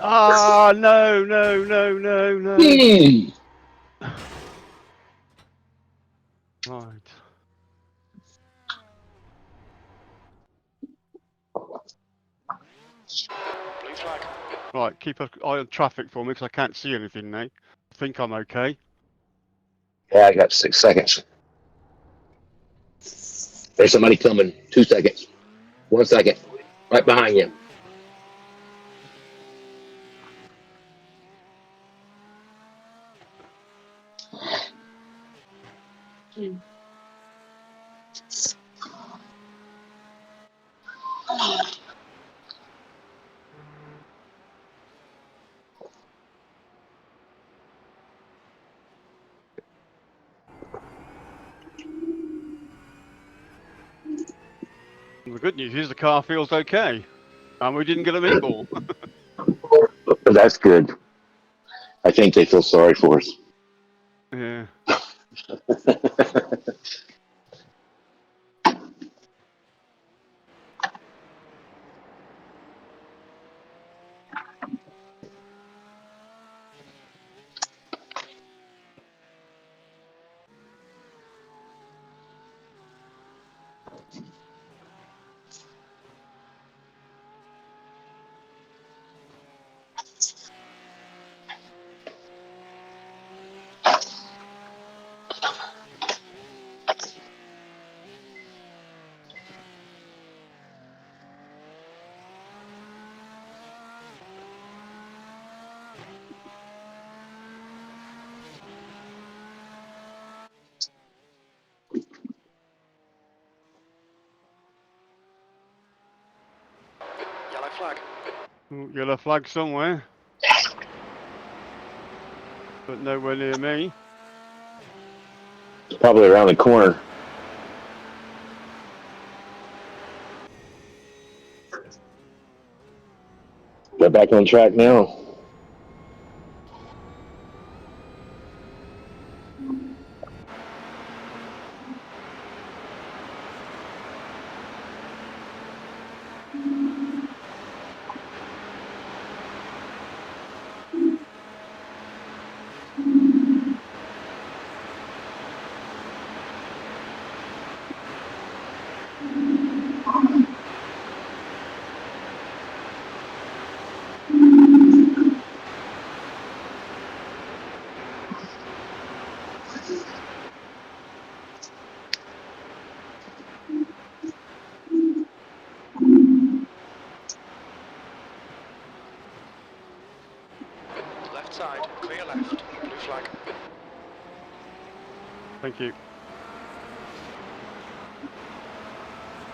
Ah, no, no, no, no, no. Hmm. Right. Blue flag. Right, keep an eye on traffic for me because I can't see anything now. I think I'm okay. Yeah, I got 6 seconds. There's somebody coming. 2 seconds. 1 second. Right behind you. And the good news is the car feels okay. And we didn't get a meatball. That's good. I think they feel sorry for us. Yeah. Yellow flag. Ooh, yellow flag somewhere. But nowhere near me. Probably around the corner. They're back on track now. Left side. Clear left. Blue flag. Thank you.